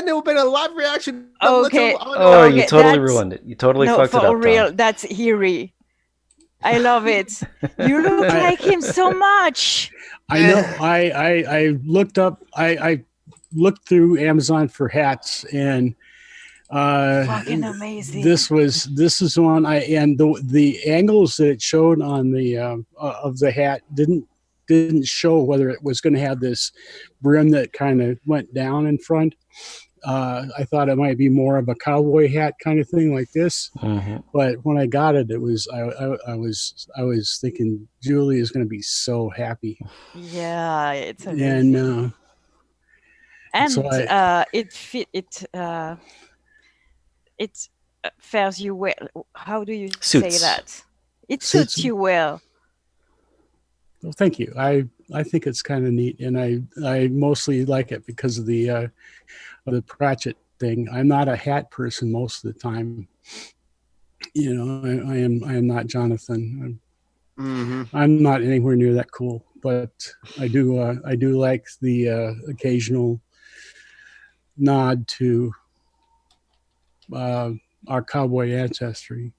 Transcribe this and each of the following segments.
There would have been a live reaction. Okay. Oh, you totally ruined it. You totally fucked it up, for real. Tom. That's eerie. I love it. You look like him so much. I know. I looked up. I looked through Amazon for hats, and fucking amazing. This is one and the angles that it showed on the of the hat didn't show whether it was going to have this brim that kind of went down in front. I thought it might be more of a cowboy hat kind of thing like this, but when I got it, it was I was thinking Julie is going to be so happy. Yeah, it's amazing. And so it fares you well. How do you say that? It suits you well. Well, thank you. I think it's kind of neat, and I mostly like it because of the Pratchett thing. I'm not a hat person most of the time. You know, I am not Jonathan. I'm not anywhere near that cool, but I do like the occasional nod to our cowboy ancestry.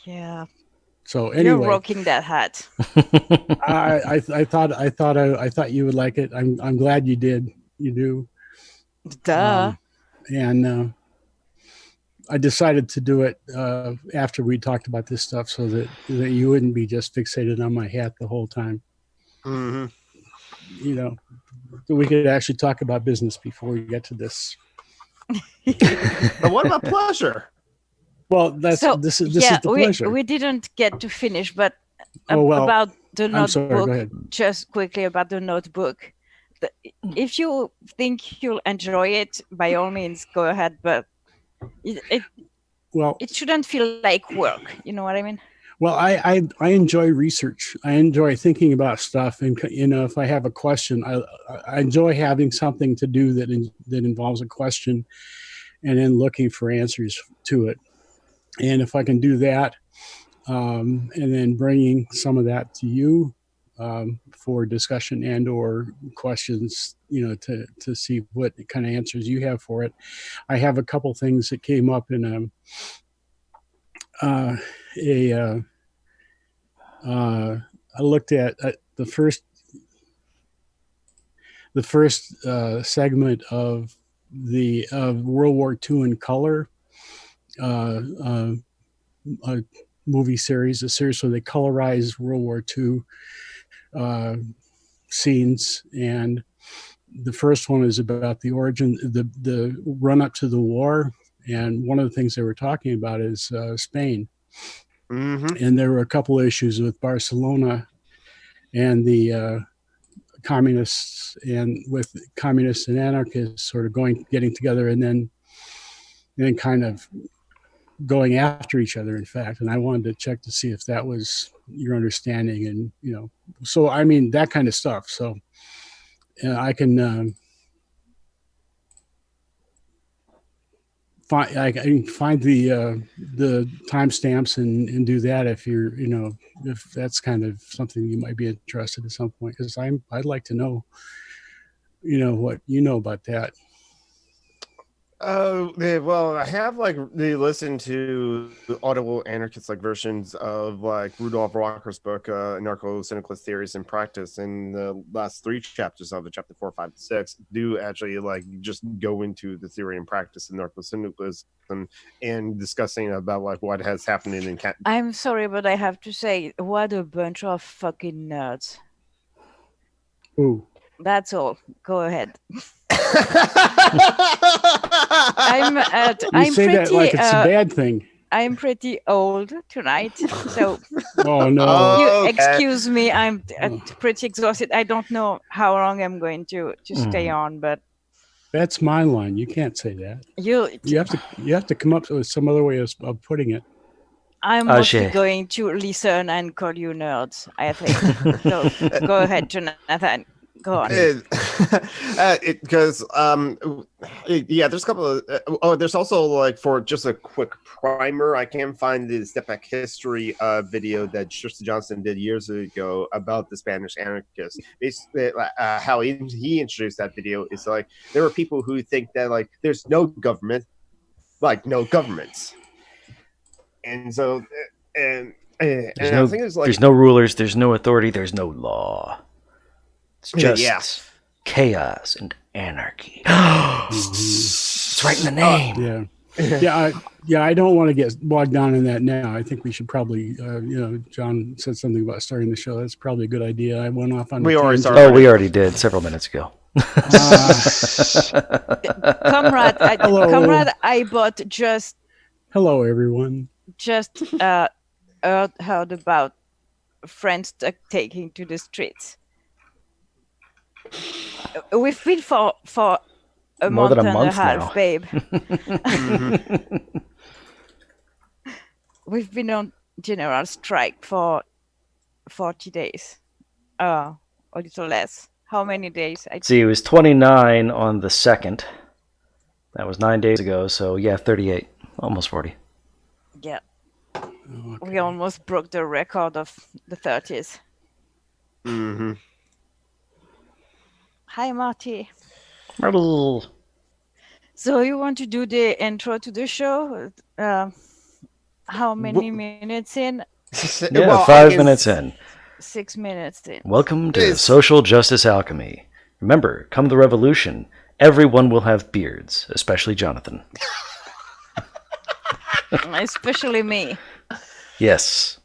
Yeah. So anyway, you're rocking that hat. I thought you would like it. I'm glad you did. You do. Duh. And I decided to do it after we talked about this stuff, so that you wouldn't be just fixated on my hat the whole time. You know, we could actually talk about business before we get to this. But what about pleasure? Well, this is the pleasure. We didn't get to finish, but about the notebook. Go ahead. Just quickly about the notebook. If you think you'll enjoy it, by all means, go ahead. But it shouldn't feel like work. You know what I mean? Well, I enjoy research. I enjoy thinking about stuff, and if I have a question, I enjoy having something to do that involves a question, and then looking for answers to it. And if I can do that, and then bringing some of that to you for discussion and or questions, to see what kind of answers you have for it. I have a couple things that came up in I looked at the first segment of the World War II in color, a movie series, a series where they colorize World War II scenes, and the first one is about the origin, the run up to the war, and one of the things they were talking about is Spain. And there were a couple of issues with Barcelona and the communists, and with communists and anarchists sort of getting together and then kind of going after each other, in fact. And I wanted to check to see if that was your understanding, and so I mean that kind of stuff. So I can find the timestamps and do that if you're if that's kind of something you might be interested at some point, because I'd like to know what you know about that. Well, I have listened to the audible anarchist versions of Rudolf Rocker's book, Anarcho-Syndicalist Theories and Practice, and the last 3 chapters of it, chapter 4, 5, 6, do actually just go into the theory and practice of anarcho-syndicalism and discussing about what has happened in I'm sorry, but I have to say, what a bunch of fucking nerds. Ooh. That's all. Go ahead. You say that like it's a bad thing. I'm pretty old tonight, so oh no! Excuse me. I'm pretty exhausted. I don't know how long I'm going to stay on, but that's my line. You can't say that. You have to come up with some other way of putting it. I'm mostly going to listen and call you nerds, I think. So go ahead, Jonathan. Go on. Because there's a couple of there's also like for just a quick primer, I can find the step back history video that Tristan Johnson did years ago about the Spanish anarchists. Basically, how he introduced that video is like there were people who think that like there's no government, like no governments, and so and I think it's like there's no rulers, there's no authority, there's no law. It's just chaos and anarchy. It's right in the name. I don't want to get bogged down in that now. I think we should probably, John said something about starting the show. That's probably a good idea. I went off on. We already did several minutes ago. Comrade, I bought just. Hello, everyone. Just heard about friends taking to the streets. We've been for a month and a half, now. Babe. We've been on general strike for 40 days. A little less. How many days? See, it was 29 on the 2nd. That was 9 days ago. So, 38. Almost 40. Yeah. We almost broke the record of the 30s. Mm-hmm. Hi, Marty. Marty. So you want to do the intro to the show? How many minutes in? 5 minutes in. 6 minutes in. Welcome to Social Justice Alchemy. Remember, come the revolution, everyone will have beards, especially Jonathan. Especially me. Yes.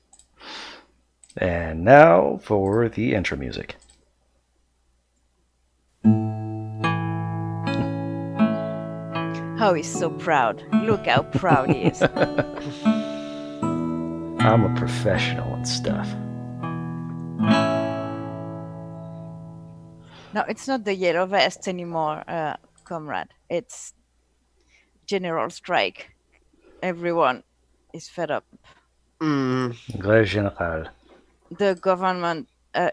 And now for the intro music. Oh, he's so proud. Look how proud he is. I'm a professional and stuff. No, it's not the yellow vest anymore, comrade. It's general strike. Everyone is fed up. Grève générale. The government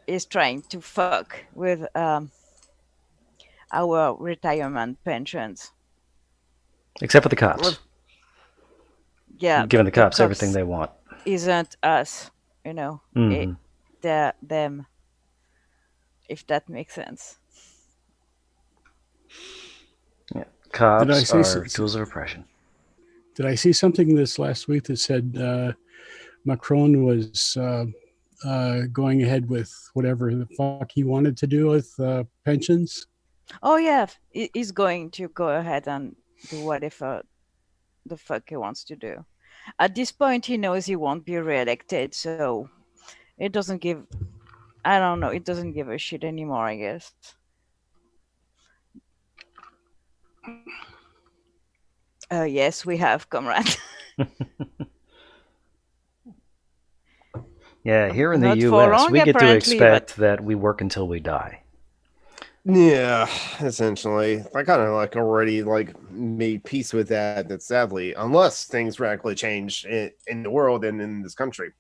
is trying to fuck with our retirement pensions. Except for the cops. Yeah. Giving the cops everything they want. Isn't us, they're them. If that makes sense. Yeah. Cops are tools of oppression. Did I see something this last week that said Macron was going ahead with whatever the fuck he wanted to do with pensions? Oh, yeah. He's going to go ahead and do whatever the fuck he wants to do. At this point, he knows he won't be reelected, so it doesn't give... I don't know. It doesn't give a shit anymore, I guess. Yes, we have, comrade. Yeah, here in the U.S., we get to expect that we work until we die. Yeah, essentially. I kind of like already like made peace with that. That sadly, unless things radically change in the world and in this country.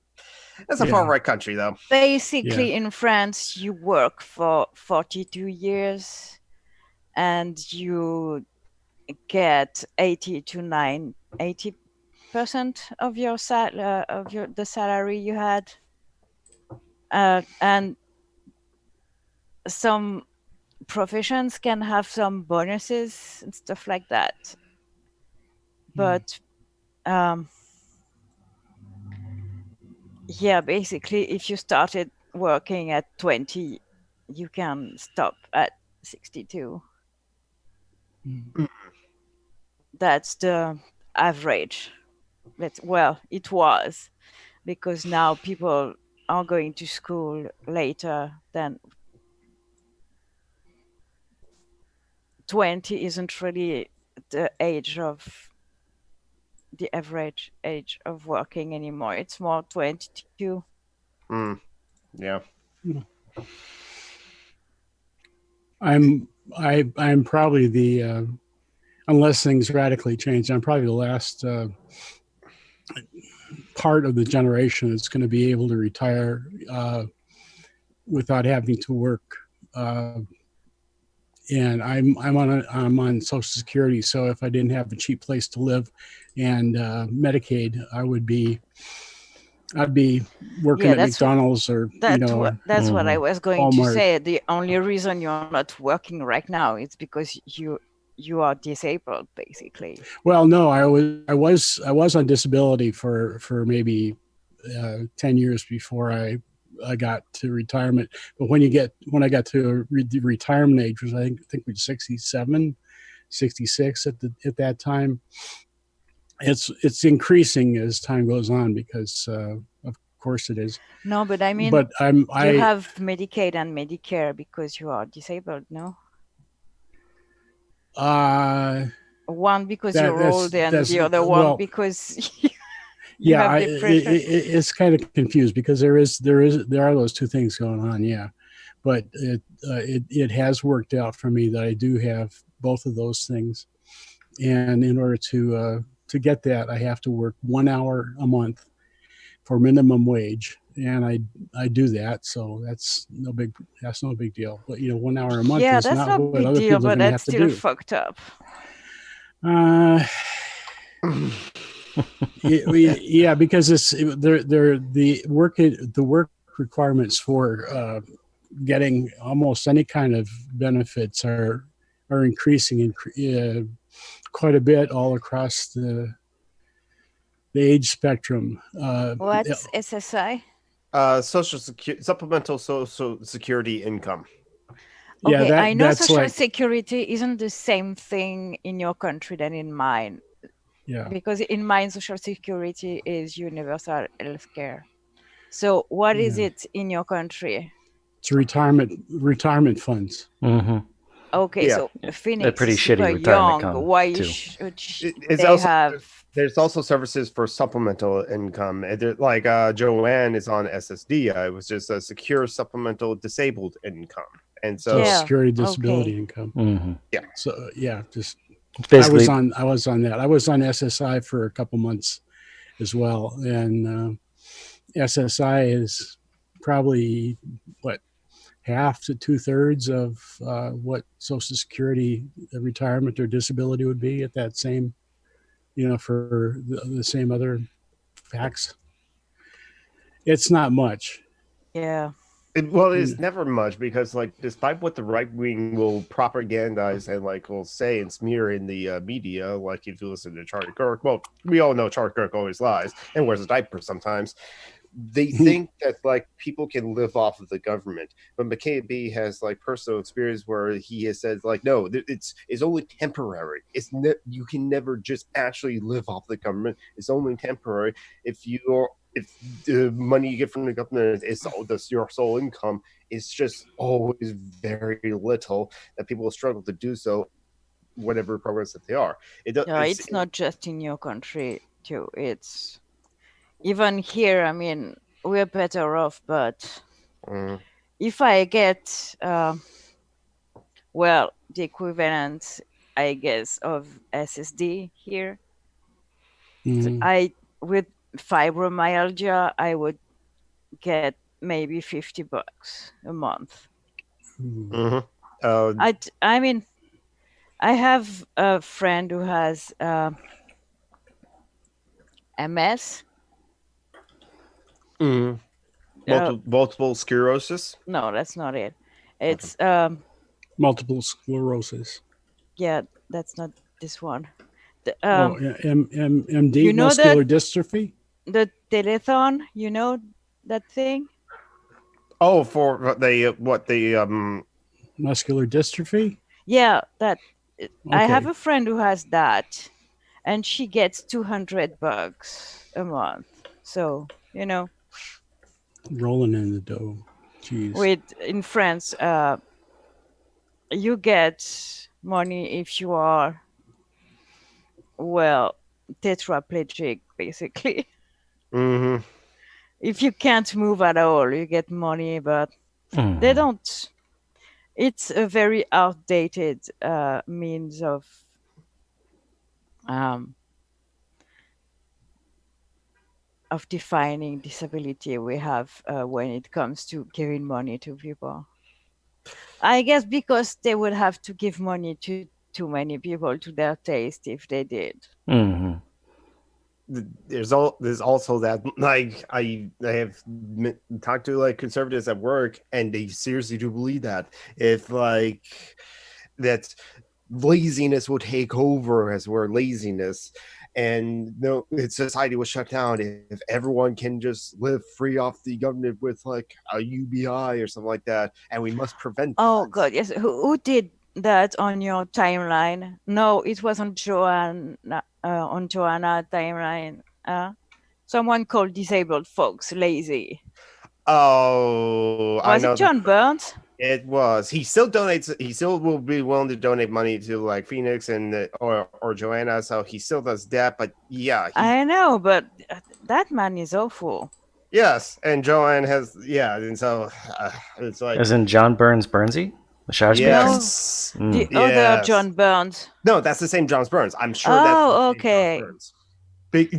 That's a far right country, though. Basically, in France, you work for 42 years and you get 80% of your the salary you had, and some professions can have some bonuses and stuff like that. But basically, if you started working at 20, you can stop at 62. That's the average. It was, because now people are going to school later than 20 isn't really the average age of working anymore. It's more 22. Yeah. I'm probably the unless things radically change, I'm probably the last part of the generation that's going to be able to retire without having to work and I'm on Social Security. So if I didn't have a cheap place to live and Medicaid, I'd be working at McDonald's or that's what I was going Walmart. to say. The only reason you're not working right now is because you are disabled, basically. Well, no, I was on disability for maybe 10 years before I got to retirement. But when I got to the retirement age, was I think we 67, 66 at that time. It's increasing as time goes on because of course it is. No, but I mean, you have Medicaid and Medicare because you are disabled, no? One because you're old and the other one because you have depression. It's kind of confused because there are those two things going on, yeah. But it has worked out for me that I do have both of those things, and in order to get that, I have to work 1 hour a month for minimum wage, and I do that, so that's no big deal. But 1 hour a month is not what other people are going to have to do. But that's still fucked up. Yeah, because the work requirements for getting almost any kind of benefits are increasing quite a bit all across the age spectrum. What's SSI? Supplemental Social Security income. Okay, yeah, I know Social Security isn't the same thing in your country than in mine. Yeah. Because in mine, Social Security is universal health care. So what is it in your country? It's retirement funds. Mm-hmm. Okay, yeah. So Phoenix They're pretty is shitty super retirement young. Why too. should they have? There's also services for supplemental income. Like Joanne is on SSD. It was just a secure supplemental disabled income, and so security disability income. Mm-hmm. Yeah. So yeah, just basically I was on that. I was on SSI for a couple months as well, and SSI is probably half to 2/3 of what Social Security retirement or disability would be at that same, for the same other facts. It's not much. Yeah. It's never much because, despite what the right wing will propagandize and will say and smear in the media, like if you listen to Charlie Kirk, well, we all know Charlie Kirk always lies and wears a diaper sometimes. They think that people can live off of the government, but McCabe has personal experience where he has said no, it's only temporary. You can never just actually live off the government. It's only temporary. If the money you get from the government is your sole income, it's just always very little that people will struggle to do so, whatever programs that they are. It's not just in your country too. It's even here. I mean, we're better off, but if I get the equivalent, I guess, of SSD here, with fibromyalgia, I would get maybe $50 a month. I mean, I have a friend who has MS. Multiple sclerosis? No, that's not it. It's multiple sclerosis. Yeah, that's not this one. MD, muscular dystrophy? The telethon, that thing? Oh, for the muscular dystrophy? Yeah, that. Okay. I have a friend who has that, and she gets $200 a month. So, rolling in the dough. Jeez. In France, you get money if you are tetraplegic, basically. Mm-hmm. If you can't move at all, you get money, but they don't. It's a very outdated means of defining disability we have when it comes to giving money to people. I guess because they would have to give money to too many people to their taste if they did. Mm-hmm. There's also that, like, I have talked to like conservatives at work, and they seriously do believe that if like that laziness will take over as we're laziness, and no, society will shut down if everyone can just live free off the government with like a UBI or something like that, and we must prevent. Oh that. God, yes. Who did that on your timeline? No, it was on Joanna timeline. Someone called disabled folks lazy. Oh, Was I know it John Burns? It was. He still donates. He still will be willing to donate money to like Phoenix and or Joanna. So he still does that. But yeah, I know, but that man is awful. Yes, and Joanne has and so it's like as in John Burnsy, the Shire yes, no, the other John Burns. No, that's the same John Burns. I'm sure. Oh, that's the same John Burns.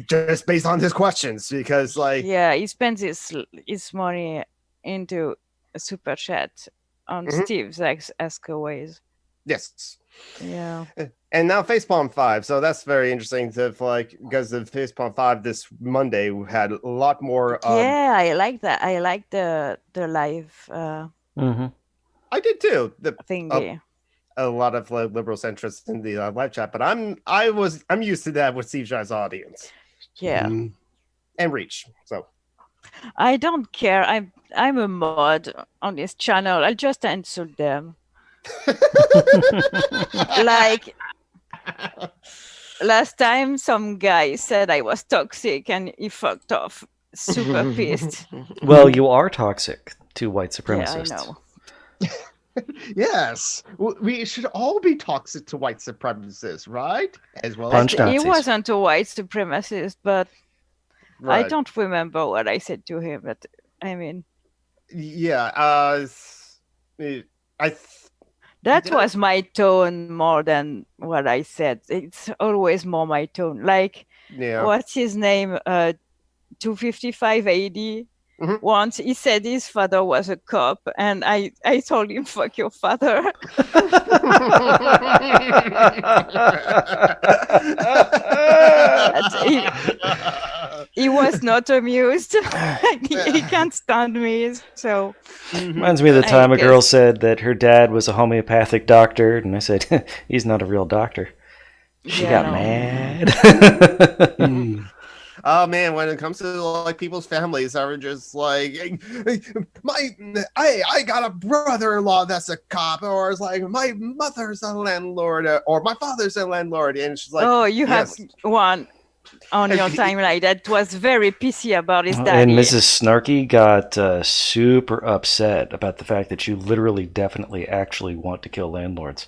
Just based on his questions, because like he spends his money into a super chat on Steve's Askaways. Yes. Yeah. And now Facepalm 5. So that's very interesting to like, because the Facepalm 5 this Monday had a lot more. Yeah, I like that. I like the live. I did too. The thingy. A lot of like, liberal centrists in the live chat, but I'm used to that with Steve Shire's audience. Yeah. And reach. So I don't care. I'm a mod on this channel. I'll just insult them. Like last time some guy said I was toxic and he fucked off. Super pissed. Well, you are toxic to white supremacists. Yeah, I know. Yes, we should all be toxic to white supremacists, right? As well Punch as Nazis. He wasn't a white supremacist, but right. I don't remember what I said to him. But I mean, yeah, that was my tone more than what I said. It's always more my tone. Like, what's his name? 255 AD. Once he said his father was a cop, and I told him, "Fuck your father." He was not amused. He can't stand me. So reminds me of the time a girl said that her dad was a homeopathic doctor, and I said, "He's not a real doctor." She got mad. Oh man, when it comes to like people's families, are just like I got a brother-in-law that's a cop, or it's like my mother's a landlord, or my father's a landlord, and she's like, "Oh, you have one on your timeline that was very pissy about his daddy." And Mrs. Snarky got super upset about the fact that you literally, definitely, actually want to kill landlords.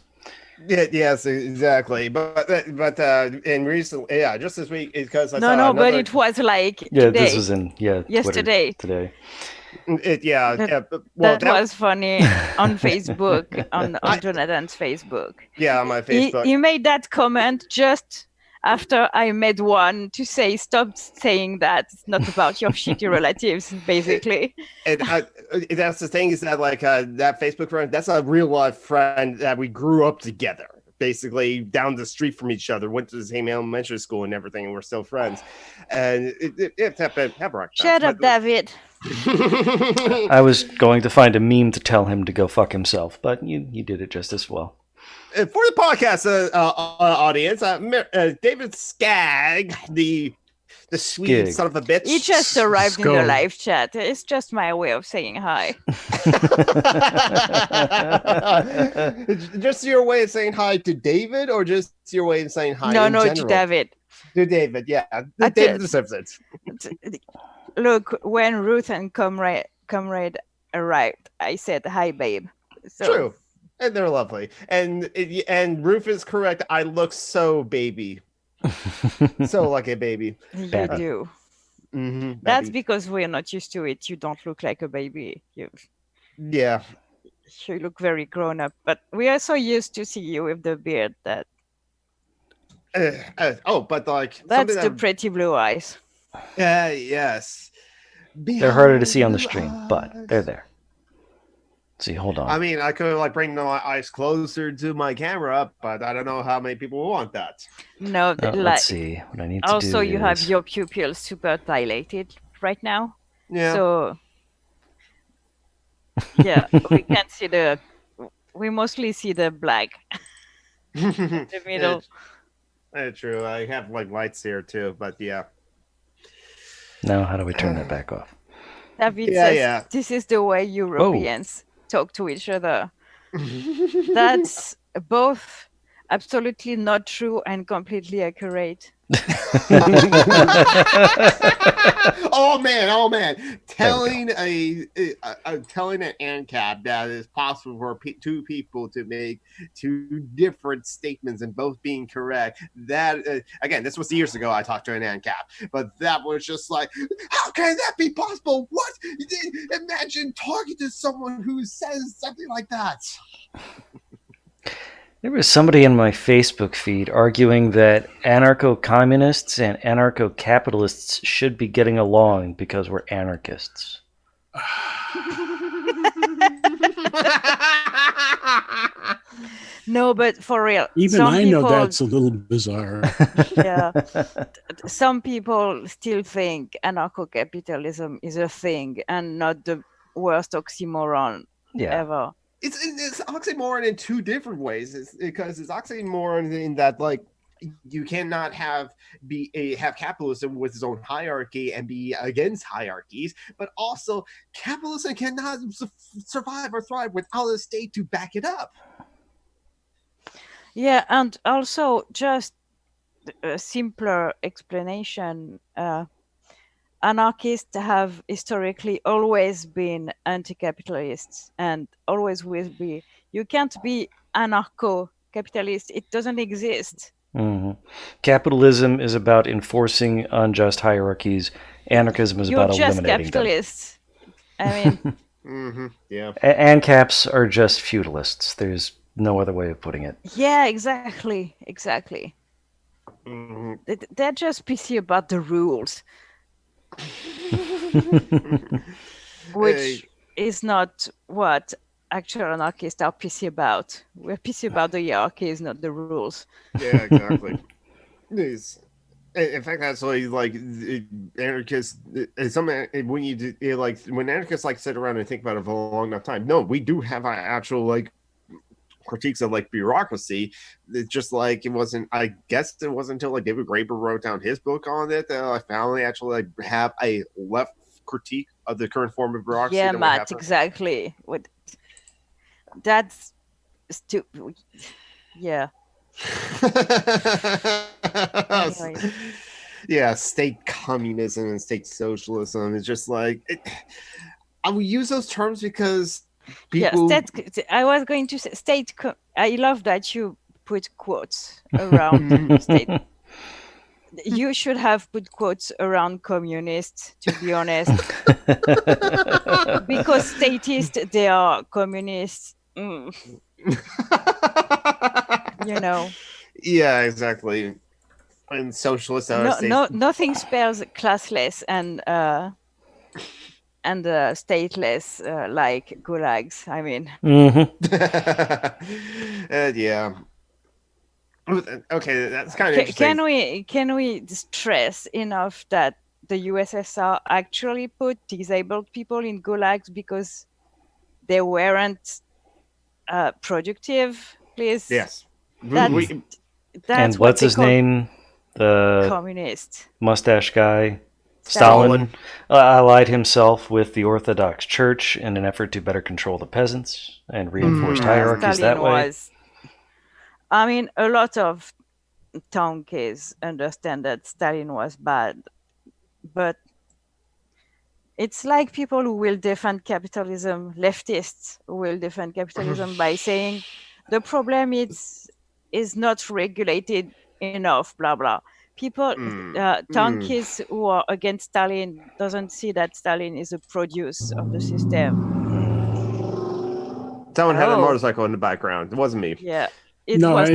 Yeah, yes, exactly. But in recent, just this week, because but it was like today. This was in yesterday. Twitter, today. That was funny on Facebook, on Jonathan's Facebook. Yeah, on my Facebook. He made that comment just after I made one to say, "Stop saying that. It's not about your shitty relatives," basically. And that's the thing, is that like that Facebook friend, that's a real life friend that we grew up together, basically down the street from each other, went to the same elementary school and everything, and we're still friends. And it happened. Shut up, David. I was going to find a meme to tell him to go fuck himself, but you did it just as well. For the podcast audience, David Skag, the sweet son of a bitch. He just arrived in the live chat. It's just my way of saying hi. Just your way of saying hi to David, or just your way of saying hi? No, general? to David. To David, yeah. David deserves it. Look, when Ruth and Comrade arrived, I said, "Hi, babe." So, true. And they're lovely. And Ruth is correct. I look so baby. So like a baby. You do. Mm-hmm, that's because we're not used to it. You don't look like a baby. You look very grown up. But we are so used to see you with the beard that. But like that's the pretty blue eyes. Yes. They're harder to see on the stream, but they're there. See, hold on. I mean, I could like bring my eyes closer to my camera, but I don't know how many people want that. No, let's see. What I need to do also, you have your pupils super dilated right now. Yeah. So, yeah, we can't see we mostly see the black in the middle. That's true. I have like lights here too, but yeah. Now, how do we turn that back off? David says, this is the way Europeans talk to each other. That's both absolutely not true and completely accurate. Oh man! Telling telling an ANCAP that it's possible for two people to make two different statements and both being correct. That again, this was years ago. I talked to an ANCAP, but that was just like, how can that be possible? What? Imagine talking to someone who says something like that. There was somebody in my Facebook feed arguing that anarcho-communists and anarcho-capitalists should be getting along because we're anarchists. No, but for real. Even I know that's a little bizarre. Yeah. Some people still think anarcho-capitalism is a thing and not the worst oxymoron ever. It's oxymoron in two different ways. Because it's oxymoron in that, like, you cannot have capitalism with its own hierarchy and be against hierarchies, but also capitalism cannot survive or thrive without a state to back it up. Yeah, and also just a simpler explanation. Anarchists have historically always been anti-capitalists and always will be. You can't be anarcho-capitalist. It doesn't exist. Mm-hmm. Capitalism is about enforcing unjust hierarchies. Anarchism is about eliminating capitalists. I mean, yeah. ANCAPs are just feudalists. There's no other way of putting it. Yeah, exactly. Mm-hmm. They're just pissy about the rules. Which is not what actual anarchists are pissy about. We're pissy about the hierarchies, not the rules. Yeah, exactly. In fact, that's like anarchists. When anarchists like sit around and think about it for a long enough time. No, we do have actual like critiques of like bureaucracy. It's just like it wasn't. I guess it wasn't until like David Graeber wrote down his book on it that I finally actually like have a left critique of the current form of bureaucracy. Yeah, Matt, exactly. That's stupid. Yeah. Anyway. Yeah, state communism and state socialism is just like I will use those terms because people. Yeah, I was going to say state. I love that you put quotes around state. You should have put quotes around communists, to be honest, because statists, they are communists. You know. Yeah, exactly. And socialists are nothing spells classless and stateless like gulags. I mean. Yeah. Okay, that's kind of interesting. Can we stress enough that the USSR actually put disabled people in gulags because they weren't productive? Please. Yes. That's and what's his name? The communist mustache guy. Stalin allied himself with the Orthodox Church in an effort to better control the peasants and reinforced hierarchies that way. I mean, a lot of Tonkies understand that Stalin was bad, but it's like people who will defend capitalism, leftists who will defend capitalism by saying the problem is not regulated enough, blah, blah. People, Tonkies who are against Stalin doesn't see that Stalin is a produce of the system. Someone had a motorcycle in the background. It wasn't me. Yeah. It was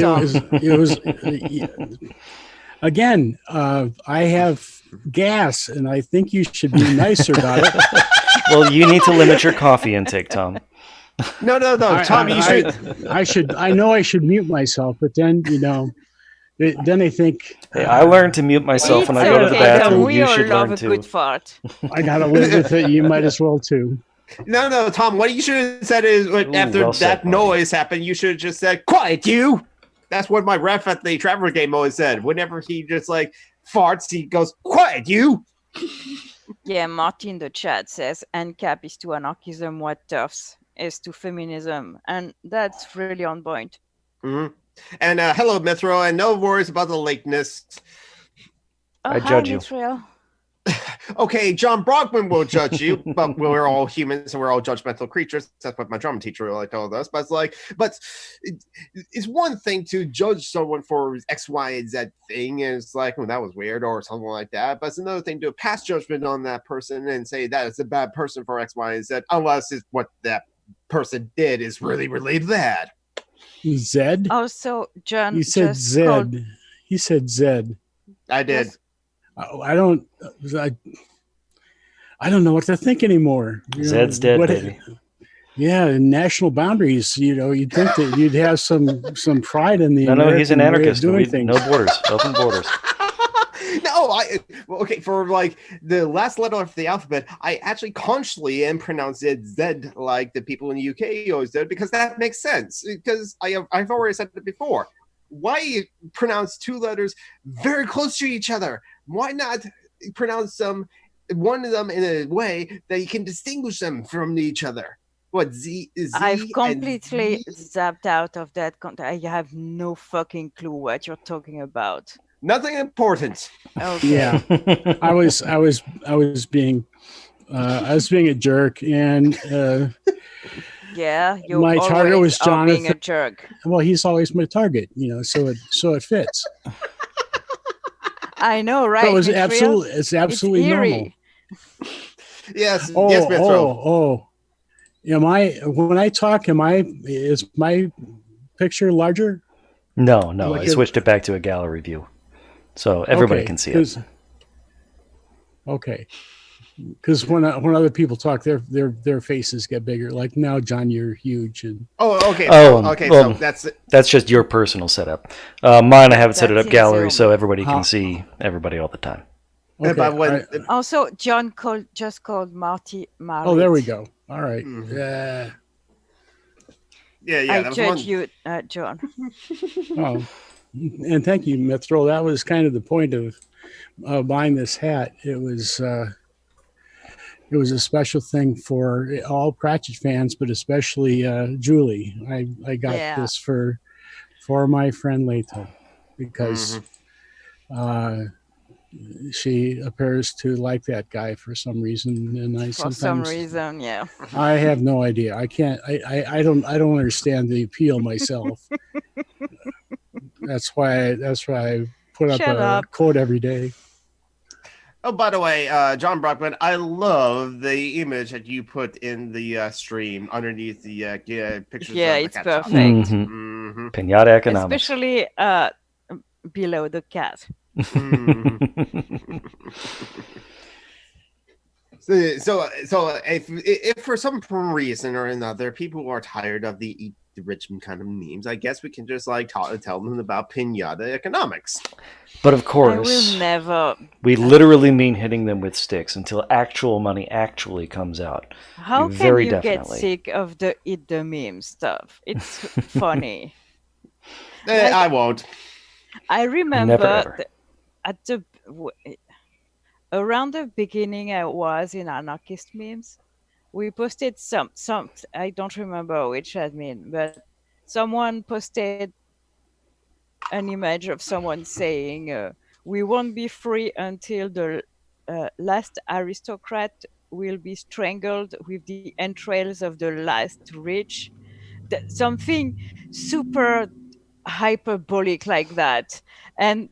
again, I have gas, and I think you should be nicer about it. Well, you need to limit your coffee intake, Tom. No, Tom, you should. I know I should mute myself, but then then I think. Hey, I learned to mute myself when I go to the bathroom. You should learn to. Good fart. I gotta live with it. You might as well too. No, Tom. What you should have said is after that noise happened, you should have just said, "Quiet, you." That's what my ref at the Traveler game always said. Whenever he just like farts, he goes, "Quiet, you." Yeah, Marty in the chat says, "NCAP is to anarchism what TERFs is to feminism," and that's really on point. Mm-hmm. And hello, Mithro, and no worries about the lateness. I judge you. Mithro. Okay, John Brockman will judge you, but we're all humans and we're all judgmental creatures. That's what my drama teacher really told us. But it's one thing to judge someone for X, Y, and Z thing, and it's like, well, that was weird or something like that. But it's another thing to pass judgment on that person and say that it's a bad person for X, Y, and Z, unless it's what that person did is really, really bad. Zed? Also, John. You said Zed. He said Zed. I did. Yes. I don't know what to think anymore. Zed's dead, baby. Yeah, in national boundaries, you'd think that you'd have some pride in the. No, he's an anarchist. No borders, open borders. Okay, for like the last letter of the alphabet, I actually consciously pronounced it Z like the people in the UK always did, because that makes sense. Because I've already said it before. Why pronounce two letters very close to each other? Why not pronounce one of them in a way that you can distinguish them from each other? What, Z? I've completely zapped out of that. I have no fucking clue what you're talking about. Nothing important. Okay. Yeah, I was being a jerk, and yeah, you my target was Jonathan. Being a jerk. Well, he's always my target, so it fits. I know, right? It's absolutely normal. Yes. Oh, yes, Mithro. Is my picture larger? No, like I switched it back to a gallery view, so everybody can see it. Okay. Because when other people talk, their faces get bigger. Like now, John, you're huge. And okay. Okay. Well, so that's just your personal setup. Mine, I have it set it up gallery so everybody can see everybody all the time. Okay. Also, John just called Marty. Oh, there we go. All right. Mm-hmm. Yeah. I judge you, John. Oh, and thank you, Mithro. That was kind of the point of buying this hat. It was a special thing for all Pratchett fans, but especially Julie. I got this for my friend Leto because she appears to like that guy for some reason, and I have no idea. I don't understand the appeal myself. That's why I put up a quote every day. Oh, by the way, John Brockman, I love the image that you put in the stream underneath the pictures. Yeah, it's perfect. Mm-hmm. Pinata economics. Especially below the cat. So if for some reason or another people are tired of the Eat the Rich kind of memes, I guess we can just tell them about pinata economics. But of course, we literally mean hitting them with sticks until actual money actually comes out. How can you get sick of the Eat the Meme stuff? It's funny. I won't. I remember around the beginning I was in anarchist memes. We posted some I don't remember which admin, but someone posted an image of someone saying we won't be free until the last aristocrat will be strangled with the entrails of the last rich. Something super hyperbolic like that. And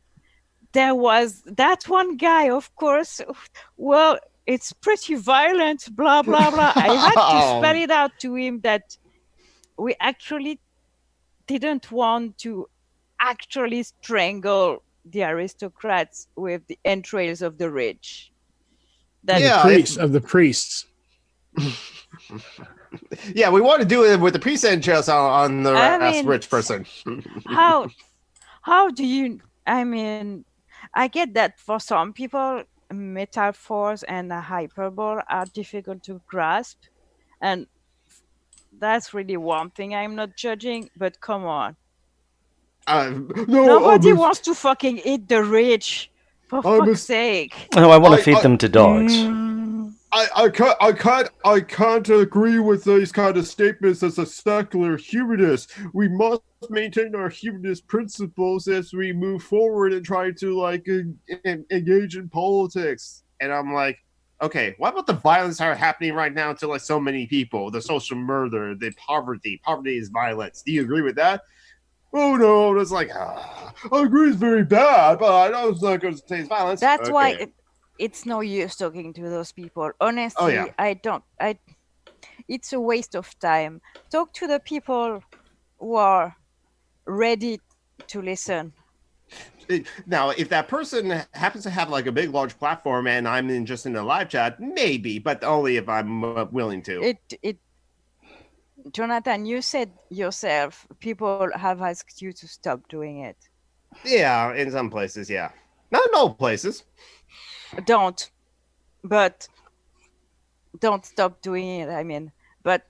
there was that one guy, of course. Well, it's pretty violent, blah, blah, blah. I had to spell it out to him that we actually didn't want to actually strangle the aristocrats with the entrails of the rich. Of the priests. Yeah, we want to do it with the pre-sent chest on the Ask Rich person. how do you? I mean, I get that for some people, metaphors and hyperbole are difficult to grasp, and that's really one thing I'm not judging. But come on, nobody wants to fucking eat the rich, for fuck's sake. No, I want to feed them to dogs. I can't agree with these kind of statements as a secular humanist. We must maintain our humanist principles as we move forward and try to like engage in politics. And I'm like, okay, what about the violence that are happening right now to like so many people? The social murder, the poverty. Poverty is violence. Do you agree with that? Oh no, it's like I agree it's very bad, but I know it's not going to say it's violence. That's why it's no use talking to those people. Honestly, I don't. It's a waste of time. Talk to the people who are ready to listen. Now, if that person happens to have like a big, large platform and I'm just in a live chat, maybe, but only if I'm willing to. Jonathan, you said yourself, people have asked you to stop doing it. Yeah, in some places, yeah. Not in all places. Don't stop doing it. I mean, but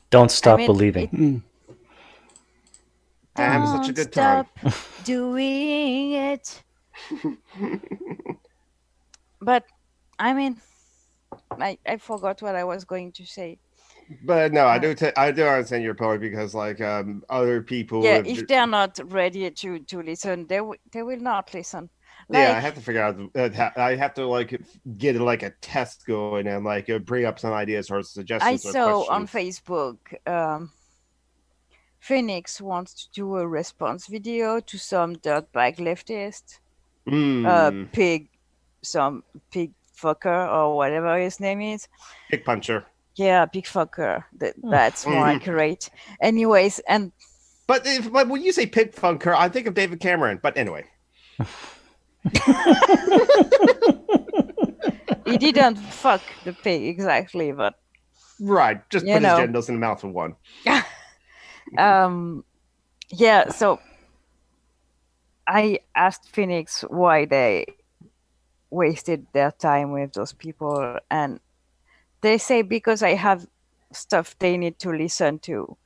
don't stop believing. I have such a good time. Stop doing it. But I mean, I forgot what I was going to say. But no, I do understand your point because like other people. Yeah, if they're not ready to listen, they will not listen. Like, I have to figure out. I have to like get like a test going and like bring up some ideas or suggestions. I saw on Facebook, Phoenix wants to do a response video to some dirtbag leftist, some pig fucker or whatever his name is. Pig puncher. Yeah, pig fucker. That's more accurate. Anyways, and but when you say pig fucker, I think of David Cameron. But anyway. He didn't fuck the pig exactly, but right, just put his genitals in the mouth of one. Yeah, so I asked Phoenix why they wasted their time with those people, and they say because I have stuff they need to listen to.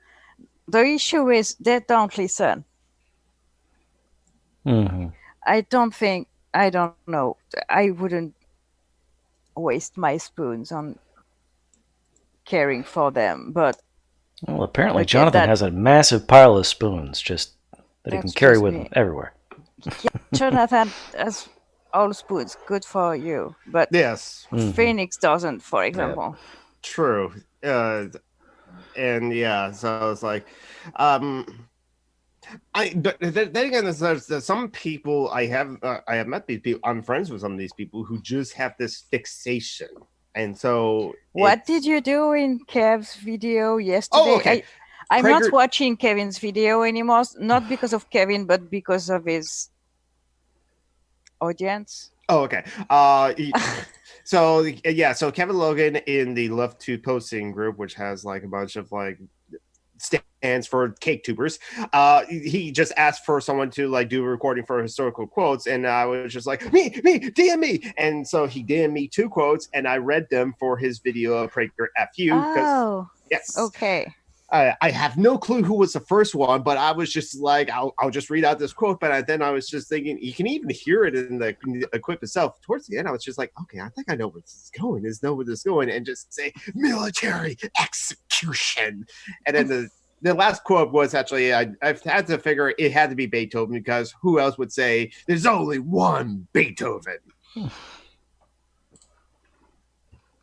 The issue is they don't listen. Mm-hmm. I don't know. I wouldn't waste my spoons on caring for them, but well, apparently Jonathan has a massive pile of spoons just that he can carry with him everywhere. Yeah, Jonathan has all spoons. Good for you, but yes, Phoenix doesn't, for example. Yeah. True, and yeah, so it's like, but then again, there's some people I have met these people. I'm friends with some of these people who just have this fixation, and so. What did you do in Kev's video yesterday? Oh, okay. I'm not watching Kevin's video anymore, not because of Kevin, but because of his audience. Oh, okay. So Kevin Logan in the Love to Posting group, which has like a bunch of like stands for cake tubers, he just asked for someone to like do a recording for historical quotes, and I was just like, me, DM me, and so he DM'd me 2 quotes, and I read them for his video of Prager FU. Oh, yes, okay. I have no clue who was the first one, but I was just like, I'll just read out this quote. But then I was just thinking, you can even hear it in the clip itself. Towards the end, I was just like, okay, I think I know where this is going. And just say military execution. And then the last quote was actually, I've had to figure it had to be Beethoven, because who else would say there's only one Beethoven?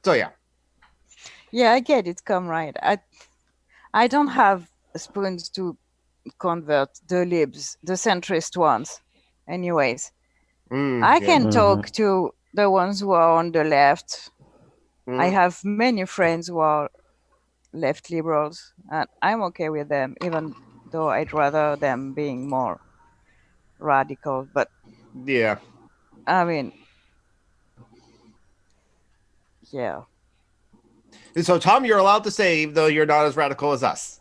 So yeah. Yeah, I get it, comrade. I don't have spoons to convert the libs, the centrist ones. Anyways, I can talk to the ones who are on the left. I have many friends who are left liberals, and I'm okay with them, even though I'd rather them being more radical. But yeah, I mean, yeah. So, Tom, you're allowed to say, though you're not as radical as us.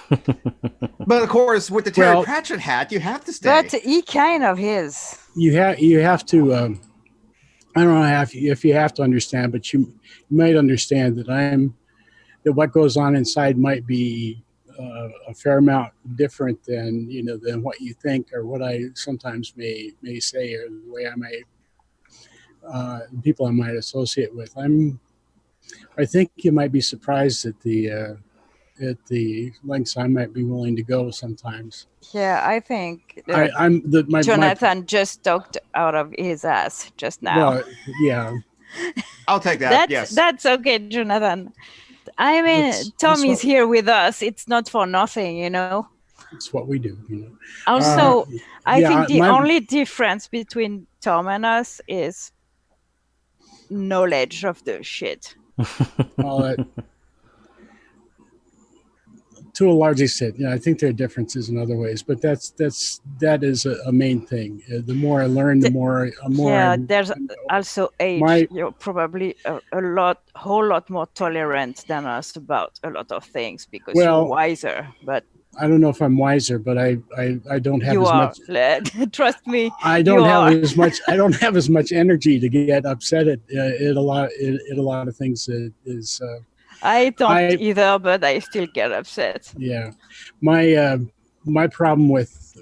But of course, with the Terry Pratchett hat, you have to stay. But he kind of is. You have to. I don't know if you have to understand, but you might understand that what goes on inside might be a fair amount different than than what you think or what I sometimes may say or the way I might people I might associate with. I think you might be surprised at the lengths I might be willing to go sometimes. Yeah, I think Jonathan just talked out of his ass just now. Well, yeah. I'll take that. Yes. That's okay, Jonathan. I mean, Tom is here with us. It's not for nothing, It's what we do, Also, I think the only difference between Tom and us is knowledge of the shit. To a large extent, I think there are differences in other ways, but that is a main thing. The more I learn, the more. Yeah, there's also age. You're probably a whole lot more tolerant than us about a lot of things because you're wiser. But I don't know if I'm wiser, but I don't have as much. Trust me, I don't have as much. I don't have as much energy to get upset at a lot of things. That is. I don't either, but I still get upset. Yeah, my problem with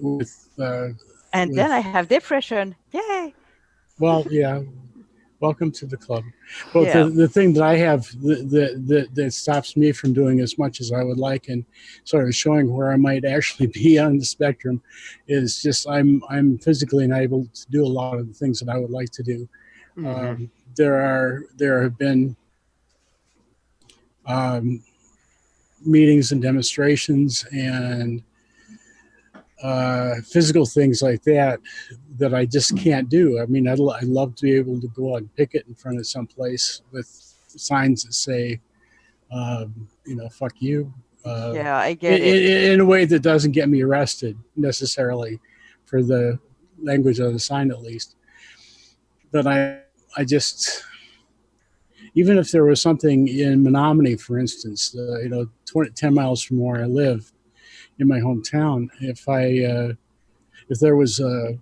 then I have depression. Yay! Well, yeah. Welcome to the club. But the thing that I have that stops me from doing as much as I would like and sort of showing where I might actually be on the spectrum is just I'm physically unable to do a lot of the things that I would like to do. Mm-hmm. There have been meetings and demonstrations and physical things like that I just can't do. I mean, I'd love to be able to go out and picket in front of some place with signs that say, fuck you. I get it. In a way that doesn't get me arrested necessarily for the language of the sign, at least. But I just, even if there was something in Menominee, for instance, 10 miles from where I live in my hometown, if there was a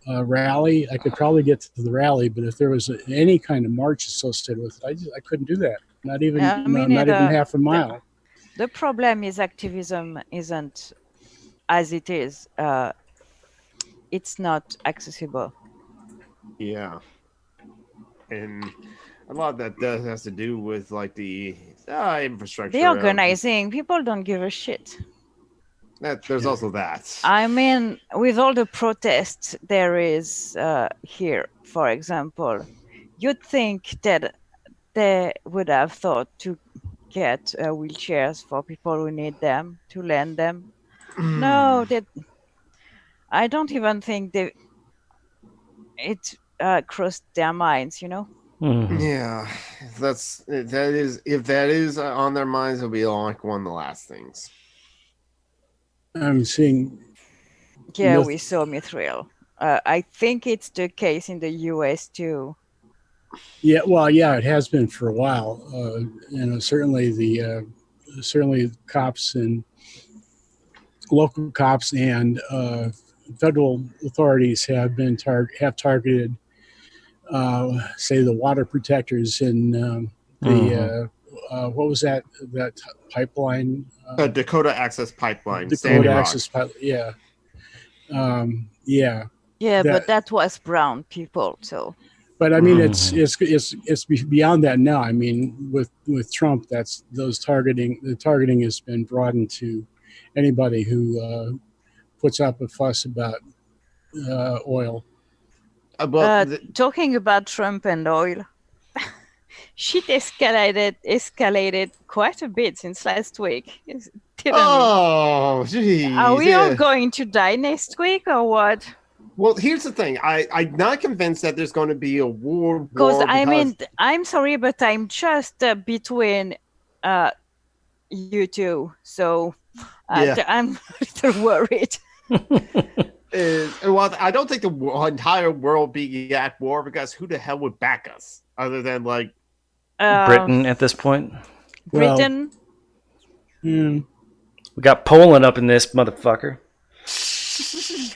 rally, I could probably get to the rally. But if there was any kind of march associated with it, I couldn't do that. Not even half a mile. The problem is activism isn't as it is. It's not accessible. Yeah, and a lot of that has to do with like the infrastructure. The organizing. People don't give a shit. There's also that. I mean, with all the protests there is here, for example, you'd think that they would have thought to get wheelchairs for people who need them, to lend them. No, I don't even think it crossed their minds, Mm-hmm. Yeah, if that is on their minds, it'll be like one of the last things. I'm seeing. Yeah, we saw Mithril. I think it's the case in the US too. Yeah, well, yeah, it has been for a while. Certainly certainly cops and local cops and federal authorities have targeted, say, the water protectors in what was that pipeline? Dakota Access Pipeline. Dakota Access Pipeline. Yeah. Yeah, but that was brown people, so. But I mean, it's beyond that now. I mean, with Trump, the targeting has been broadened to anybody who puts up a fuss about oil. Talking about Trump and oil, shit escalated quite a bit since last week. Oh, geez. Are we all going to die next week or what? Well, here's the thing. I'm not convinced that there's going to be a world war. Because I mean, I'm sorry, but I'm just between you two, so I'm a little worried. Well, I don't think the entire world be at war because who the hell would back us other than like Britain at this point? Britain. We got Poland up in this motherfucker.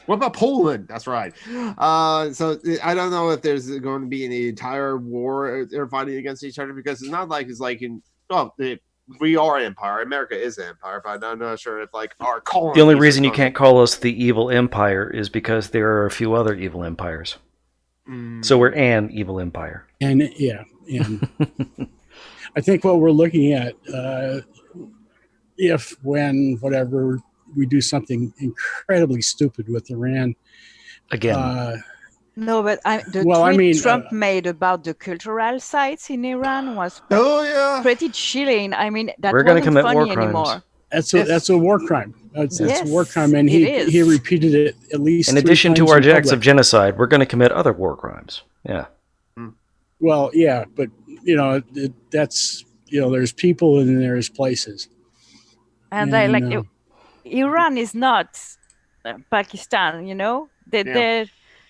What about Poland? That's right. So I don't know if there's going to be an entire war they're fighting against each other, because it's not like it's like in we are empire. America is an empire, but I'm not sure if like our colonies. The only reason you can't call us the evil empire is because there are a few other evil empires. So we're an evil empire. And I think what we're looking at, whenever we do something incredibly stupid with Iran again. No, but tweet Trump made about the cultural sites in Iran was pretty chilling. I mean, that wasn't funny anymore. That's a war crime. It's a war crime, and he repeated it at least. In addition to our acts of genocide, we're going to commit other war crimes. Yeah. Well, yeah, but that's there's people and there's places. And Iran is not Pakistan.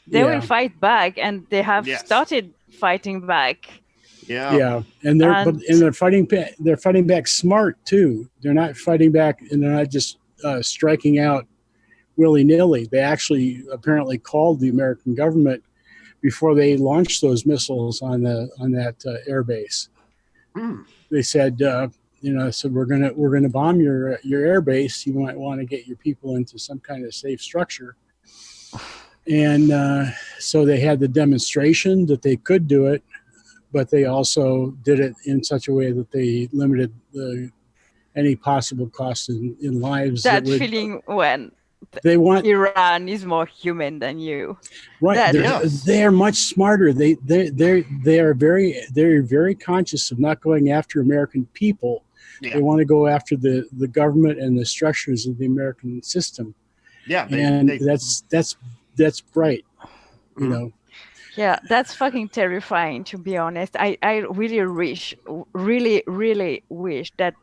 They will fight back, and they have started fighting back. Yeah, and they're fighting back. They're fighting back smart too. They're not fighting back, and they're not just striking out willy-nilly. They actually apparently called the American government before they launched those missiles on that air base. They said, we're gonna bomb your air base. You might want to get your people into some kind of safe structure. And so they had the demonstration that they could do it, but they also did it in such a way that they limited any possible cost in lives. That feeling when Iran is more human than you, right? They are much smarter. They are very conscious of not going after American people. Yeah. They want to go after the government and the structures of the American system. Yeah, that's bright, Yeah, that's fucking terrifying, to be honest. I really wish that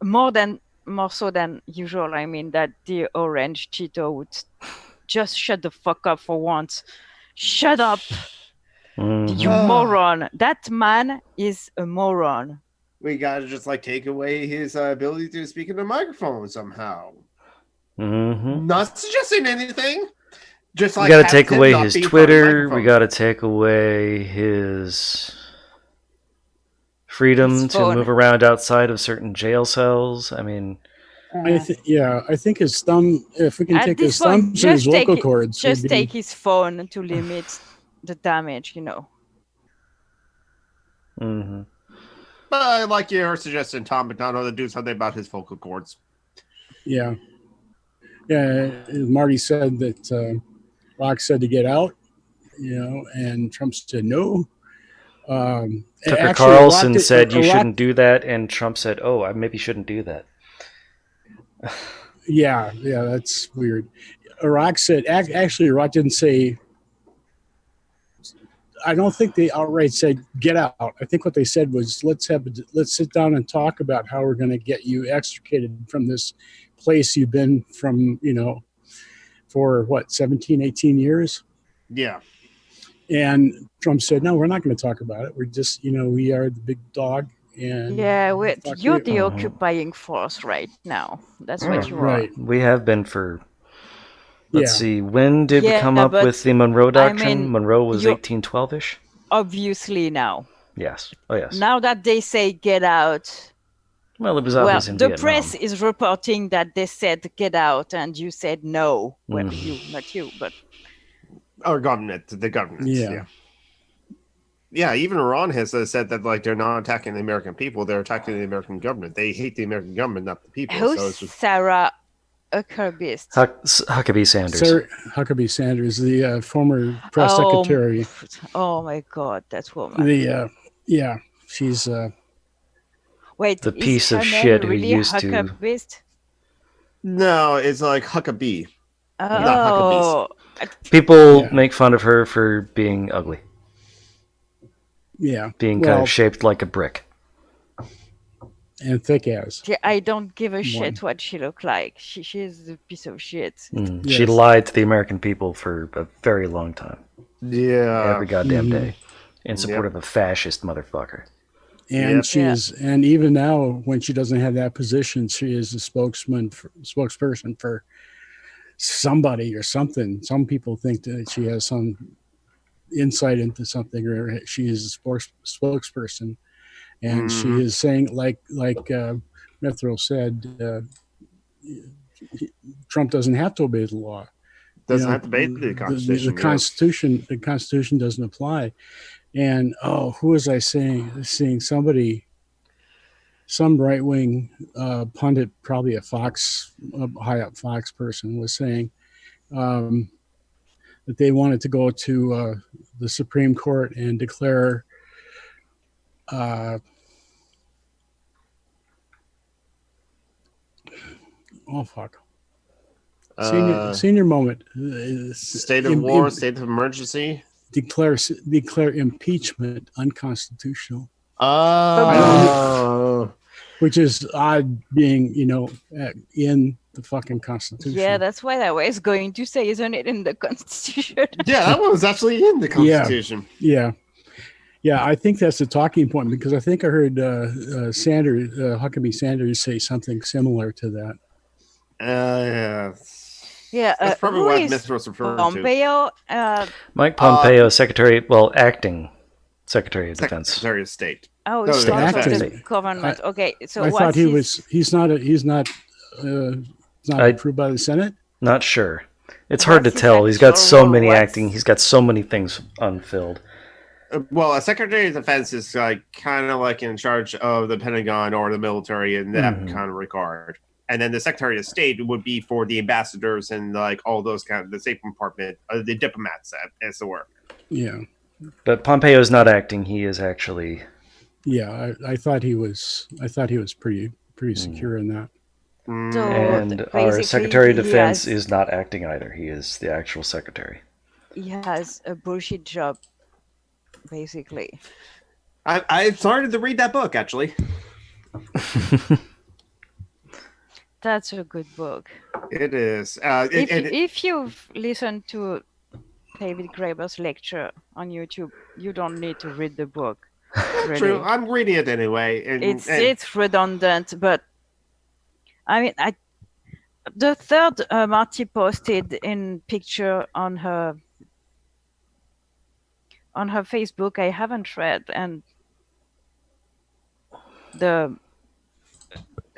more so than usual, I mean, that the orange Cheeto would just shut the fuck up for once. Shut up, you moron. That man is a moron. We gotta just take away his ability to speak in the microphone somehow. Not suggesting anything. Just we got to take away his Twitter. We got to take away his freedom to move around outside of certain jail cells. I mean, I think his thumb. If we can take his thumbs and his vocal cords, just take his phone to limit the damage. But I like your suggestion, Tom McDonough, to do something about his vocal cords. Yeah. Yeah, Marty said that Rock said to get out, and Trump said no. Tucker Carlson said you shouldn't do that, and Trump said, "Oh, I maybe shouldn't do that." Yeah, that's weird. Iraq said actually, Iraq didn't say. I don't think they outright said get out. I think what they said was let's sit down and talk about how we're going to get you extricated from this place you've been from, for 17, 18 years. Yeah. And Trump said, no, we're not going to talk about it. We're just, we are the big dog. And you're the occupying force right now. That's what you are. We have been for, let's see, when did we come up with the Monroe Doctrine? I mean, Monroe was 1812-ish? Obviously now. Yes. Oh, yes. Now that they say get out. Well, it was obvious in Vietnam. The press is reporting that they said get out, and you said no. Well, not you, but our government, the government. Yeah. Even Iran has said that they're not attacking the American people; they're attacking the American government. They hate the American government, not the people. Who's Sarah Huckabee? Huckabee Sanders. Huckabee Sanders, the former press secretary. Oh my God, that woman. She's. Wait, the piece of shit really who used Huckabee? No, it's like Huckabee. Oh. People make fun of her for being ugly. Yeah. Being kind of shaped like a brick. And thick as. Yeah, I don't give a shit what she looked like. She's a piece of shit. Yes. She lied to the American people for a very long time. Yeah. Every goddamn day. In support of a fascist motherfucker. And and even now, when she doesn't have that position, she is a spokesperson for somebody or something. Some people think that she has some insight into something, or she is a spokesperson, and she is saying, like Mithral said, Trump doesn't have to obey the law. Doesn't have to obey the Constitution. The Constitution doesn't apply. And who was I seeing somebody, some right-wing pundit, probably a high up Fox person, was saying that they wanted to go to the Supreme Court and declare senior moment. State of war, state of emergency. Declare impeachment unconstitutional. Which is odd, being in the fucking Constitution. Yeah, that's what I was going to say. Isn't it in the Constitution? Yeah, that one was actually in the Constitution. Yeah. I think that's a talking point, because I think I heard Huckabee Sanders say something similar to that. Yeah, that's probably what Mithra was referring Pompeo, to. Mike Pompeo, acting Secretary of Defense. Secretary of State. Oh, it's the government. Okay, so I thought he's not approved by the Senate. Not sure. It's hard to tell. He's got so many He's got so many things unfilled. Well, a Secretary of Defense is kind of like in charge of the Pentagon or the military in that kind of regard. And then the Secretary of State would be for the ambassadors and all those kind of the State Department, the diplomats, as it were. Yeah. But Pompeo is not acting. He is actually. Yeah, I thought he was. I thought he was pretty secure in that. So and our Secretary of Defense is not acting either. He is the actual secretary. He has a bullshit job, basically. I started to read that book, actually. That's a good book. It is. If you've listened to David Graeber's lecture on YouTube, you don't need to read the book. Really. True, I'm reading it anyway. It's redundant, but I mean, the third Marty posted in picture on her Facebook. I haven't read, and the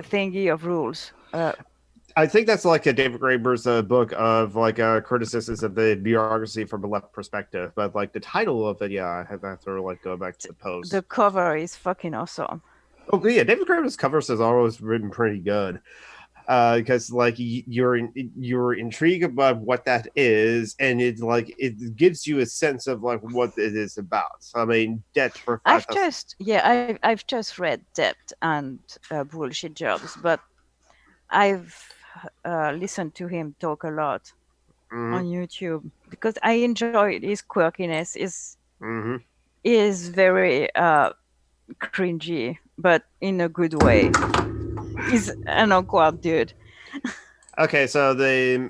thingy of rules. I think that's like a David Graeber's book of criticisms of the bureaucracy from a left perspective, but the title of it, I have to go back to the post. The cover is fucking awesome. Oh yeah, David Graeber's covers has always written pretty good, because you're intrigued about what that is, and it gives you a sense of what it is about. So, I mean, debt for. I've just read Debt and Bullshit Jobs, but I've listened to him talk a lot on YouTube because I enjoy his quirkiness. Is very cringy, but in a good way. He's an awkward dude. Okay, so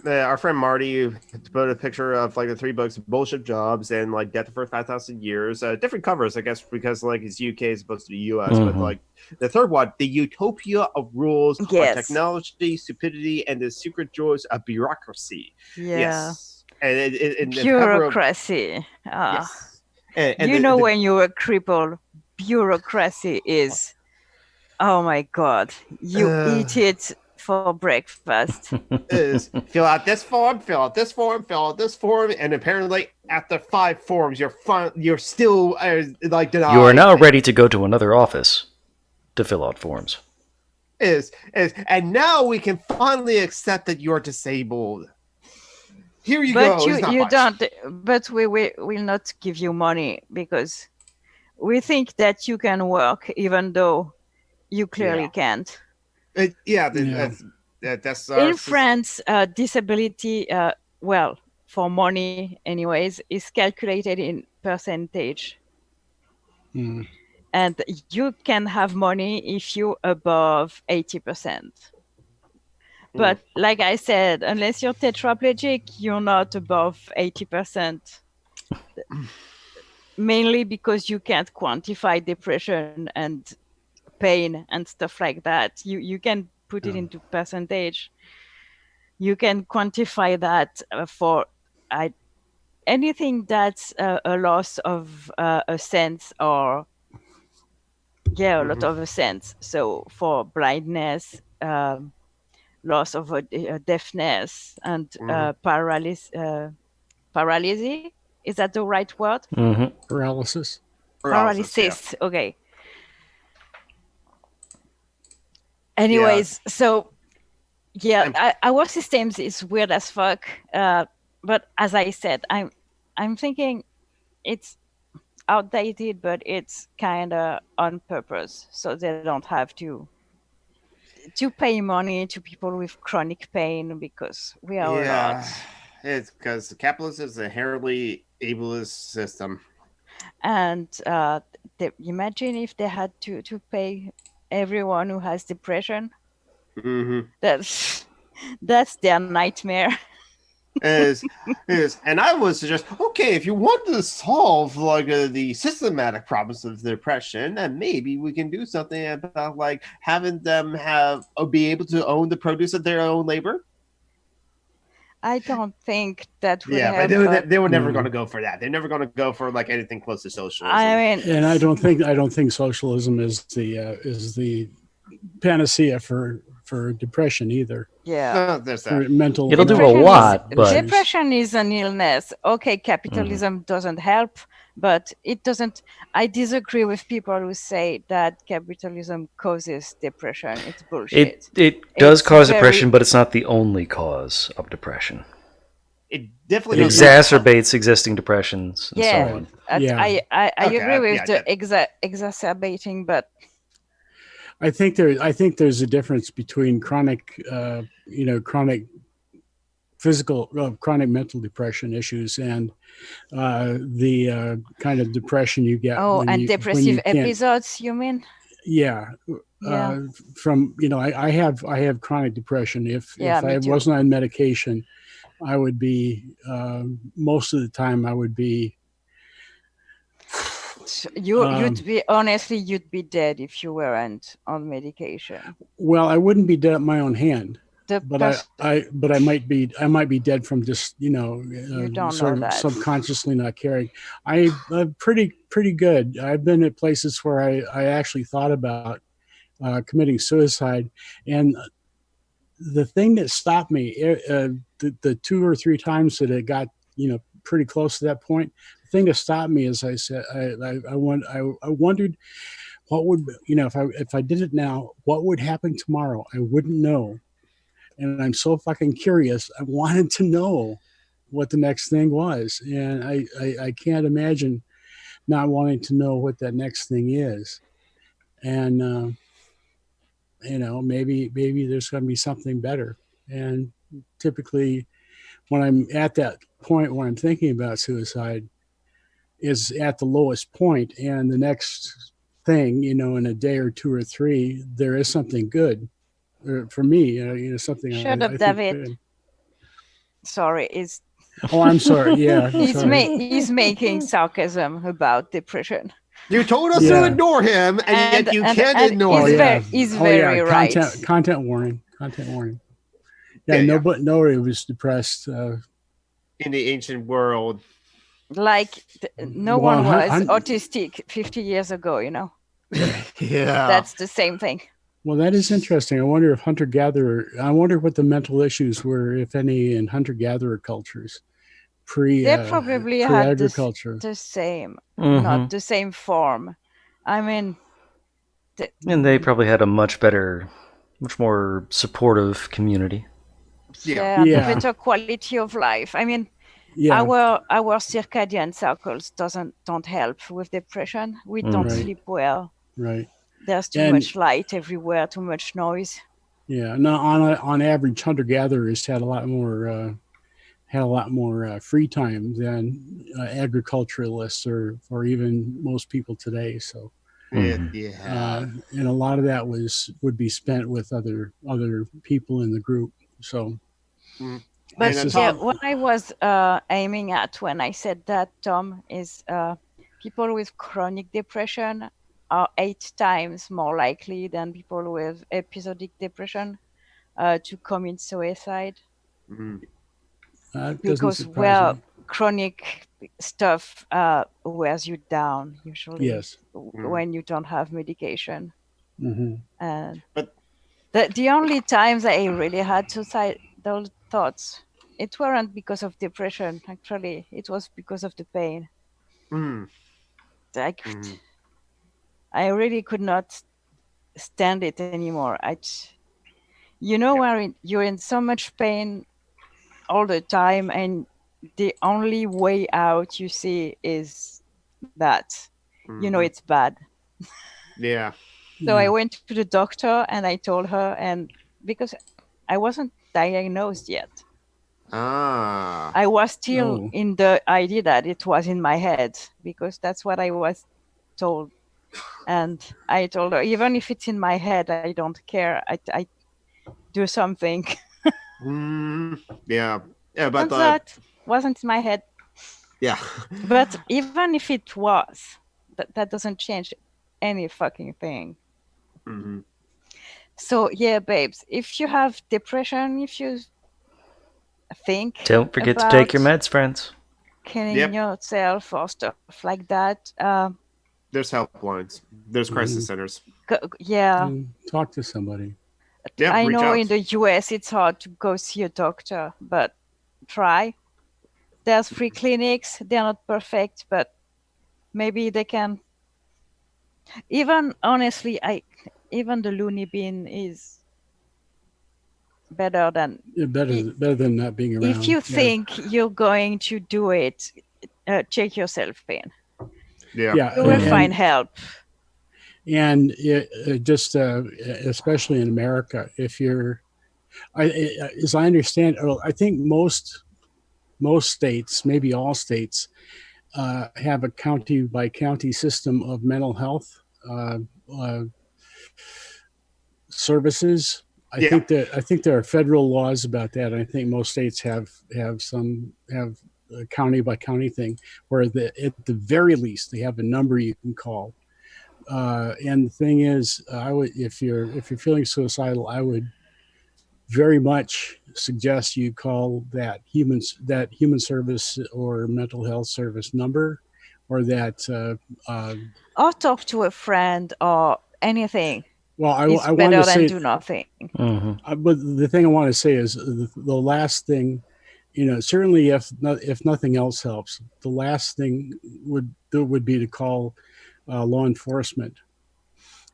our friend Marty put a picture of the 3 books, Bullshit Jobs and Death for 5,000 Years. Different covers, I guess, because it's UK as opposed to the US. But the third one, The Utopia of Rules, on Technology, Stupidity, and the Secret Joys of Bureaucracy. Yeah. Yes. And bureaucracy. Yes. When you're a cripple, bureaucracy is, oh my God, you eat it for breakfast. Is fill out this form, fill out this form, fill out this form, and apparently after 5 forms, you're still denied. You are now ready to go to another office to fill out forms. And now we can finally accept that you're disabled. Here you go. But you don't. But we will not give you money because we think that you can work even though you clearly can't. That's in France, disability, for money anyways, is calculated in percentage. And you can have money if you're above 80%. But like I said, unless you're tetraplegic, you're not above 80%. mainly because you can't quantify depression and pain and stuff like that. You can put it into percentage. You can quantify that for anything that's a loss of a sense or a lot of a sense. So for blindness, loss of a deafness, and paralysis. Is that the right word? Paralysis. Paralysis. Yeah. Okay. Anyways, so our systems is weird as fuck. But as I said, I'm thinking it's outdated, but it's kind of on purpose, so they don't have to pay money to people with chronic pain, because we are a lot. It's because capitalism is a inherently ableist system. And imagine if they had to pay everyone who has depression. That's their nightmare. is and I would suggest, okay, if you want to solve like the systematic problems of depression, then maybe we can do something about like having them be able to own the produce of their own labor. I don't think that would help. But they were never going to go for that. They're never going to go for like anything close to socialism. I mean, and I don't think socialism is the panacea for depression either. Yeah, there's that. Mental. It'll do a lot, but depression is an illness. Okay, capitalism doesn't help, but it doesn't. I disagree with people who say that capitalism causes depression. It's bullshit. It does cause depression, but it's not the only cause of depression. It definitely exacerbates existing depressions and so on. I agree with the exacerbating, but I think there's a difference between chronic physical, chronic mental depression issues and the kind of depression you get. And depressive episodes, you mean? Yeah. From I have chronic depression. If I wasn't on medication, I would be most of the time I would be. You'd be dead if you weren't on medication. Well, I wouldn't be dead at my own hand, but I might be dead from just sort of subconsciously not caring. I'm pretty good. I've been at places where I actually thought about committing suicide, and the thing that stopped me, the 2 or 3 times that it got pretty close to that point, the thing that stopped me is I said I wondered what would if I did it now, what would happen tomorrow? I wouldn't know, and I'm so fucking curious. I wanted to know what the next thing was, and I can't imagine not wanting to know what that next thing is, and maybe there's going to be something better. And typically when I'm at that point where I'm thinking about suicide is at the lowest point, and the next thing, in a day or 2 or 3, there is something good for me, something. Shut up, David. Sorry, I'm sorry. Yeah, he's making sarcasm about depression. You told us to ignore him, and yet you can't ignore him. He's very right. Content warning. Yeah, nobody was depressed in the ancient world. Like no one was autistic 50 years ago. Yeah, that's the same thing. Well, that is interesting. I wonder if I wonder what the mental issues were, if any, in hunter-gatherer cultures. They probably had the same, not the same form. I mean, and they probably had a much more supportive community. Better quality of life. I mean, our circadian cycles don't help with depression. We don't sleep well. Right. There's too much light everywhere, too much noise. Yeah. No, on average, hunter-gatherers had a lot more free time than agriculturalists or even most people today. So, and a lot of that would be spent with other people in the group. So, but what I was aiming at when I said that, Tom, is people with chronic depression are 8 times more likely than people with episodic depression to commit suicide. Because, well, chronic stuff wears you down usually when you don't have medication. But the only times I really had suicidal thoughts, it weren't because of depression. Actually, it was because of the pain. I really could not stand it anymore. Where you're in so much pain all the time, and the only way out you see is that, it's bad. Yeah. So I went to the doctor and I told her, and because I wasn't diagnosed yet. I was still in the idea that it was in my head, because that's what I was told. And I told her, even if it's in my head, I don't care. I do something. Yeah. Yeah, but that wasn't in my head. Yeah. But even if it was, that doesn't change any fucking thing. So yeah, babes, if you have depression, if you think, don't forget to take your meds, friends. Killing yourself or stuff like that. There's helplines. There's crisis centers. Talk to somebody. Yeah, I know in the US it's hard to go see a doctor, but try. There's free clinics. They're not perfect, but maybe they can. Even honestly, even the loony bin is better than better than not being around. If you think you're going to do it, check yourself in. Yeah, you will find help. And just especially in America, if you're, as I understand, I think most states, maybe all states, have a county by county system of mental health services. I think there are federal laws about that. I think most states have a county by county thing where at the very least they have a number you can call. And the thing is, if you're feeling suicidal, I would very much suggest you call that human service or mental health service number, or that or talk to a friend or anything. Well, I want to say do nothing. But the thing I want to say is the last thing, certainly if nothing else helps, the last thing would be to call law enforcement.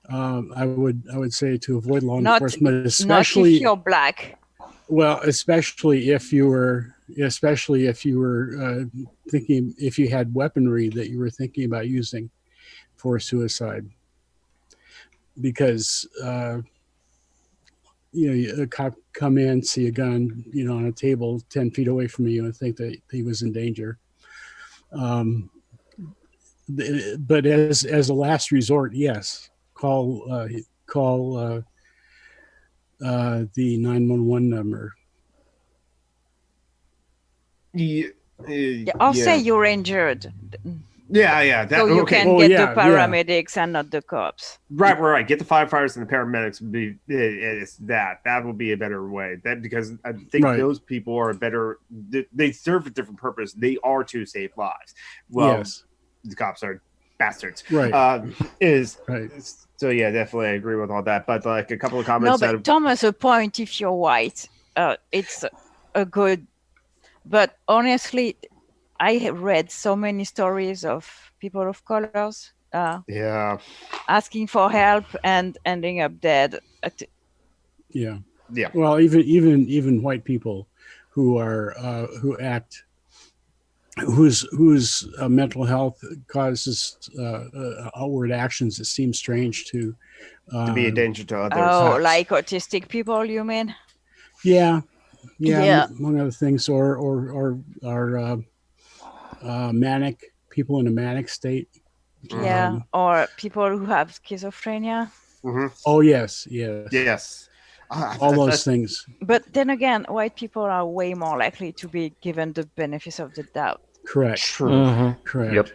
I would say to avoid law enforcement, especially not if you're black. Well, especially if you were thinking, if you had weaponry that you were thinking about using for suicide, because a cop come in, see a gun, on a table 10 feet away from you, and think that he was in danger. But as a last resort, yes, call the 911 number. I'll say you're injured. Yeah. So you can get the paramedics and not the cops. Right. Get the firefighters and the paramedics would be that will be a better way. Because I think those people are better. They serve a different purpose. They are to save lives. Well, the cops are bastards. Right. So yeah, definitely I agree with all that. But like a couple of comments. No, but Thomas, a point. If you're white, it's a good. But honestly, I have read so many stories of people of colors asking for help and ending up dead. Yeah. Well, even white people who are whose mental health causes outward actions that seem strange to be a danger to others. Oh, like autistic people, you mean? Yeah. Among other things, or manic people in a manic state. Or people who have schizophrenia. Oh yes. All those things. But then again, white people are way more likely to be given the benefit of the doubt. Correct. True. Correct. Yep.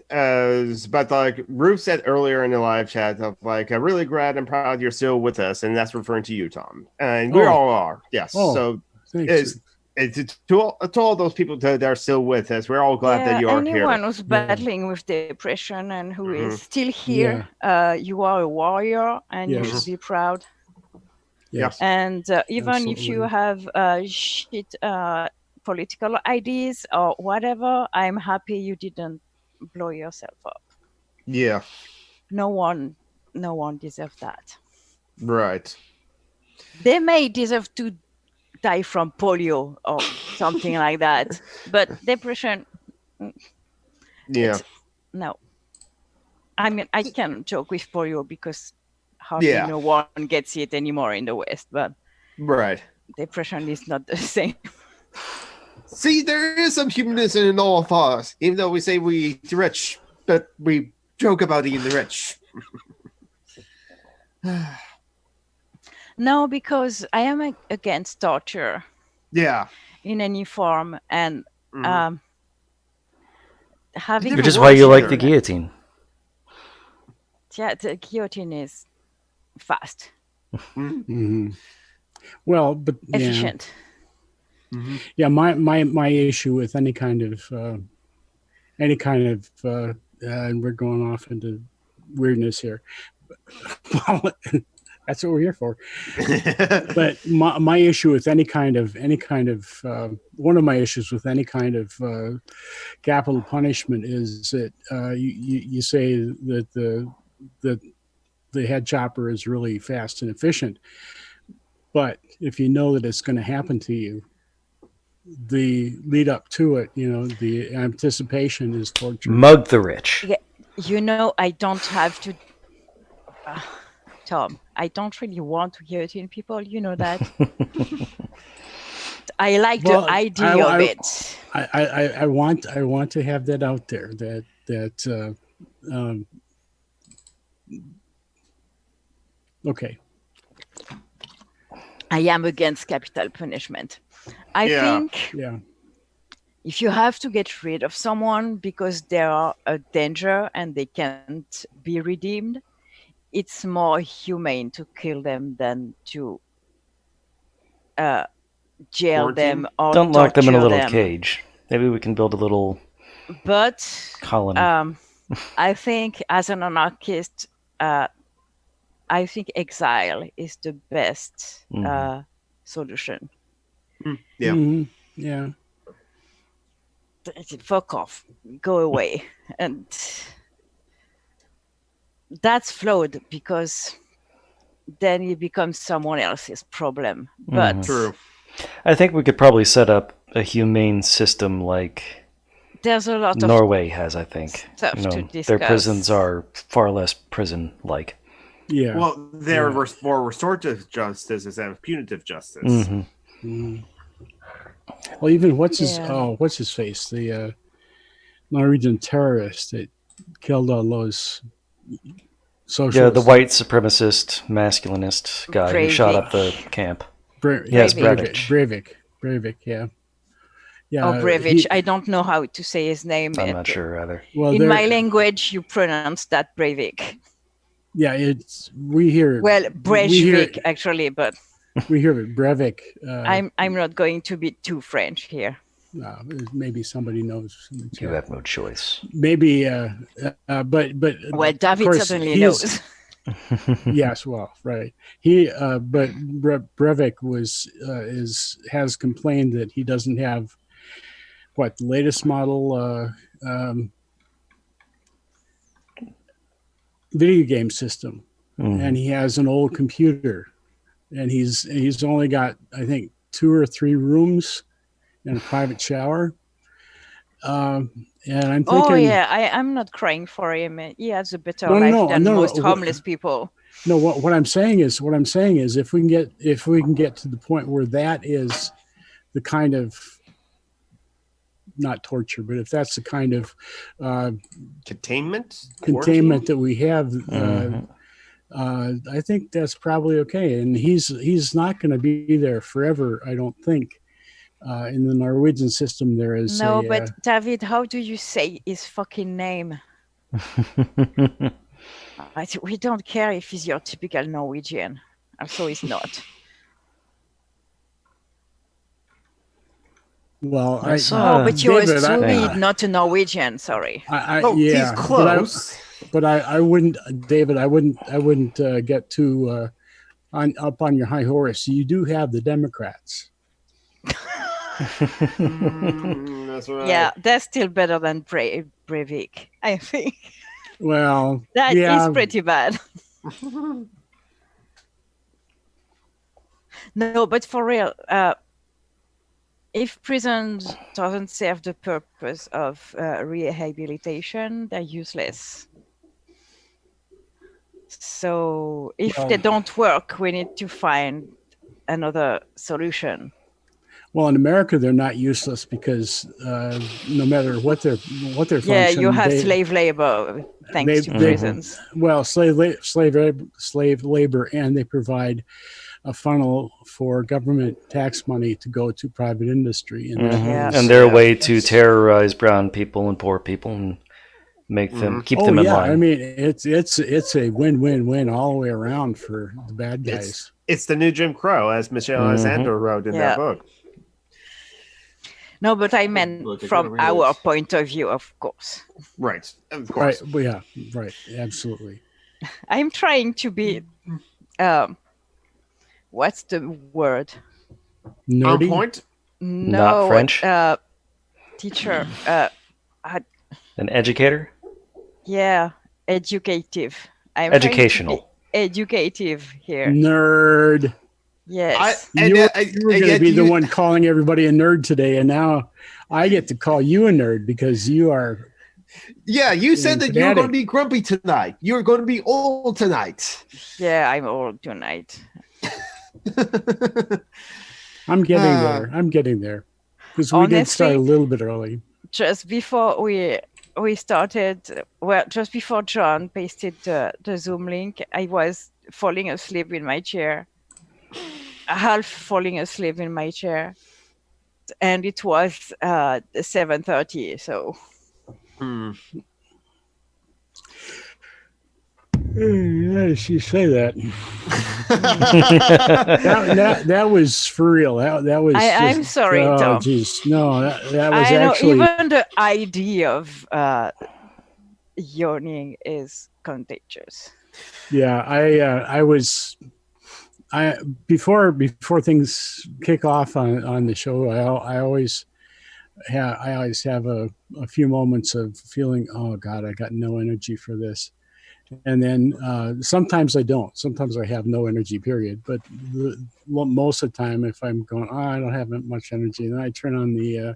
but like Ruth said earlier in the live chat, of like, I'm really glad and proud you're still with us, and that's referring to you, Tom, and we all are. Yes. So thanks. It's to all those people that are still with us. We're all glad that you are here. Anyone who's battling with depression and who is still here, you are a warrior, and you should be proud. Yes. And even if you have shit political ideas or whatever, I'm happy you didn't blow yourself up. Yeah. No one deserves that. Right. They may deserve to die from polio or something like that, but depression, no. I mean, I can joke with polio because hardly no one gets it anymore in the West, but depression is not the same. See, there is some humanism in all of us, even though we say we eat the rich, but we joke about eating the rich. No, because I am against torture. Yeah. In any form, and having. Which is why you like the guillotine. Yeah, the guillotine is fast. Well, but efficient. Yeah, my issue with any kind of and we're going off into weirdness here. Well, that's what we're here for. But my issue with any kind of one of my issues with any kind of capital punishment is that you say that the head chopper is really fast and efficient, but if you know that it's going to happen to you, the lead up to it, the anticipation is torture. Mug the rich. Yeah, I don't have to. Tom, I don't really want to guillotine people. You know that. I like the idea of it. I want to have that out there. Okay. I am against capital punishment. I think if you have to get rid of someone because they are a danger and they can't be redeemed, it's more humane to kill them than to jail them or don't lock them in a little them. cage. Maybe we can build a little colony. I think as an anarchist, I think exile is the best solution. Yeah. Fuck off, go away, and that's flawed because then it becomes someone else's problem. But true. I think we could probably set up a humane system like there's a lot of Norway has. I think stuff to discuss. Their prisons are far less prison-like. Yeah. Well, they're more restorative justice instead of punitive justice. Well, even what's his face? The Norwegian terrorist that killed all those socialists. Yeah, the white supremacist, masculinist guy who shot up the camp. Yes, Breivik. Yeah. Oh, Breivik. I don't know how to say his name. I'm not sure either. Well, in my language, you pronounce that Breivik. Yeah, we hear it. Well, Breivik actually, but we hear it. Breivik. I'm not going to be too French here. Maybe somebody knows. You have no choice. Maybe, but well, David certainly knows. Yes, well, right. But Breivik has complained that he doesn't have the latest model video game system, and he has an old computer, and he's only got, I think, 2 or 3 rooms and a private shower. And I'm thinking, I'm not crying for him. He has a better life than most homeless people. No, what I'm saying is, if we can get to the point where that is the kind of, not torture, but if that's the kind of containment that we have, I think that's probably okay. And he's not going to be there forever, I don't think. In the Norwegian system, there is but David, how do you say his fucking name? We don't care if he's your typical Norwegian. Also, he's not. Well, but you're David, a Swede, not a Norwegian. Sorry. He's close. But I wouldn't, David. I wouldn't get too up on your high horse. You do have the Democrats. That's right. Yeah, that's still better than Breivik, I think. Well, that is pretty bad. No, but for real, if prison doesn't serve the purpose of rehabilitation, they're useless. So if they don't work, we need to find another solution. Well, in America, they're not useless because no matter what their function, yeah, you have slave labor thanks to prisons. Well, slave labor, and they provide a funnel for government tax money to go to private industry, and they're a way to terrorize brown people and poor people and make them keep them in line. I mean, it's a win-win-win all the way around for the bad guys. It's the new Jim Crow, as Michelle Alexander wrote in that book. No, but I meant from our point of view, of course. Right, of course. Right, yeah, right, absolutely. I'm trying to be, what's the word? Nerdy? On point? No, not French. Teacher. An educator? Yeah, educative. I'm educational. Educative here. Nerd. Yes. You were going to be the one calling everybody a nerd today, and now I get to call you a nerd because you are. Yeah, you said that you were going to be grumpy tonight. You were going to be old tonight. Yeah, I'm old tonight. I'm getting there. Because we did start a little bit early. Just before we started, just before John pasted the Zoom link, I was falling asleep in my chair. Half falling asleep in my chair, and it was 7:30. So, she say that. that was for real. That was. I'm sorry, Tom. Geez. No, that was actually. Even the idea of yawning is contagious. Yeah, I was. Before things kick off on the show, I always have a few moments of feeling, oh God, I got no energy for this, and then sometimes I don't. Sometimes I have no energy, period. But most of the time, if I'm going, I don't have much energy, then I turn on the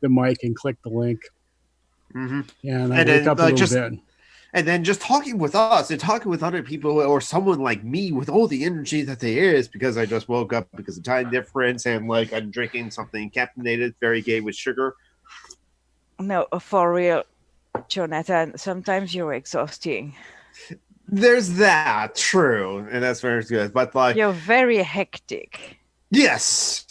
mic and click the link, and I wake up a little bit. And then just talking with us and talking with other people or someone like me with all the energy that there is because I just woke up because of time difference and like I'm drinking something caffeinated, very gay with sugar. No, for real, Jonathan, sometimes you're exhausting. There's that, true. And that's very good. But like you're very hectic. Yes.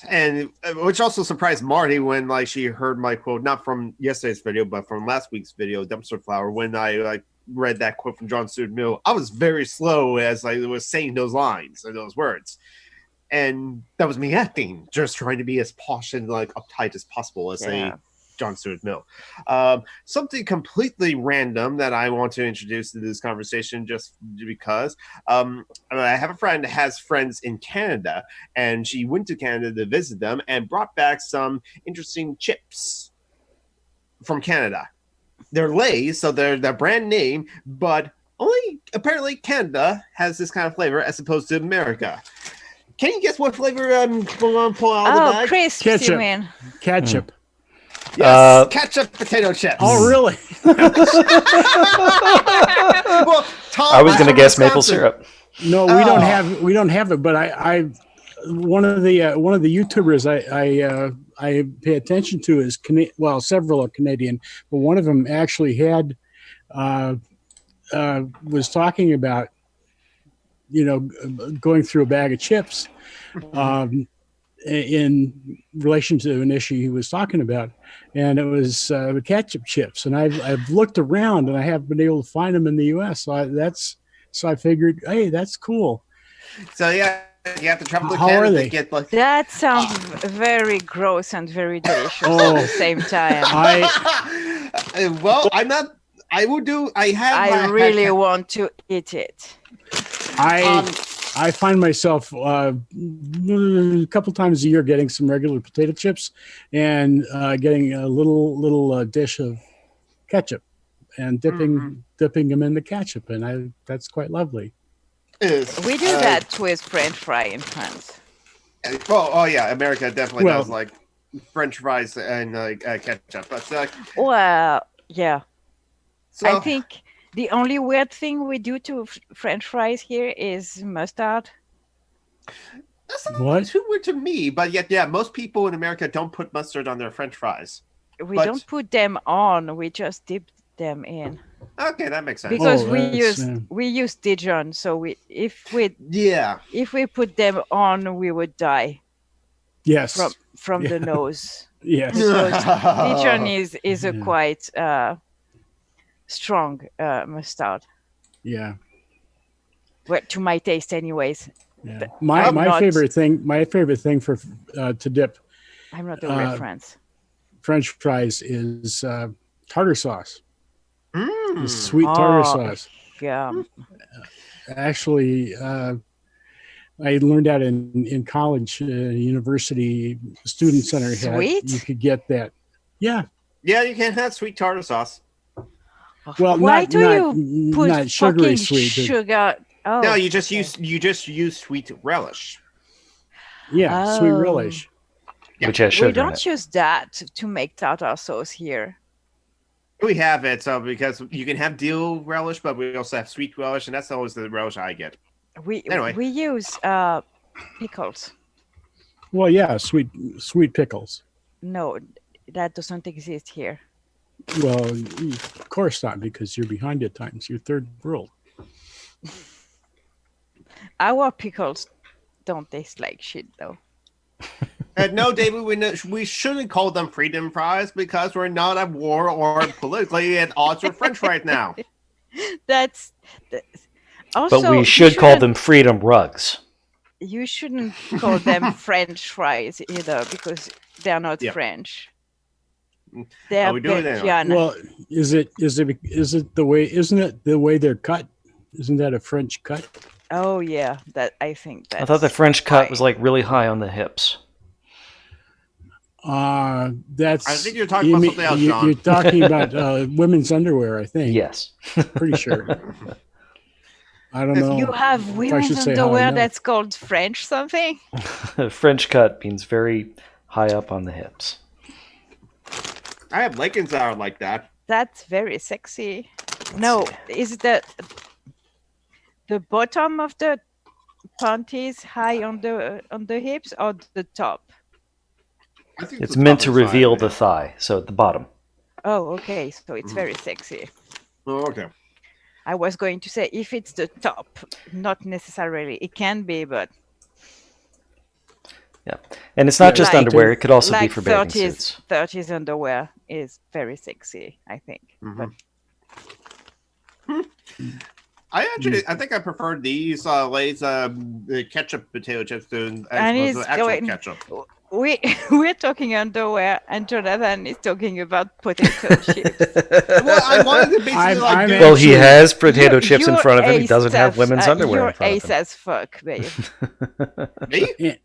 And which also surprised Marty when like she heard my quote, not from yesterday's video, but from last week's video, Dumpster Flower, when I like read that quote from John Stuart Mill. I was very slow as I was saying those lines or those words. And that was me acting, just trying to be as posh and like uptight as possible as a John Stuart Mill. Something completely random that I want to introduce to this conversation just because I have a friend that has friends in Canada, and she went to Canada to visit them and brought back some interesting chips from Canada. They're Lay's, so they're the brand name, but only apparently Canada has this kind of flavor as opposed to America. Can you guess what flavor I'm going to pull out of the bag? Crisps, ketchup. You mean? Ketchup. Yes, ketchup potato chips. Oh, really? Well, Tom, I was going to guess maple syrup. No, we don't have it. But I one of the YouTubers I pay attention to is several are Canadian, but one of them actually had was talking about going through a bag of chips. in relation to an issue he was talking about, and it was ketchup chips. And I've looked around and I haven't been able to find them in the U.S. So I figured, hey, that's cool. So yeah, you have to travel to How Canada are they? to get like. That sounds very gross and very delicious at the same time. Well, I'm not. I will do. I really want to eat it. I find myself a couple times a year getting some regular potato chips and getting a little dish of ketchup and dipping them in the ketchup, and that's quite lovely. We do that with French fry in France. Oh yeah, America definitely does like French fries and ketchup. But well, yeah. So, I think the only weird thing we do to French fries here is mustard. That's not too weird to me, but yet, yeah, most people in America don't put mustard on their French fries. We don't put them on; we just dip them in. Okay, that makes sense. Because we use Dijon, so if we put them on, we would die. Yes, from the nose. Yes, Dijon is a quite strong mustard. Yeah. Well, to my taste, anyways. Yeah. My favorite thing for to dip. I'm not a reference. French fries is tartar sauce. The sweet tartar sauce. Yeah. Actually, I learned that in college, university student center. You could get that. Yeah. Yeah, you can have sweet tartar sauce. Well, why do you put not sugary sweet? Sugar. Oh, no, you just use sweet relish. Yeah, sweet relish. Yeah. Which has sugar. We don't use that to make tartar sauce here. We have it because you can have dill relish, but we also have sweet relish, and that's always the relish I get. We use pickles. Well, yeah, sweet pickles. No, that doesn't exist here. Well, of course not, because you're behind at times. You're third world. Our pickles don't taste like shit, though. No, David, we shouldn't call them freedom fries because we're not at war or politically at odds with French right now. That's also, but we should call them freedom rugs. You shouldn't call them French fries either because they're not French. They're Belgian. Well, is it the way? Isn't it the way they're cut? Isn't that a French cut? Oh yeah, I think that. I thought the French cut was like really high on the hips. That's. I think you're talking about something else, John. You're talking about women's underwear, I think. Yes. Pretty sure. I don't know. You have women's underwear that's called French something? French cut means very high up on the hips. I have leggings that are like that. That's very sexy. No, is the bottom of the panties high on the hips or the top? I think it's meant to reveal the thigh, so at the bottom. Oh, okay. So it's very sexy. Oh, okay. I was going to say if it's the top, not necessarily. It can be, but yeah, and it's not just underwear; it could also be for bathing suits. 30s underwear is very sexy, I think. Mm-hmm. I think I prefer these Lay's ketchup potato chips to actual ketchup. We're talking underwear, and Jonathan is talking about potato chips. Well, I wanted to basically he has potato chips in front of him. He doesn't have women's underwear in front of him. You're ace as fuck, babe. Me?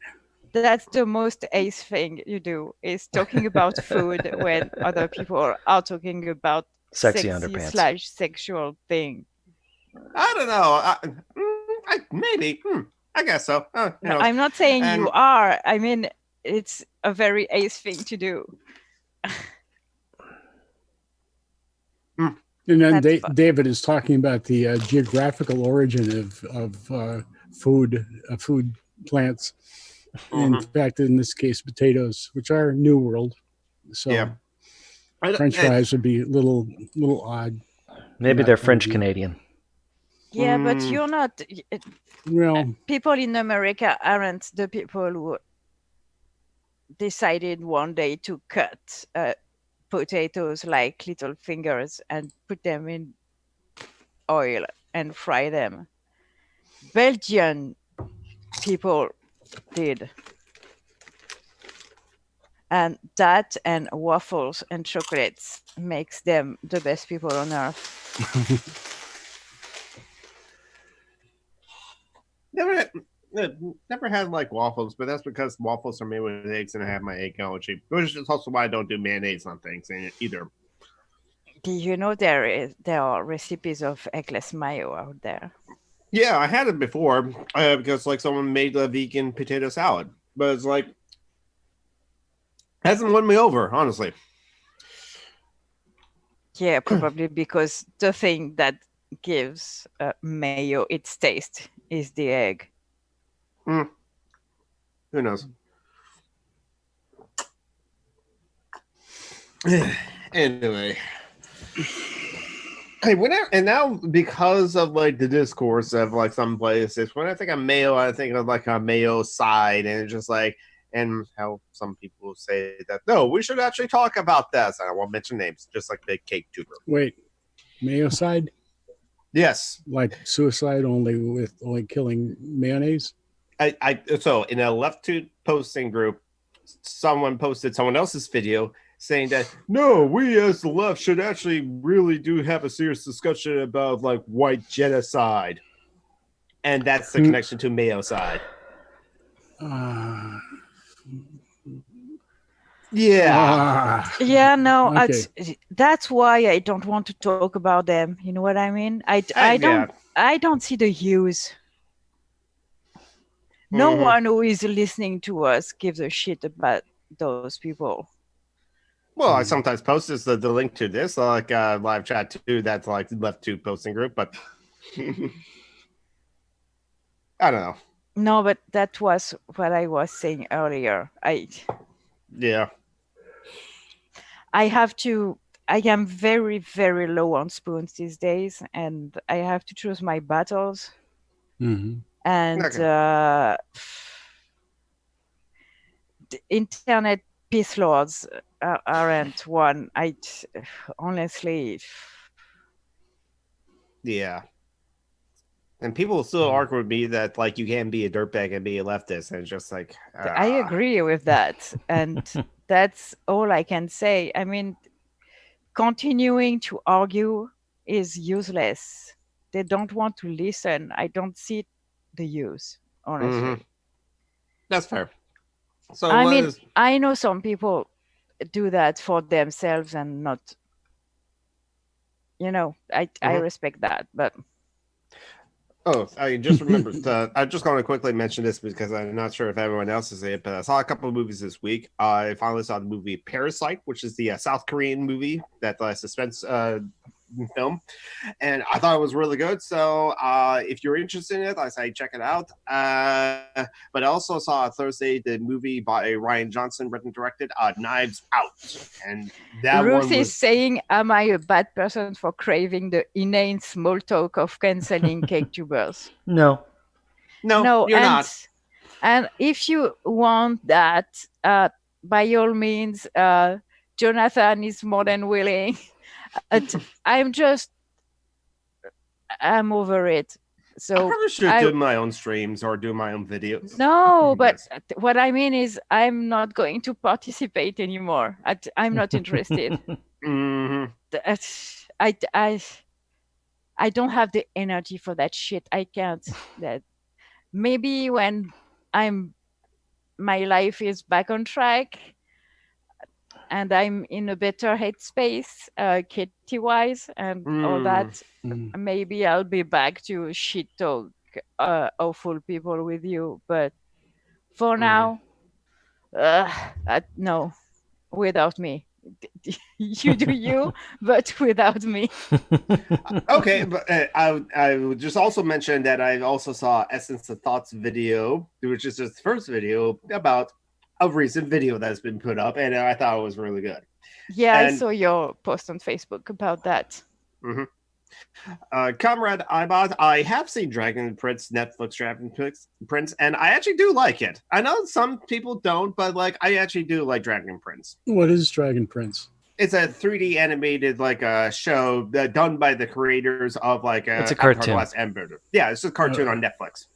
That's the most ace thing you do, is talking about food when other people are talking about sexy underpants / sexual thing. I don't know. Maybe. I guess so. No, I'm not saying you are. I mean, it's a very ace thing to do. And then David is talking about the geographical origin of food plants. In fact, in this case, potatoes, which are New World. So French fries would be a little odd. Maybe they're French Canadian. Yeah, but you're not. Well, people in America aren't the people who decided one day to cut potatoes like little fingers and put them in oil and fry them. Belgian people did. And that and waffles and chocolates makes them the best people on earth. Never had like waffles, but that's because waffles are made with eggs and I have my egg allergy, which is also why I don't do mayonnaise on things either. Do you know there are recipes of eggless mayo out there? Yeah, I had it before because like someone made a vegan potato salad, but it's like hasn't won me over, honestly. Yeah, probably because the thing that gives mayo its taste is the egg. Who knows? Anyway. Hey, and now because of like the discourse of like some places, when I think of mayo, I think of like a mayo side, and it's just like, and how some people say that no, we should actually talk about this. I won't mention names, just like Big Cake Tuber. Wait, mayo side? Yes, like suicide only killing mayonnaise. So in a left to posting group, someone posted someone else's video saying that no, we as the left should actually really do have a serious discussion about like white genocide, and that's the connection to mayo side. Yeah, no, okay. That's why I don't want to talk about them. You know what I mean? I don't see the use. No one who is listening to us gives a shit about those people. Well, I sometimes post this the link to this like live chat too. That's like left to posting group, but I don't know. No, but that was what I was saying earlier. I am very, very low on spoons these days, and I have to choose my battles. Mm-hmm. And the internet peace lords aren't one. Honestly. Yeah. And people still argue with me that like you can be a dirtbag and be a leftist, and it's just like I agree with that, and that's all I can say. I mean, continuing to argue is useless. They don't want to listen. I don't see the use, honestly. That's fair. So I mean, I know some people do that for themselves and not. I respect that, but. Oh, I just remembered. I'm just going to quickly mention this because I'm not sure if everyone else has it, but I saw a couple of movies this week. I finally saw the movie Parasite, which is the South Korean movie that suspense film, and I thought it was really good. So if you're interested in it, I say check it out. But I also saw Thursday the movie by Ryan Johnson, written and directed, Knives Out, and that Ruth is saying, "Am I a bad person for craving the inane small talk of canceling cake tubers?" No, you're not. And if you want that, by all means, Jonathan is more than willing. I'm over it. So I probably should do my own streams or do my own videos. No, but what I mean is I'm not going to participate anymore. I'm not interested. I don't have the energy for that shit. I can't. That maybe when my life is back on track and I'm in a better headspace, kitty wise and all that, maybe I'll be back to shit talk awful people with you. But for now, no, without me. You do you, but without me. Okay, but I would just also mention that I also saw Essence of Thoughts video, which is just the first video about a recent video that's been put up, and I thought it was really good. Yeah, I saw your post on Facebook about that. Comrade Ibot, I have seen Dragon Prince, Netflix Dragon Prince, and I actually do like it. I know some people don't, but like I actually do like Dragon Prince. What is Dragon Prince? It's a 3D animated like a show done by the creators of like it's a cartoon. Last Ember. Yeah, it's a cartoon on Netflix.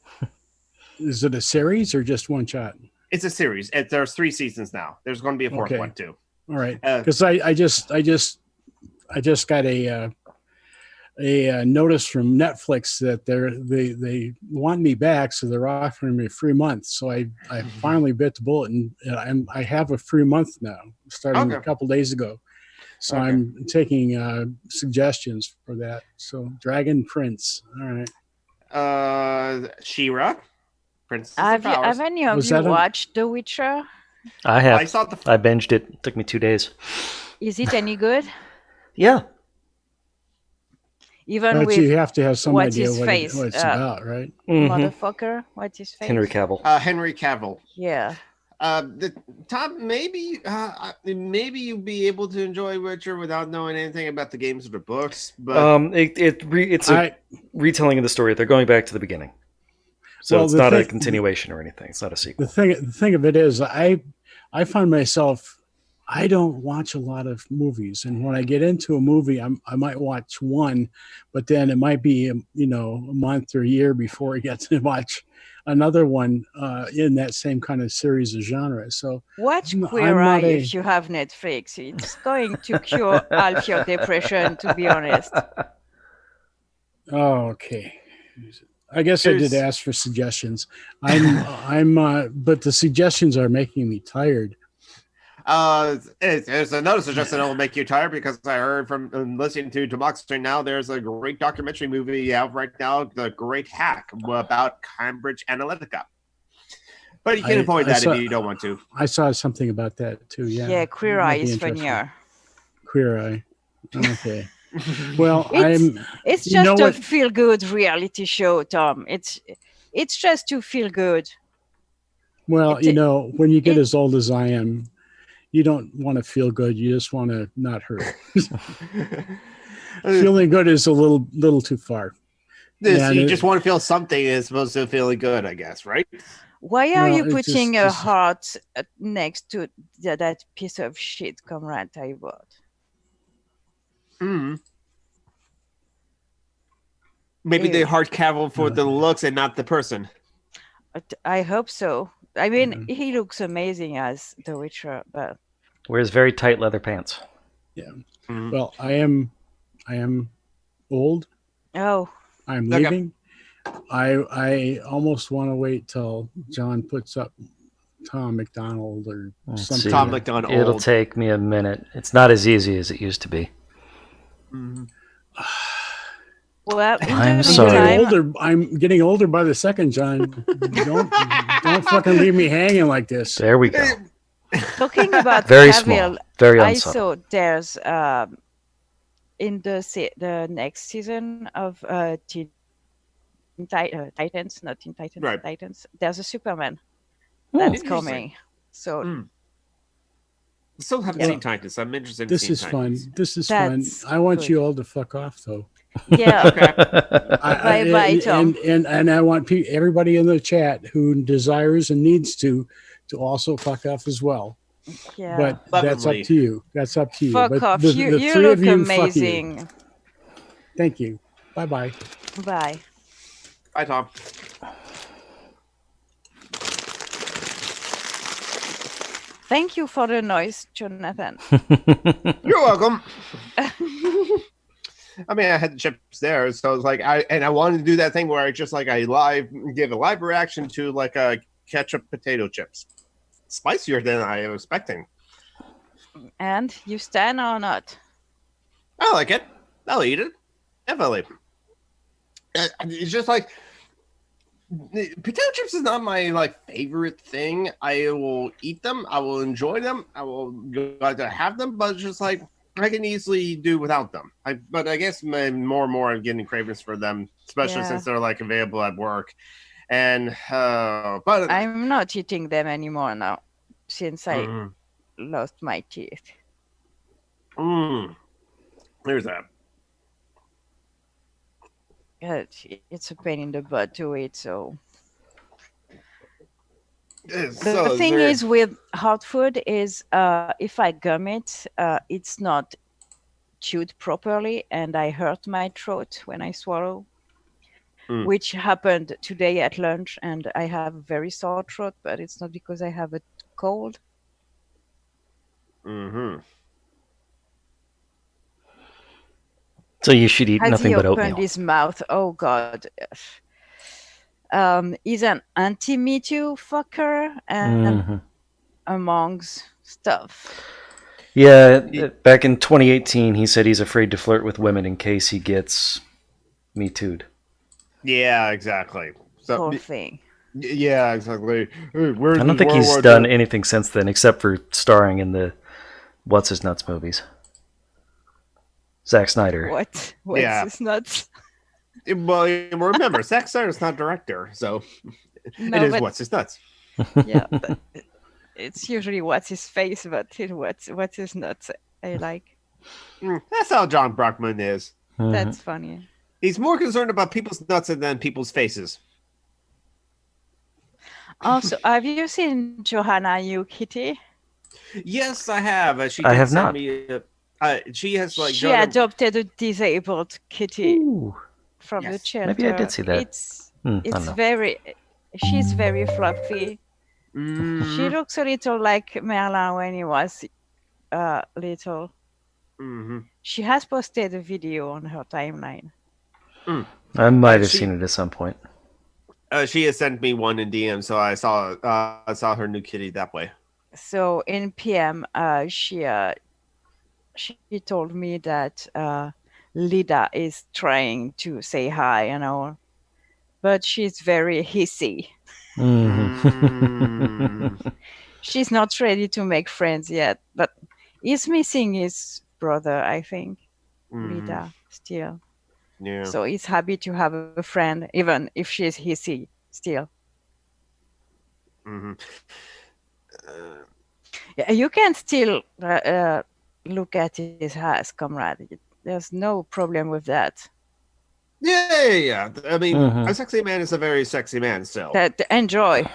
Is it a series or just one shot? It's a series. There's 3 seasons now. There's going to be a 4th one too. All right, because I just got a notice from Netflix that they want me back, so they're offering me a free month. So I finally bit the bullet, and I have a free month now, starting a couple days ago. So I'm taking suggestions for that. So Dragon Prince, all right. She-Ra, Princess Have of Powers. any of you watched The Witcher? I have. I binged it. It took me 2 days. Is it any good? Yeah. Even with you have to have some idea what it's about, right? Motherfucker, what's his face? Henry Cavill. Henry Cavill. Yeah. Tom, maybe you'd be able to enjoy Witcher without knowing anything about the games or the books. But it's a retelling of the story. They're going back to the beginning, so it's not a continuation or anything. It's not a sequel. The thing of it is, I find myself, I don't watch a lot of movies, and when I get into a movie, I might watch one, but then it might be a month or a year before I get to watch another one in that same kind of series of genre. So watch Queer Eye if you have Netflix. It's going to cure half your depression, to be honest. Oh, okay. I guess I did ask for suggestions. But the suggestions are making me tired. There's another suggestion that will make you tired, because I heard from listening to Democracy Now! There's a great documentary movie out right now, The Great Hack, about Cambridge Analytica. But you can avoid that if you don't want to. I saw something about that too. Yeah. Yeah, Queer Eye is funnier. Queer Eye. Okay. Well, it's just a feel-good reality show, Tom. It's just to feel good. Well, when you get as old as I am, you don't want to feel good. You just want to not hurt. Feeling good is a little too far. You just want to feel something as opposed to feeling good, I guess, right? Why are you putting a heart next to that piece of shit, Comrade Tybot? Maybe they heart Cavill for the looks and not the person. I hope so. I mean, he looks amazing as The Witcher, but wears very tight leather pants. Yeah. Well, I am old. Oh. I'm leaving. I almost want to wait till John puts up Tom McDonald or something. Tom McDonald. It'll take me a minute. It's not as easy as it used to be. Well, I'm sorry. I'm getting older by the second, John. Don't fucking leave me hanging like this. There we go. Talking about very Cavill, small, very I unsubtle. saw there's in the next season of Titans, not Teen Titans, right. Titans. There's a Superman that's coming. So. I still haven't seen Titans. I'm interested in this seeing is Titans. fun. This is fun. I want you all to fuck off, though. Yeah. Okay. Bye, Tom. And I want everybody in the chat who desires and needs to also fuck off as well. Yeah. But that's up to you. That's up to you. Fuck but off. The you three look of you, amazing. Fuck you. Thank you. Bye-bye. Bye. Bye, Tom. Thank you for the noise, Jonathan. You're welcome. I mean, I had the chips there, so I was like, I wanted to do that thing where I just like give a live reaction to like a ketchup potato chips. Spicier than I was expecting. And you stand or not? I like it. I'll eat it. Definitely. It's just like potato chips is not my like favorite thing. I will eat them. I will enjoy them. I will like to have them, but it's just like I can easily do without them. But I guess more and more I'm getting cravings for them, especially since they're like available at work. And but I'm not eating them anymore now since I lost my teeth. There's that. it's a pain in the butt to eat. So So the thing is with hot food is if I gum it, it's not chewed properly, and I hurt my throat when I swallow. Which happened today at lunch, and I have a very sore throat, but it's not because I have a cold. So you should eat Has nothing he but opened oatmeal. his mouth? Oh God. He's an anti-Me Too fucker and amongst stuff. Yeah, back in 2018, he said he's afraid to flirt with women in case he gets Me Too'd. Yeah, exactly. So, Whole thing. Yeah, exactly. I don't think he's done anything since then, except for starring in the What's His Nuts movies. Zack Snyder. What's his nuts? Well, remember, Zack Snyder's not director, so it is What's His Nuts. Yeah, but it's usually What's His Face, but what's his nuts I like. That's how John Brockman is. That's funny. He's more concerned about people's nuts than people's faces. Also, have you seen Johanna You Kitty? Yes, I have. I have not. She has like she adopted a disabled kitty from the shelter. Maybe I did see that. It's very. She's very fluffy. She looks a little like Merlin when he was little. She has posted a video on her timeline. I might have seen it at some point. She has sent me one in DM, so I saw her new kitty that way. So in PM, she told me that Lida is trying to say hi, but she's very hissy. She's not ready to make friends yet, but he's missing his brother, I think. Lida still. Yeah. So he's happy to have a friend, even if she's hissy still. You can still look at his ass, comrade. There's no problem with that. Yeah. I mean, a sexy man is a very sexy man still. Enjoy.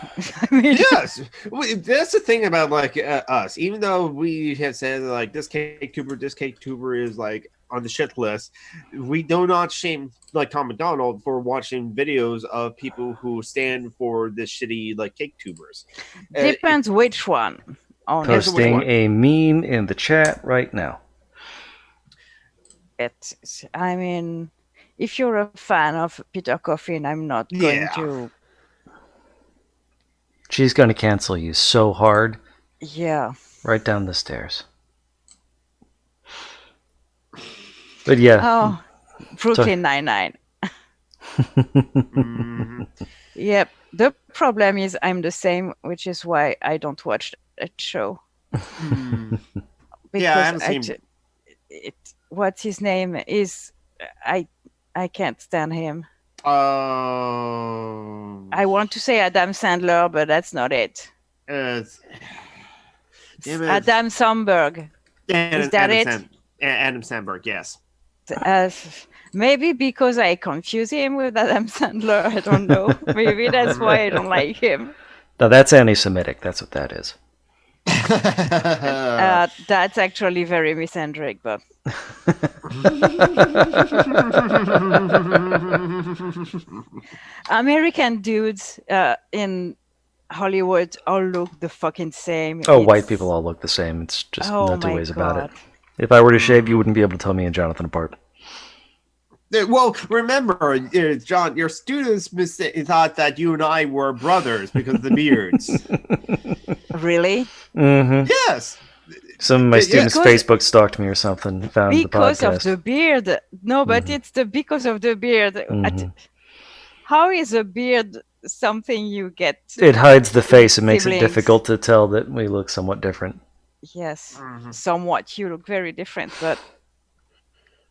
Yes. That's the thing about like us. Even though we have said like this cake tuber is like on the shit list, we do not shame like Tom McDonald for watching videos of people who stand for this shitty like cake tubers. Depends which one. Posting a meme in the chat right now. I mean, if you're a fan of Peter Coffin, I'm not going to. She's going to cancel you so hard. Yeah. Right down the stairs. But yeah. Oh, Brooklyn Nine-Nine. Yep. The problem is I'm the same, which is why I don't watch that show. Because what's his name is I can't stand him. I want to say Adam Sandler, but that's not it. Adam Sandberg. Is that it? Adam Sandberg, yes. Maybe because I confuse him with Adam Sandler. I don't know. Maybe that's why I don't like him. No, that's anti-Semitic. That's what that is. That's actually very misandric, but American dudes in Hollywood all look the fucking same. White people all look the same. It's just no two ways about it. If I were to shave, you wouldn't be able to tell me and Jonathan apart. Well, remember, John, your students thought that you and I were brothers because of the beards. Really? Yes. Some of my students Facebook stalked me or something. Found because the podcast. Of the beard. No, but it's because of the beard. How is a beard something you get? It hides the face and makes it difficult to tell that we look somewhat different. Yes, somewhat. You look very different, but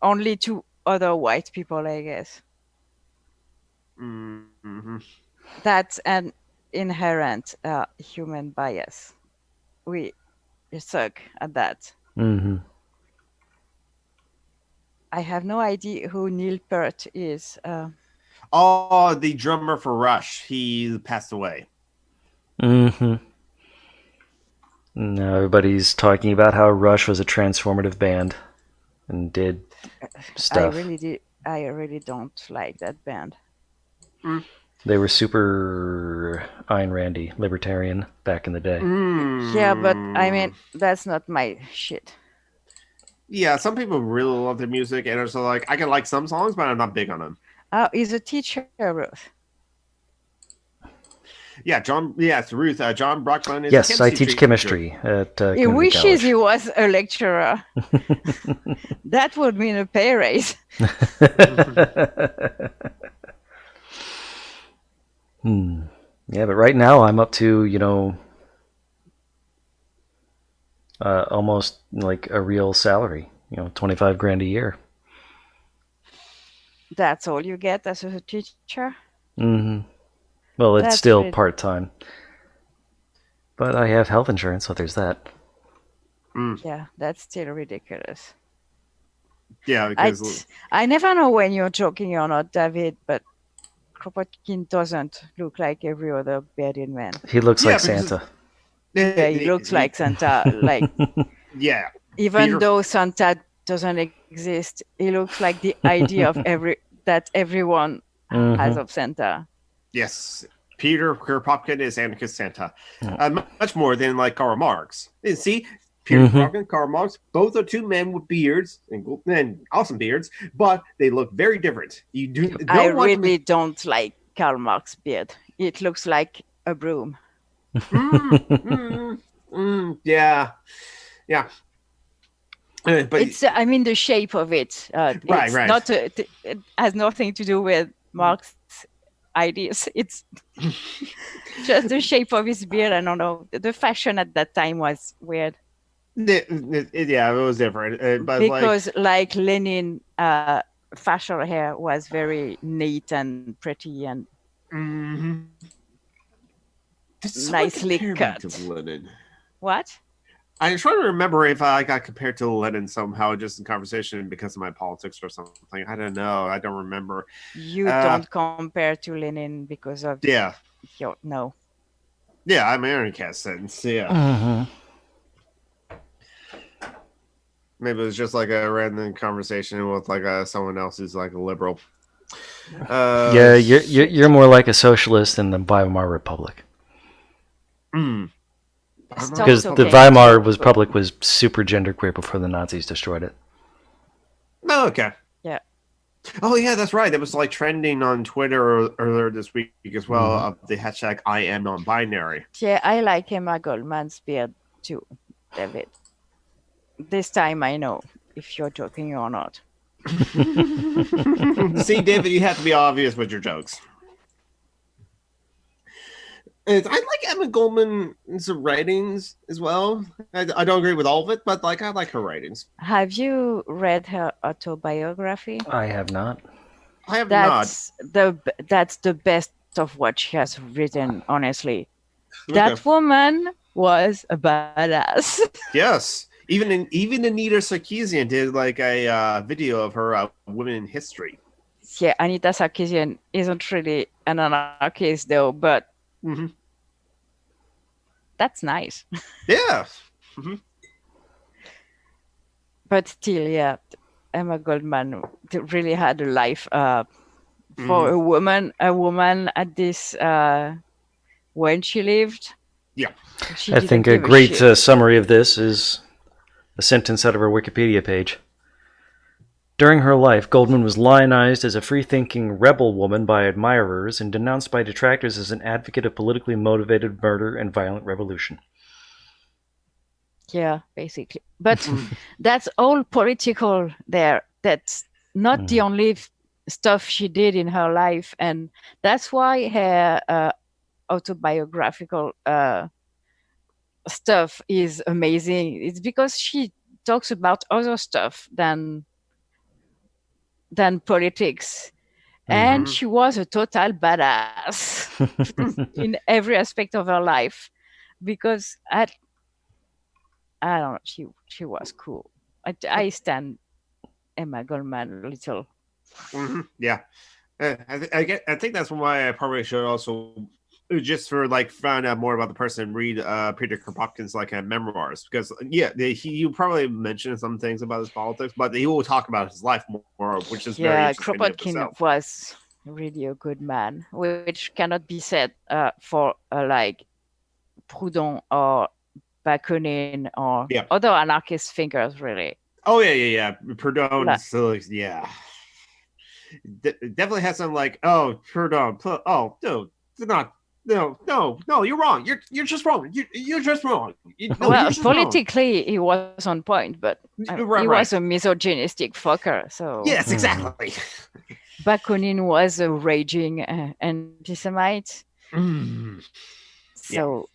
only to other white people, I guess. That's an inherent human bias. We suck at that. I have no idea who Neil Peart is. Oh, the drummer for Rush. He passed away. Mm-hmm. Now everybody's talking about how Rush was a transformative band and did stuff. I really don't like that band. They were super Ayn Randy, libertarian back in the day. Yeah, but I mean, that's not my shit. Yeah, some people really love their music, and it's like, I can like some songs, but I'm not big on them. Oh, he's a teacher, Ruth. Yeah, John. Yes, Ruth. John Brockman is. Yes, I teach chemistry at he wishes college. He was a lecturer. That would mean a pay raise. Yeah, but right now I'm up to, almost like a real salary, $25,000 a year. That's all you get as a teacher? Mm-hmm. Well, it's still part-time. But I have health insurance, so there's that. Yeah, that's still ridiculous. Yeah, because I never know when you're joking or not, David, but Kropotkin doesn't look like every other bearded man. He looks like Santa. Yeah, he looks like Santa. Like, yeah. Even though Santa doesn't exist, he looks like the idea of that everyone has of Santa. Yes. Peter Kropotkin is anarchist Santa. Much more than like Karl Marx. And see, Peter Kropotkin, Karl Marx, both are two men with beards and awesome beards, but they look very different. I really don't like Karl Marx's beard. It looks like a broom. Yeah. Yeah. But it's, I mean, the shape of it. Right. Not it has nothing to do with Marx's ideas. It's just the shape of his beard. I don't know. The fashion at that time was weird. Yeah, it was different. But because like Lenin, facial hair was very neat and pretty and nicely cut. What? I'm trying to remember if I got compared to Lenin somehow, just in conversation because of my politics or something. I don't know. I don't remember. You don't compare to Lenin because of no. Yeah, I'm anarchist, sense. Yeah. Maybe it was just like a random conversation with like someone else who's like a liberal. Yeah, you're more like a socialist in the Weimar Republic. Because the Weimar Republic was super genderqueer before the Nazis destroyed it. Oh, okay. Yeah. Oh, yeah, that's right. It was like trending on Twitter earlier this week as well of the hashtag I am non-binary. Yeah, I like Emma Goldman's beard too, David. This time I know if you're joking or not. See, David, you have to be obvious with your jokes. I like Emma Goldman's writings as well. I don't agree with all of it, but like I like her writings. Have you read her autobiography? I have not. I have not. That's the best of what she has written, honestly. Okay. That woman was a badass. Yes. Even Anita Sarkeesian did like a video of her women in history. Yeah, Anita Sarkeesian isn't really an anarchist though, but that's nice. Yeah. But still, yeah, Emma Goldman really had a life for a woman at this when she lived. Yeah. I think a great summary of this is a sentence out of her Wikipedia page. During her life, Goldman was lionized as a free-thinking rebel woman by admirers and denounced by detractors as an advocate of politically motivated murder and violent revolution. Yeah, basically. But that's all political there. That's not the only stuff she did in her life. And that's why her autobiographical stuff is amazing. It's because she talks about other stuff than politics. And she was a total badass in every aspect of her life. Because I don't know, she was cool. I stand Emma Goldman a little. Yeah. I think that's why I probably should also just for like find out more about the person, read Peter Kropotkin's like memoirs, because you probably mentioned some things about his politics, but he will talk about his life more, which is very interesting. Kropotkin was really a good man, which cannot be said for like Proudhon or Bakunin or other anarchist thinkers, really. Oh yeah. Proudhon, definitely has some like, oh, Proudhon, oh no, not. No, you're wrong. You're just wrong. You're just wrong. Politically, he was on point, but he was a misogynistic fucker. So yes, exactly. Bakunin was a raging anti-Semite. So,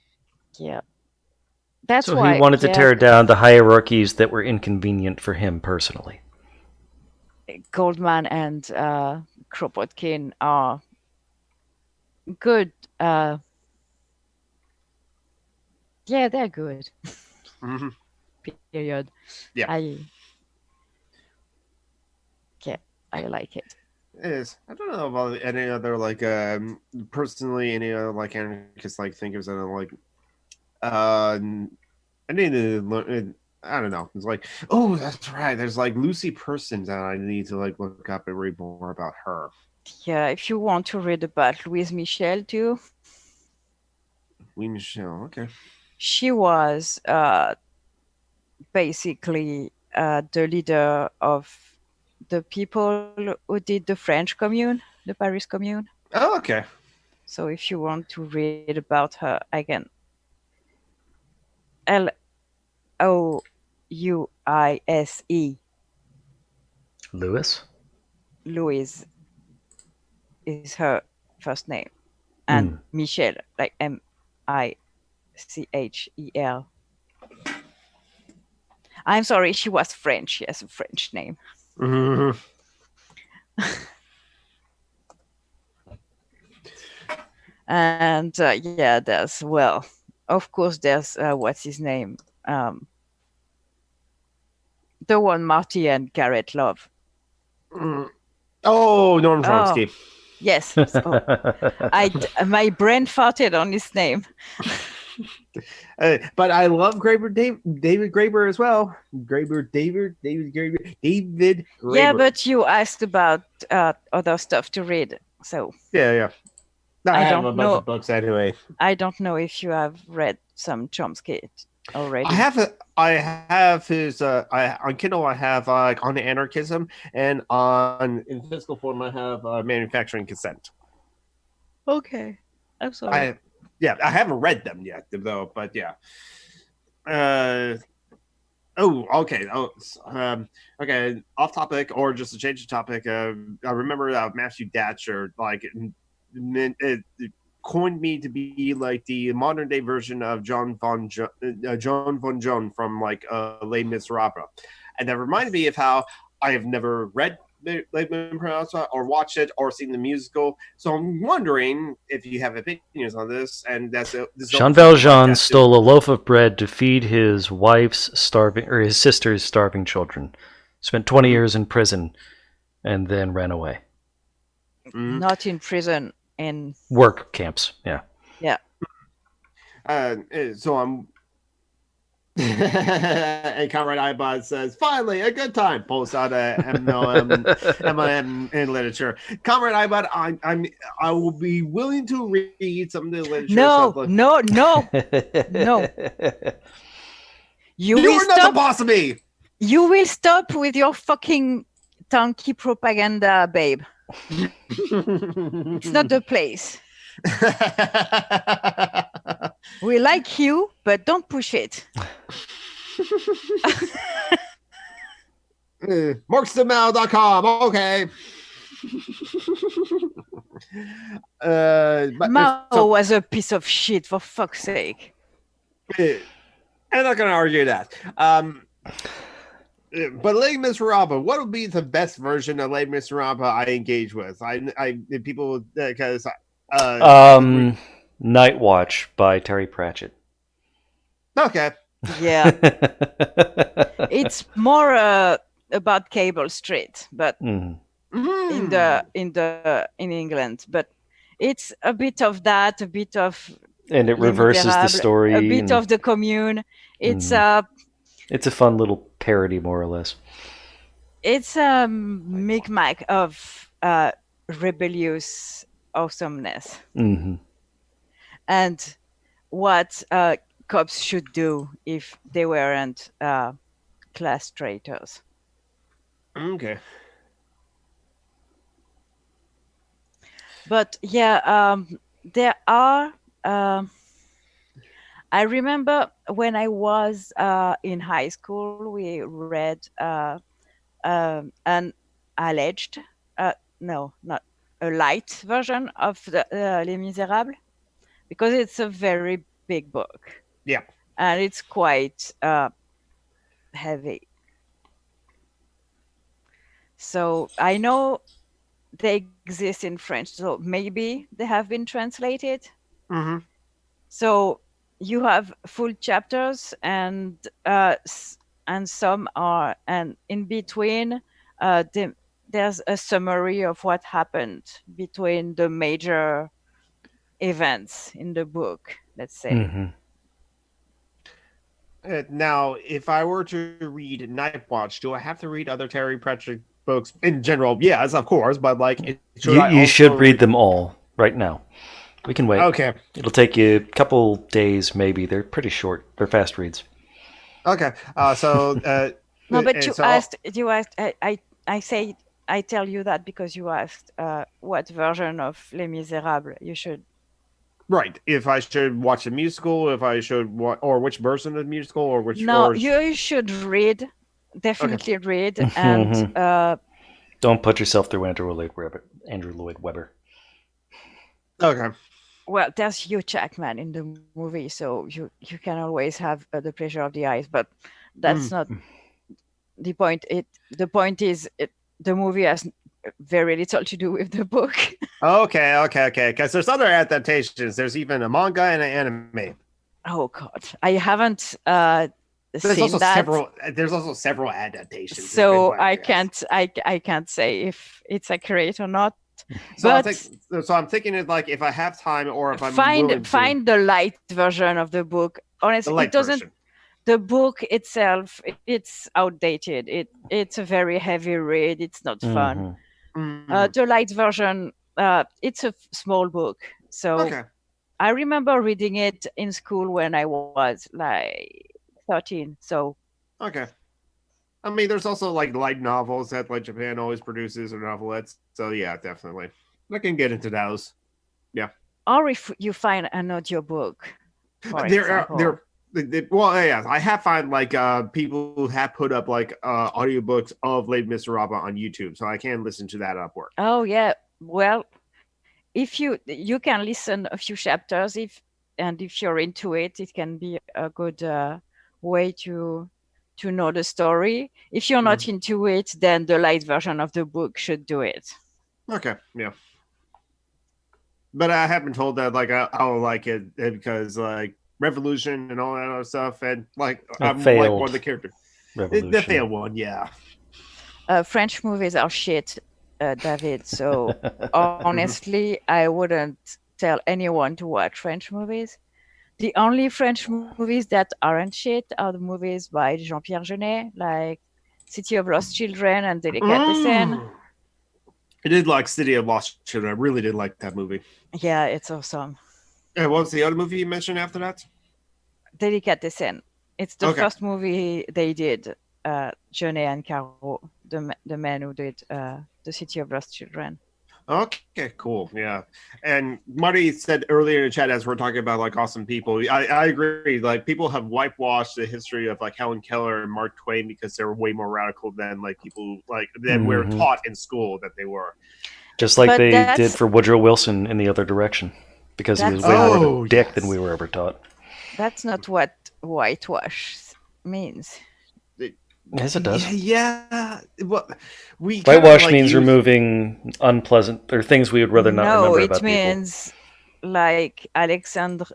that's why he wanted to tear down the hierarchies that were inconvenient for him personally. Goldman and Kropotkin are good. They're good. Period. Yeah. I like it. It is. I don't know about any other like personally any other like anarchist like thinkers that are like I need to learn. I don't know. It's like, oh, that's right. There's like Lucy Persons that I need to like look up and read more about her. Yeah, if you want to read about Louise Michel too. Louise Michel, okay. She was basically the leader of the people who did the French Commune, the Paris Commune. Oh, okay. So if you want to read about her, again, Louise. Louise is her first name, and Michel, like Michel. I'm sorry, she was French. She has a French name. Mm-hmm. And there's, of course, there's what's his name? The one Marty and Garrett love. Oh, Noam Chomsky. Oh, yes. My brain farted on his name. But I love David Graeber as well. David Graeber. Yeah, but you asked about other stuff to read, so yeah. No, I have a bunch of books anyway. I don't know if you have read some Chomsky already. I have his on Kindle. I have On Anarchism, and in physical form I have Manufacturing Consent. Okay, I'm sorry. I haven't read them yet though, but yeah. Okay. Okay. Off topic, or just to change the topic. I remember Matthew Datcher coined me to be like the modern day version of John von Joan from like Les Miserables, and that reminded me of how I have never read Les Miserables or watched it or seen the musical. So I'm wondering if you have opinions on this. And Jean Valjean stole a loaf of bread to feed his his sister's starving children. Spent 20 years in prison, and then ran away. Not in prison. In work camps, yeah. So I'm and Comrade iBot says, finally a good time. Post out MLM in literature. Comrade iBot, I will be willing to read some of the literature. No. You will are not the boss of me. You will stop with your fucking tanky propaganda, babe. It's not the place. We like you, but don't push it. Marksthemail.com. Okay. Mao was a piece of shit, for fuck's sake. I'm not going to argue that. But Les Miserables, what would be the best version of Les Miserables I engage with? People because Night Watch by Terry Pratchett. Okay. Yeah. It's more about Cable Street, but in England, but it's a bit of that, a bit of and it reverses the story, a bit of the Commune. It's it's a fun little parody, more or less. It's a micmac of rebellious awesomeness, and what cops should do if they weren't class traitors. Okay. But yeah, there are. I remember when I was in high school, we read an alleged, no, not a light version of the Les Miserables, because it's a very big book. Yeah. And it's quite heavy. So I know they exist in French, so maybe they have been translated. So you have full chapters, and some are, and in between, there's a summary of what happened between the major events in the book, let's say. Now, if I were to read Night Watch, do I have to read other Terry Pratchett books in general? Yes, of course, but like, you should read them all right now. We can wait. Okay. It'll take you a couple days, maybe. They're pretty short. They're fast reads. Okay. So no, but you asked. I tell you that because you asked what version of Les Miserables you should. Right. If I should watch a musical, if I should or which version of the musical, or which. No, you should read. Definitely read, and don't put yourself through Andrew Lloyd Webber. Okay. Well, there's Hugh Jackman in the movie, so you can always have the pleasure of the eyes, but that's not the point. The point is the movie has very little to do with the book. Okay. Because there's other adaptations. There's even a manga and an anime. Oh God, I haven't there's seen also that. There's also several adaptations. So I can't say if it's accurate or not. So I'm thinking it's like, if I have time, or if I'm find the light version of the book. Honestly, it doesn't. Version. The book itself, it's outdated. It's a very heavy read. It's not fun. The light version, it's a small book. So I remember reading it in school when I was like 13. So okay. I mean, there's also like light novels that like Japan always produces, or novelettes. So yeah, definitely, I can get into those. Yeah. Or if you find an audiobook. Well, yeah, I have found like people who have put up like audiobooks of Les Miserables on YouTube, so I can listen to that upward. Oh yeah, well, if you can listen a few chapters, if you're into it, it can be a good way to know the story. If you're not into it, then the light version of the book should do it. Okay, yeah. But I have been told that like I'll like it because like Revolution and all that other stuff, and like I'm like one of the characters. The failed one, yeah. French movies are shit, David. So honestly, I wouldn't tell anyone to watch French movies. The only French movies that aren't shit are the movies by Jean-Pierre Jeunet, like City of Lost Children and Delicatessen. I did like City of Lost Children. I really did like that movie. Yeah, it's awesome. And what was the other movie you mentioned after that? Delicatessen. It's the first movie they did, Jeunet and Caro, the man who did The City of Lost Children. Okay, cool. Yeah. And Marty said earlier in the chat, as we're talking about like awesome people, I agree. Like, people have whitewashed the history of like Helen Keller and Mark Twain because they were way more radical than like people like that were taught in school that they were. Just like they did for Woodrow Wilson in the other direction, because he was way more of a dick than we were ever taught. That's not what whitewash means. Yes, it does. Yeah. Well, whitewash means removing unpleasant or things we would rather not remember about people. No, it means like Alexandre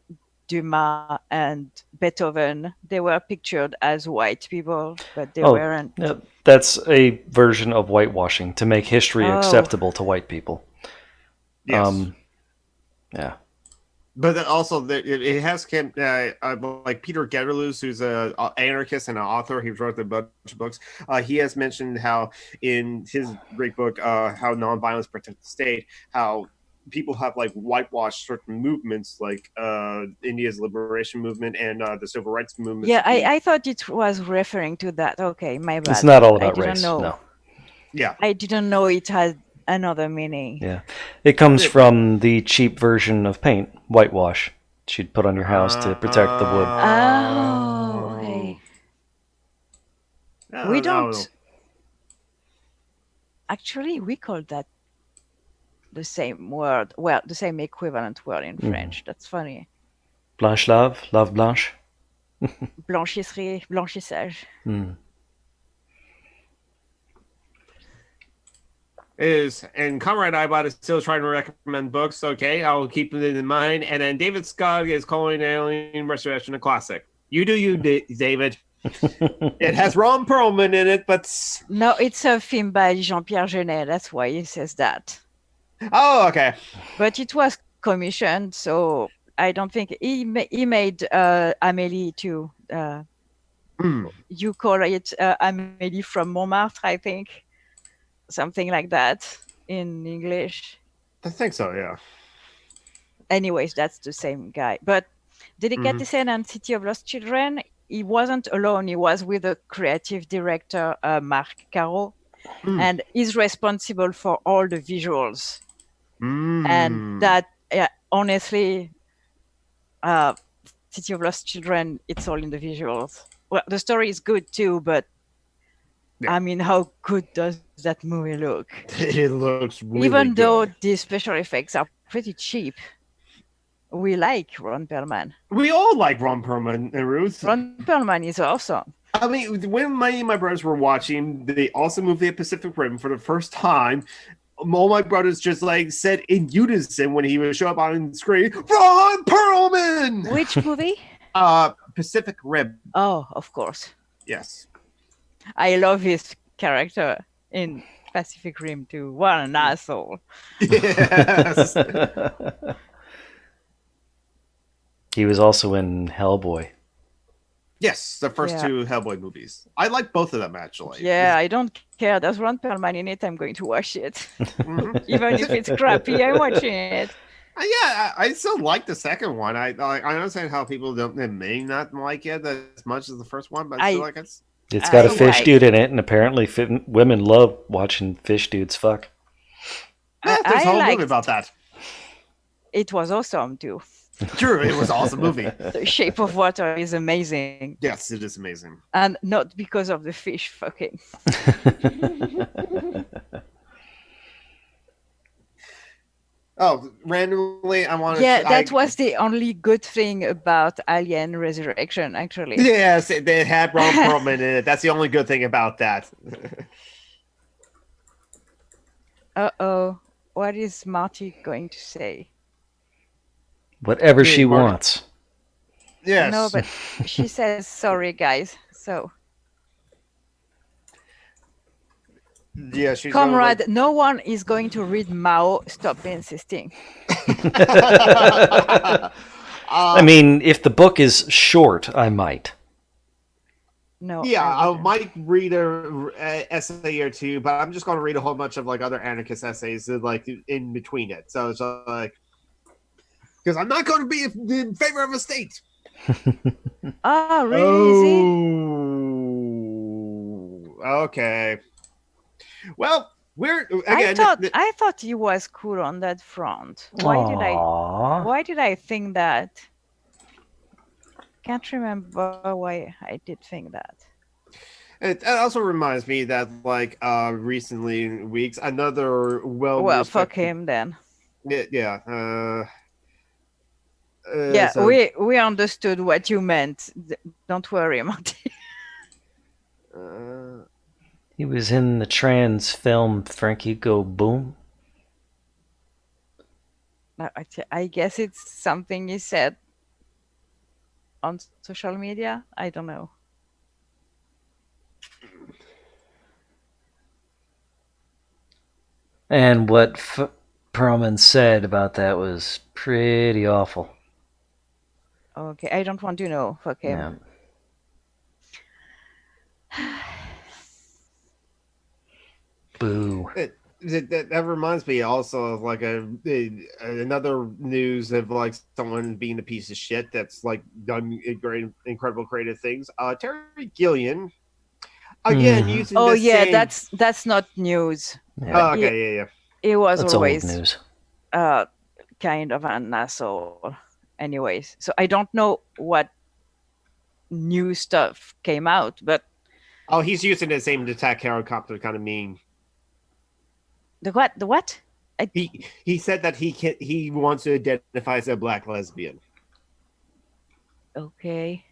Dumas and Beethoven, they were pictured as white people, but they weren't. Yeah, that's a version of whitewashing to make history acceptable to white people. Yes. Yeah. But then also, it has like Peter Getterloos, who's an anarchist and an author. He wrote a bunch of books. He has mentioned how in his great book, how nonviolence protects the state, how people have like whitewashed certain movements like India's liberation movement and the civil rights movement. Yeah, I thought it was referring to that. Okay, my bad. It's not all about race. No. Yeah. I didn't know it had another meaning. Yeah. It comes from the cheap version of paint, whitewash. She'd put on your house to protect the wood. Oh, okay. We don't. Actually, we call that the same word. Well, the same equivalent word in French. That's funny. Blanche lave, lave blanche. Blanchisserie, blanchissage. And Comrade Ibot is still trying to recommend books. Okay, I'll keep it in mind. And then David Scott is calling Alien Resurrection a classic. You do you, David. It has Ron Perlman in it, but no, it's a film by Jean-Pierre Jeunet. That's why he says that. Oh, okay. But it was commissioned, so I don't think he made Amélie too. You call it Amélie from Montmartre, I think. Something like that in English. I think so, yeah. Anyways, that's the same guy. But Delicatessen and City of Lost Children, he wasn't alone. He was with the creative director, Marc Caro, and he's responsible for all the visuals. And that, honestly, City of Lost Children, it's all in the visuals. Well, the story is good too, but I mean, how good does that movie look? It looks really Even though good. the special effects are pretty cheap. We like Ron Perlman. We all like Ron Perlman and Ruth. Ron Perlman is awesome. I mean, when my brothers were watching the awesome movie Pacific Rim for the first time, all my brothers just like said in unison when he would show up on the screen, Ron Perlman! Which movie? Pacific Rim. Oh, of course. Yes. I love his character in Pacific Rim too. What an asshole. Yes. He was also in Hellboy. Yes, the first two Hellboy movies. I like both of them, actually. Yeah, I don't care. There's Ron Perlman in it. I'm going to watch it. Even if it's crappy, I'm watching it. Yeah, I still like the second one. I understand how people may not like it as much as the first one, but I feel like it's got a fish dude in it, and apparently women love watching fish dudes fuck. Yeah, there's a whole movie about that. It was awesome too. True, it was an awesome movie. The Shape of Water is amazing. Yes, it is amazing. And not because of the fish fucking. Oh, randomly, I want to... Yeah, that was the only good thing about Alien Resurrection, actually. Yes, they had Ron Perlman in it. That's the only good thing about that. Uh-oh. What is Marty going to say? Whatever she wants. Yes. No, but she says, sorry, guys. So... Yeah, she's Comrade, no one is going to read Mao. Stop insisting. I mean, if the book is short, I might. No. Yeah, I might read a essay or two, but I'm just going to read a whole bunch of like other anarchist essays like in between it. So it's like, because I'm not going to be in favor of a state. Oh, really? Oh, okay. Well, we're again. I thought he was cool on that front. Why did I think that? Can't remember why I did think that. It also reminds me that like recently in weeks another well fuck him then. Yeah. Yeah, we understood what you meant. Don't worry, Monty. He was in the trans film Frankie Go Boom. I guess it's something he said. on social media. I don't know. And what Perlman said about that was pretty awful. Okay, I don't want to know. Fuck him. Yeah. Boo. That reminds me also of like another news of like someone being a piece of shit that's like done great, incredible creative things. Terry Gilliam, again using Oh the yeah, same... that's not news. Yeah. Oh, okay, yeah. It was That's always old news. Kind of an asshole. Anyways, so I don't know what new stuff came out, but Oh, he's using the same attack helicopter kind of meme. the what? He said that he wants to identify as a black lesbian. Okay.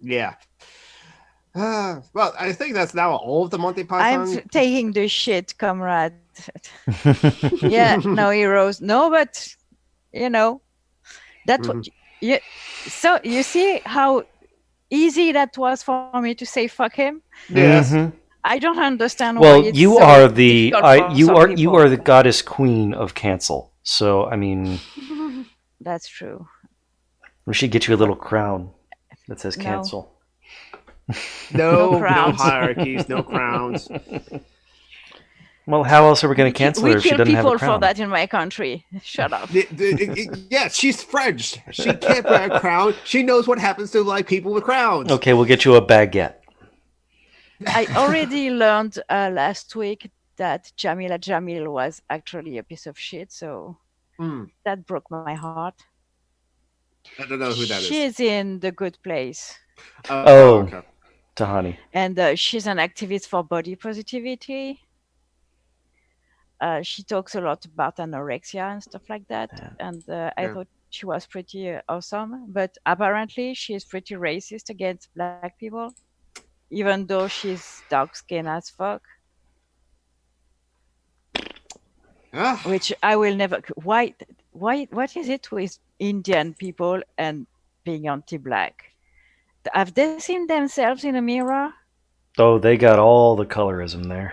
Yeah. Well, I think that's now all of the Monty Python. I'm taking the shit, comrade. Yeah, no heroes. No, but you know, that's what. Yeah. So you see how easy that was for me to say fuck him. Yes. I don't understand well, why it's you so are the you are people. the goddess queen of cancel. So I mean, that's true. We should get you a little crown that says cancel. No hierarchies, no crowns. Well, how else are we going to cancel her if she doesn't have a crown? We kill people for that in my country. Shut up. Yeah, she's French. She can't wear a crown. She knows what happens to like people with crowns. Okay, we'll get you a baguette. I already learned last week that Jamila Jamil was actually a piece of shit, so that broke my heart. I don't know who that is. She's in The Good Place. Okay. Tahani. And she's an activist for body positivity. She talks a lot about anorexia and stuff like that. Yeah. And I thought she was pretty awesome. But apparently she's pretty racist against black people, even though she's dark-skinned as fuck. Which I will never... Why? What is it with Indian people and being anti-black? Have they seen themselves in a mirror? Oh, they got all the colorism there.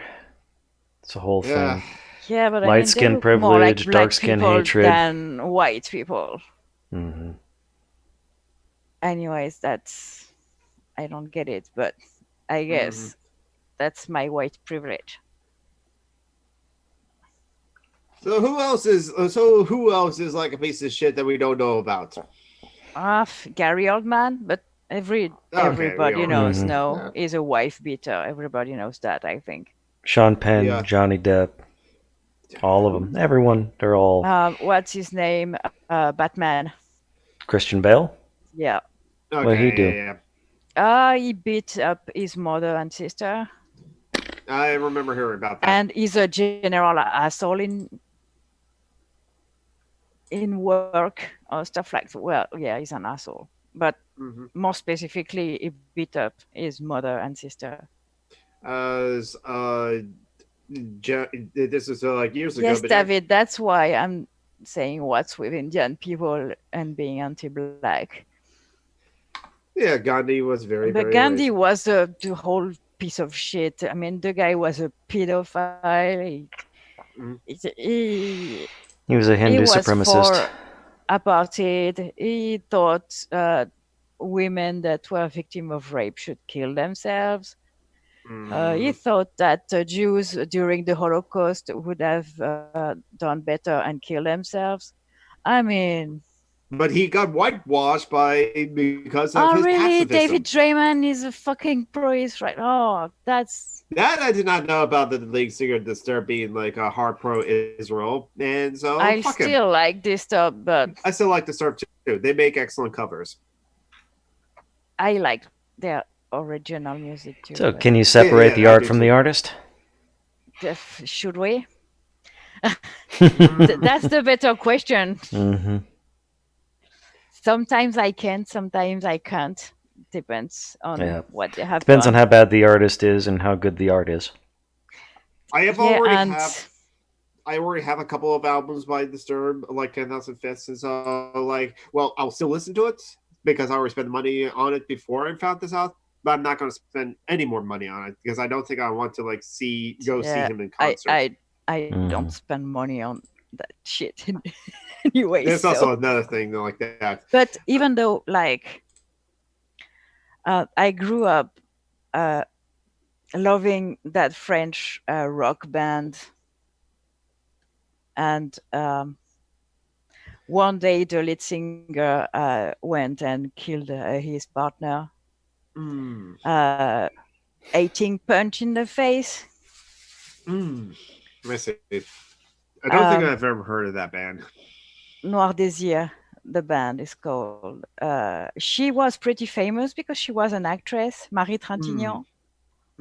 It's a whole thing. Yeah, but light skin privilege, more like dark skin hatred, than white people. Mm-hmm. Anyways, I don't get it, but I guess that's my white privilege. So who else is like a piece of shit that we don't know about? Gary Oldman, but everybody knows he's a wife beater. Everybody knows that, I think. Sean Penn, Johnny Depp, all of them, everyone, they're all. What's his name? Batman. Christian Bale. Yeah. Okay, what did he do? He beat up his mother and sister. I remember hearing about that. And he's a general asshole in work or stuff like that. Well, yeah, he's an asshole. But more specifically, he beat up his mother and sister. This is like years ago. Yes, David, that's why I'm saying what's with Indian people and being anti-black. Yeah, Gandhi was very Gandhi was the whole piece of shit. I mean, the guy was a pedophile. He was a Hindu supremacist. For apartheid. He thought women that were victims of rape should kill themselves. He thought that Jews during the Holocaust would have done better and killed themselves. I mean... But he got whitewashed because of his pacifism. David Draymond is a fucking pro-Israel, right? Oh, that's... That I did not know about the lead singer Disturbed being like a hard pro-Israel. And so I still like Disturbed, but... I still like Disturbed too. They make excellent covers. I like their original music too. So can you separate the art from the artist? Should we? That's the better question. Mm-hmm. Sometimes I can, sometimes I can't. Depends on what they have. Depends on how bad the artist is and how good the art is. I have already I already have a couple of albums by Disturbed, like 10,000 Fists, and so like, well, I'll still listen to it because I already spent money on it before I found this out. But I'm not going to spend any more money on it because I don't think I want to like see him in concert. I don't spend money on that shit anyway. There's also another thing like that. But even though like I grew up loving that French rock band, and one day the lead singer went and killed his partner. 18 punch in the face. I see. I don't think I've ever heard of that band. Noir Désir, the band is called. She was pretty famous because she was an actress, Marie Trintignant.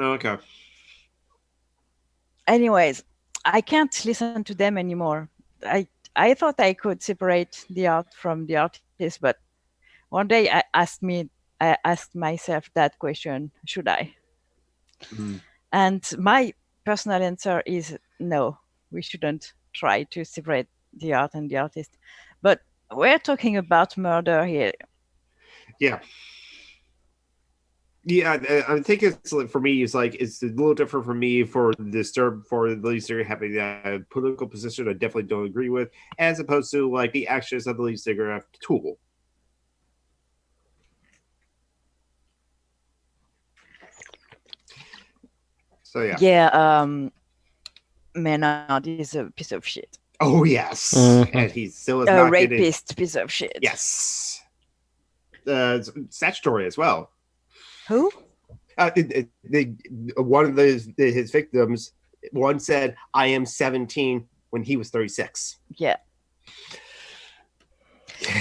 Okay. Anyways, I can't listen to them anymore. I thought I could separate the art from the artist, but one day I asked myself that question: should I? And my personal answer is no. We shouldn't try to separate the art and the artist. But we're talking about murder here. Yeah. Yeah, I think it's like, for me, it's a little different for me for Disturbed, for the lead singer having that political position I definitely don't agree with, as opposed to like the actions of the lead singer of Tool. So yeah. Yeah, Maynard is a piece of shit. Oh yes, and he still is a not rapist piece of shit. Yes, statutory as well. Who? One of his victims. One said, "I am 17" when he was 36. Yeah.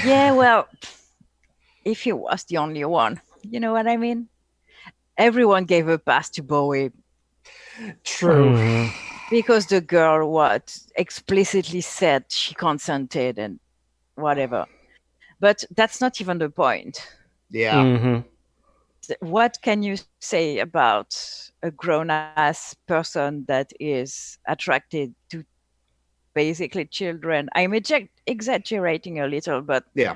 Yeah. Well, if he was the only one, you know what I mean. Everyone gave a pass to Bowie. True. Because the girl explicitly said she consented and whatever. But that's not even the point. Yeah. What can you say about a grown-ass person that is attracted to basically children? I'm exaggerating a little, but yeah,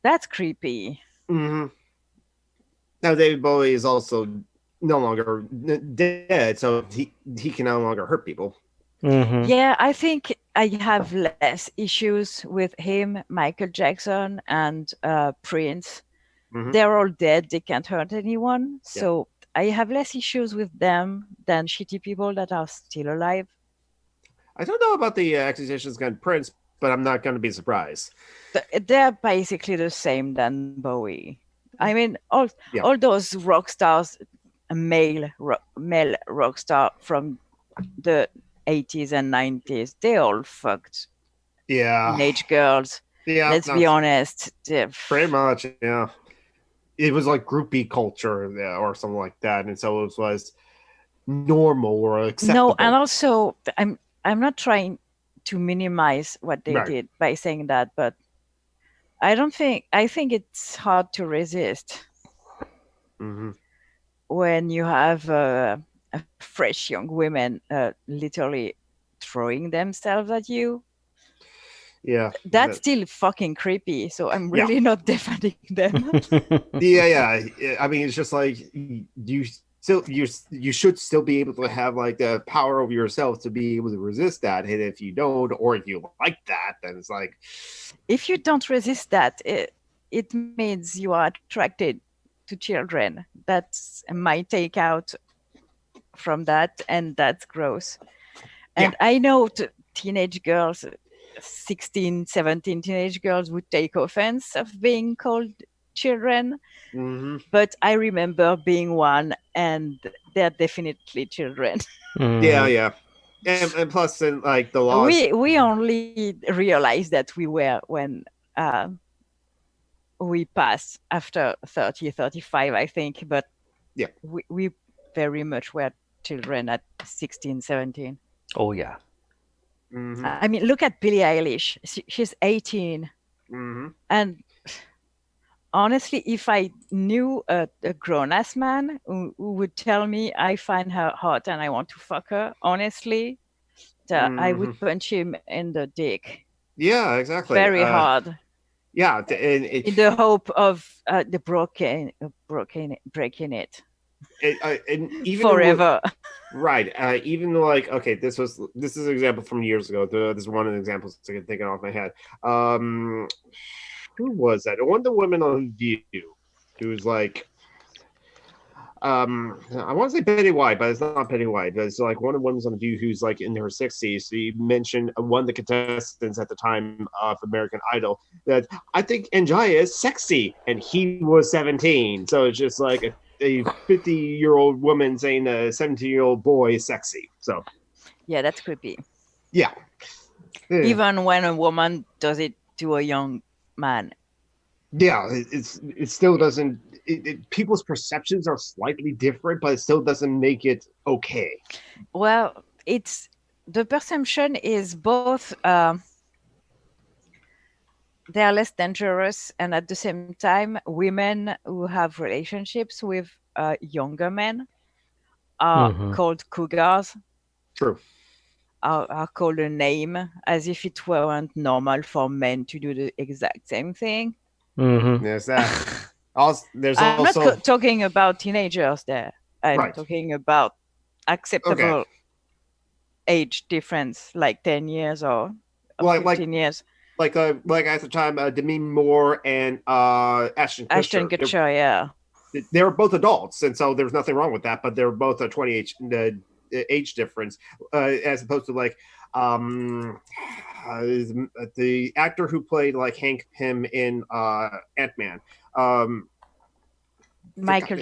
that's creepy. Now, David Bowie is also no longer dead, so he can no longer hurt people. Yeah, I think I have less issues with him, Michael Jackson, and Prince. They're all dead. They can't hurt anyone. So I have less issues with them than shitty people that are still alive. I don't know about the accusations against Prince, but I'm not going to be surprised. They're basically the same than Bowie. I mean, all those rock stars, male rock star from the 80s and 90s, they all fucked teenage girls. Yeah, let's be honest. Pretty much, yeah. It was like groupie culture or something like that, and so it was normal or acceptable. No, and also I'm not trying to minimize what they did by saying that, but I think it's hard to resist when you have a fresh young women literally throwing themselves at you. Yeah, that's still fucking creepy. So I'm really not defending them. yeah. I mean, it's just like you should still be able to have like the power over yourself to be able to resist that. And if you don't, or if you like that, then it's like, if you don't resist that, it means you are attracted to children. That's my takeout from that, and that's gross. And I know teenage girls, 16, 17 teenage girls would take offense of being called children. But I remember being one, and they're definitely children. Yeah. And plus, in like the laws, we only realized that we were when we passed after 30, 35, I think. But we very much were children at 16, 17. Oh, yeah. I mean, look at Billie Eilish. She's 18. And honestly, if I knew a grown-ass man who would tell me I find her hot and I want to fuck her, honestly, I would punch him in the dick. Yeah, exactly. Very hard. Yeah, in the hope of breaking it. And even forever. Right. Even like, okay, this is an example from years ago. This is one of the examples I can think of off my head. Who was that? One of the women on View, who was like, I want to say Betty White, but it's not Betty White. But it's like one of the women on View who's like in her 60s. So you mentioned one of the contestants at the time of American Idol that I think Njaya is sexy, and he was 17. So it's just like a 50-year-old woman saying a 17-year-old boy is sexy. So yeah, that's creepy. Yeah. Even when a woman does it to a young man. Yeah, it still doesn't. People's perceptions are slightly different, but it still doesn't make it okay. Well, the perception is both. They are less dangerous, and at the same time, women who have relationships with younger men are called cougars. True. Are called a name, as if it weren't normal for men to do the exact same thing. There's that. I'm not talking about teenagers there. I'm talking about acceptable age difference, like 10 years or 15 years. Like at the time, Demi Moore and Ashton Kutcher, yeah. They were both adults, and so there's nothing wrong with that. But they're both a 20 age difference, as opposed to like the actor who played like Hank Pym in Ant-Man. Michael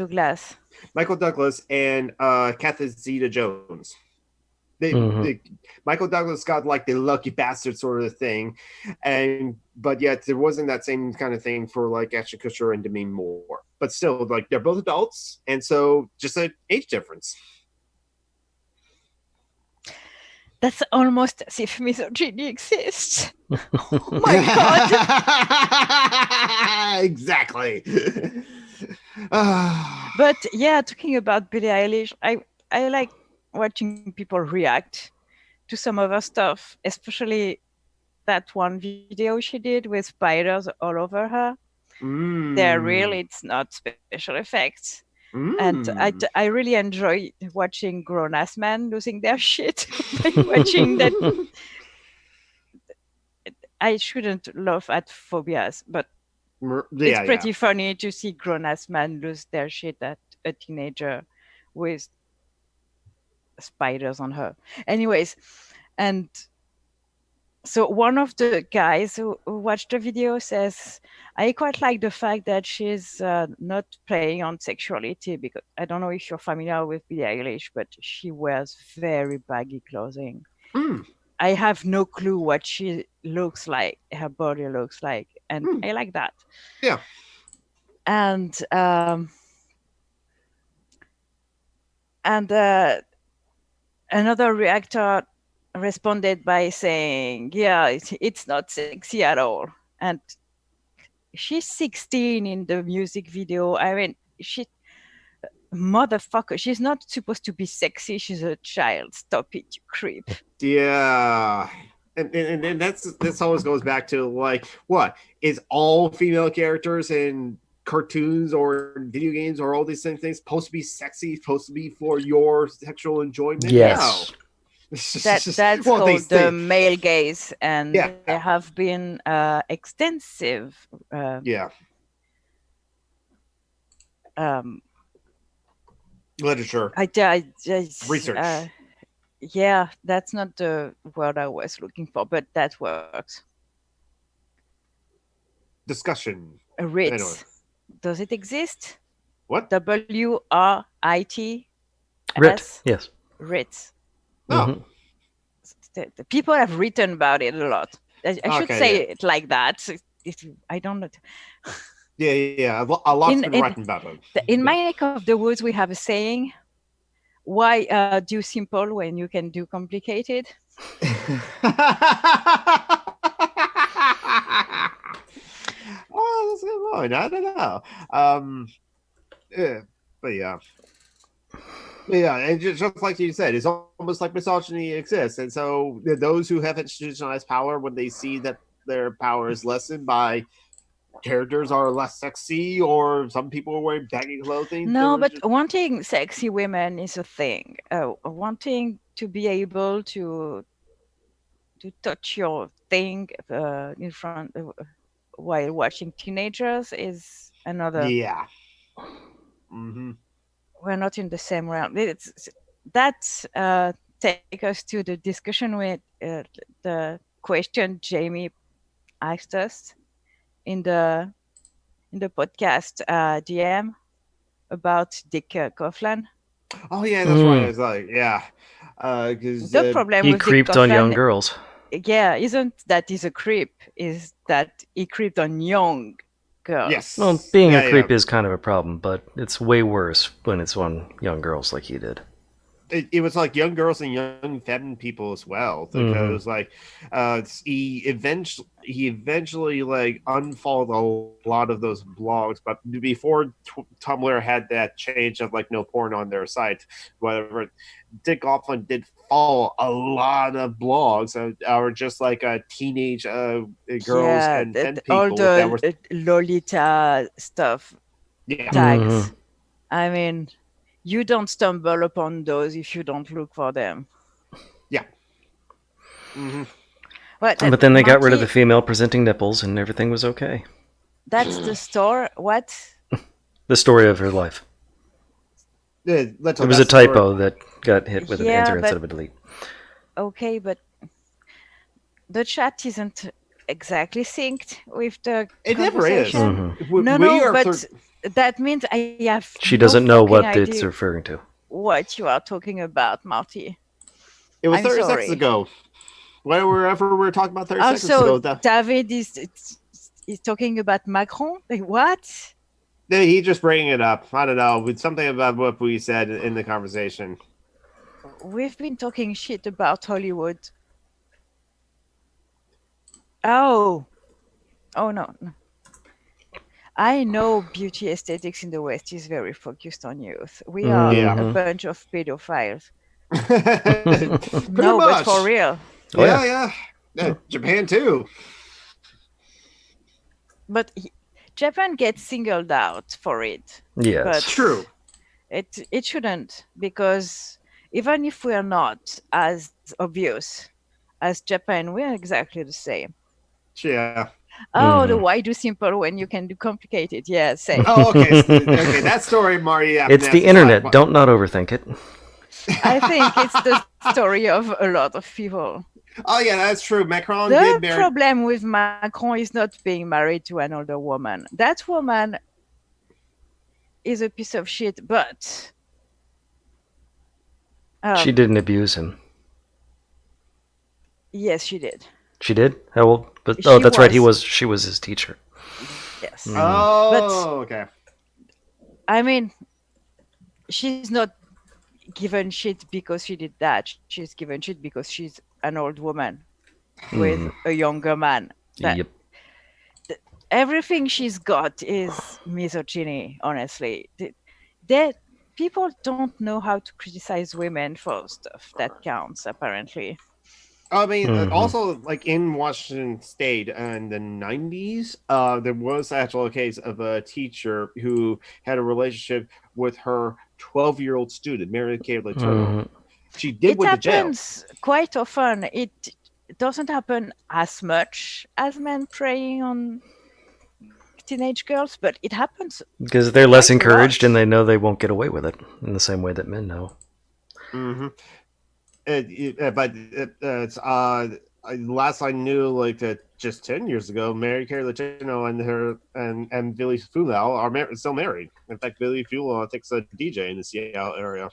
Douglas and Catherine Zeta-Jones. Michael Douglas got like the lucky bastard sort of thing, but yet there wasn't that same kind of thing for like Ashton Kutcher and Demi Moore. But still, like they're both adults, and so just an age difference. That's almost as if misogyny exists. Oh my God! Exactly. But yeah, talking about Billie Eilish, I like watching people react to some of her stuff, especially that one video she did with spiders all over her. They're real, it's not special effects. And I really enjoy watching grown-ass men losing their shit by watching that. I shouldn't laugh at phobias, but it's pretty funny to see grown-ass men lose their shit at a teenager with spiders on her. Anyways, and so one of the guys who watched the video says, I quite like the fact that she's not playing on sexuality, because I don't know if you're familiar with Billie Eilish, but she wears very baggy clothing. I have no clue what she looks like, her body looks like, and I like that. Yeah. And another reactor responded by saying, yeah, it's not sexy at all. And she's 16 in the music video. I mean, motherfucker, she's not supposed to be sexy. She's a child. Stop it, you creep. Yeah. And this always goes back to like, what is all female characters in cartoons or video games or all these same things supposed to be sexy, supposed to be for your sexual enjoyment? Yes. No. That's called the male gaze, and there have been extensive literature, research. Yeah, that's not the word I was looking for, but that works. Discussion. RITS. Does it exist? What? WRIT? RIT. Yes. RITS. Oh. The people have written about it a lot. I should say it like that. I don't know. Yeah. A lot's been written about it. In my neck of the woods, we have a saying: why do simple when you can do complicated? Oh, that's a good line. I don't know. But yeah. Yeah, and just like you said, it's almost like misogyny exists, and so those who have institutionalized power, when they see that their power is lessened by characters are less sexy, or some people are wearing baggy clothing. No, but wanting sexy women is a thing. Wanting to be able to touch your thing in front while watching teenagers is another. Yeah. Mm-hmm. We're not in the same realm. That's take us to the discussion with the question Jamie asked us in the podcast DM about Dick Coughlin. Oh yeah, that's right. It's like because the problem he with creeped Dick on Coughlin, young girls. Yeah, isn't that he's a creep? Is that he creeped on young girls? Yes. Well, being a creep is kind of a problem, but it's way worse when it's on young girls like he did. It was like young girls and young feminine people as well, because like he eventually like unfollowed a lot of those blogs, but before Tumblr had that change of like no porn on their site, whatever, Dick Coughlin did follow a lot of blogs or just like teenage girls and people all the that were Lolita stuff tags. I mean, you don't stumble upon those if you don't look for them. Yeah. Mm-hmm. But then they got rid of the female presenting nipples and everything was okay. That's the story. What? The story of her life. It was a typo that got hit with an enter instead of a delete. Okay, but the chat isn't exactly synced with the conversation. It never is. But that means I have She doesn't know what it's referring to. What you are talking about, Marty. It was 30 seconds ago. Wherever we were talking about 30 seconds ago. Also, David is talking about Macron. Like, what? He just bringing it up. I don't know. With something about what we said in the conversation. We've been talking shit about Hollywood. Oh no. I know beauty aesthetics in the West is very focused on youth. We are a bunch of pedophiles. No, but for real. Yeah. Japan too. But Japan gets singled out for it. Yes, but true. It shouldn't, because even if we are not as obvious as Japan, we are exactly the same. Yeah. Oh, the why do simple when you can do complicated? Yeah, same. Oh, okay. Okay, that story, Marty. It's the internet. Don't not overthink it. I think it's the story of a lot of people. Oh yeah, that's true. Macron did marry. The problem with Macron is not being married to an older woman. That woman is a piece of shit, but she didn't abuse him. Yes, she did. She did? How old? But that's right. She was his teacher. Yes. Oh, okay. I mean, she's not given shit because she did that. She's given shit because she's an old woman with a younger man. Yep. Everything she's got is misogyny, honestly. People don't know how to criticize women for stuff that counts, apparently. I mean, also, like in Washington State in the 90s, there was actually a case of a teacher who had a relationship with her 12-year-old student, Mary Kay Letourneau. She did with the jail. It happens quite often. It doesn't happen as much as men preying on teenage girls, but it happens. Because they're less encouraged and they know they won't get away with it in the same way that men know. Mm-hmm. Last I knew, like just 10 years ago, Mary Kay Letourneau and her and Billy Fulal are still married. In fact, Billy Fulal, I think, is a DJ in the Seattle area.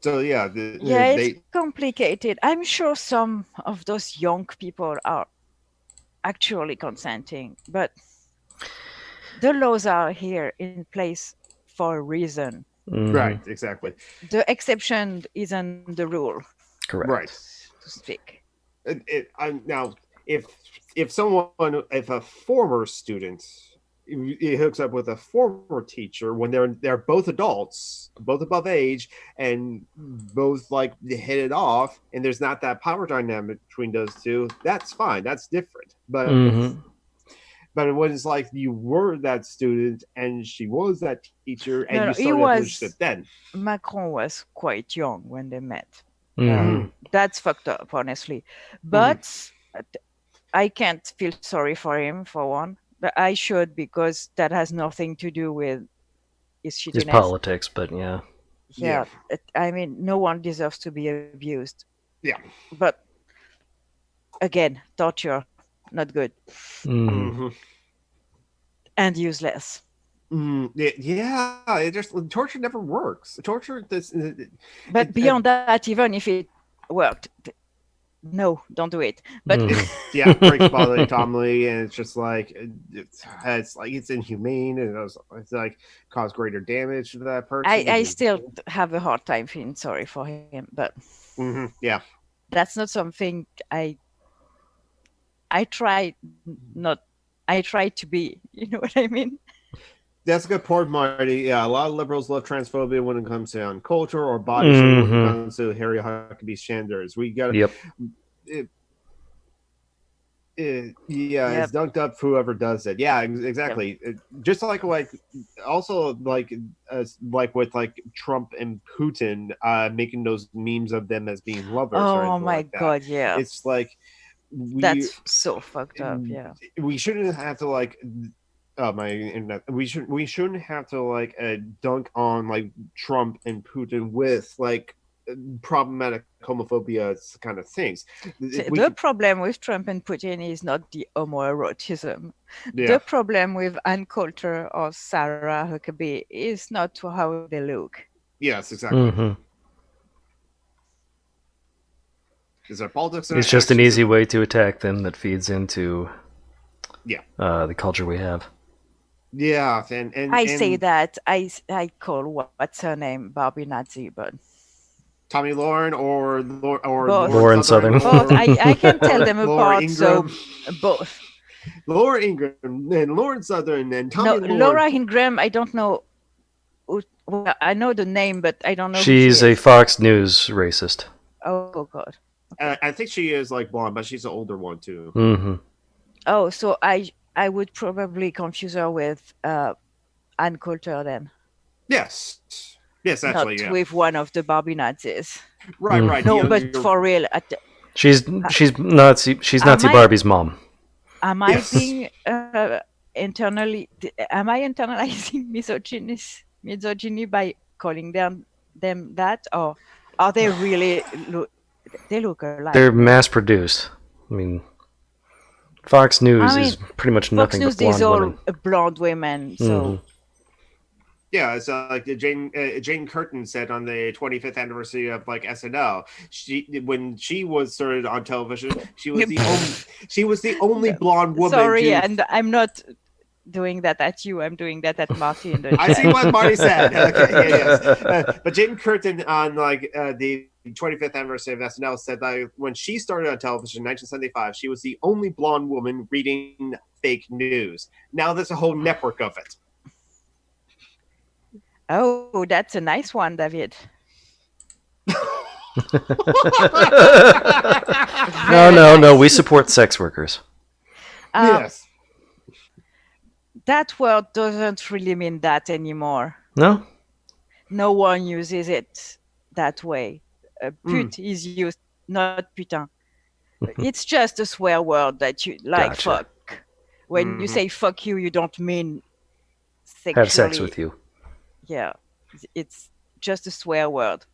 So yeah, it's complicated. I'm sure some of those young people are actually consenting, but the laws are here in place for a reason. Right, exactly. The exception isn't the rule. Correct. Right. To speak. Now, if a former student he hooks up with a former teacher when they're both adults, both above age, and both like hit it off, and there's not that power dynamic between those two. That's fine. That's different. But but when it's like you were that student and she was that teacher, and you started a relationship then. Macron was quite young when they met. That's fucked up, honestly. But I can't feel sorry for him, for one. But I should, because that has nothing to do with his shittiness. His politics, but yeah. Yeah. I mean, no one deserves to be abused. Yeah. But again, torture, not good. And useless. Yeah, torture never works. Torture, but beyond that, even if it worked, no, don't do it. But yeah, breaks bodily autonomy, and it's just like it's inhumane, and it's like cause greater damage to that person. I still have a hard time feeling sorry for him, but yeah, that's not something I try to be. You know what I mean? That's a good point, Marty. Yeah, a lot of liberals love transphobia when it comes to on culture or body shaming when it comes to Harry Huckabee's standards. We got it's dunked up whoever does it. Yeah, exactly. Just like also like with like Trump and Putin making those memes of them as being lovers. Oh my god, yeah. It's like that's so fucked up. Yeah, we shouldn't have to like. Oh, my internet. We shouldn't have to like dunk on like Trump and Putin with like problematic homophobia kind of things. The problem with Trump and Putin is not the homoerotism. The problem with Ann Coulter or Sarah Huckabee is not how they look. Yes, exactly. Is there politics? It's just an easy way to attack them that feeds into the culture we have. Yeah, and I say that I call what's her name Barbie Nazi, but Tommy Lauren or Lauren Southern. Both. I can tell them apart. Ingram. So both. Laura Ingram and Lauren Southern and Tommy Lauren. Laura Ingram. I don't know. Well, I know the name, but I don't know. She's a Fox News racist. Oh God. I think she is like blonde, but she's an older one too. Oh, so I would probably confuse her with Ann Coulter then. Yes, actually, not with one of the Barbie Nazis. Right. No, but for real, she's Nazi Barbie's mom. Am I being internalizing misogyny by calling them that, or are they really? They look alike. They're mass produced. I mean, Fox News is pretty much nothing but blonde women. Fox News is all blonde women, so. Yeah, it's like Jane Curtin said on the 25th anniversary of like SNL. When she was started on television, she was the only blonde woman. Sorry, and I'm not doing that at you. I'm doing that at Marty in the I see what Marty said. Okay, yes. But Jane Curtin on like the 25th anniversary of SNL said that when she started on television in 1975, she was the only blonde woman reading fake news. Now there's a whole network of it. Oh, that's a nice one, David. No. We support sex workers. Yes. That word doesn't really mean that anymore. No? No one uses it that way. Pute is used, not putain. It's just a swear word that you like. Gotcha. Fuck. When you say fuck you, you don't mean sexually. Have sex with you. Yeah, it's just a swear word.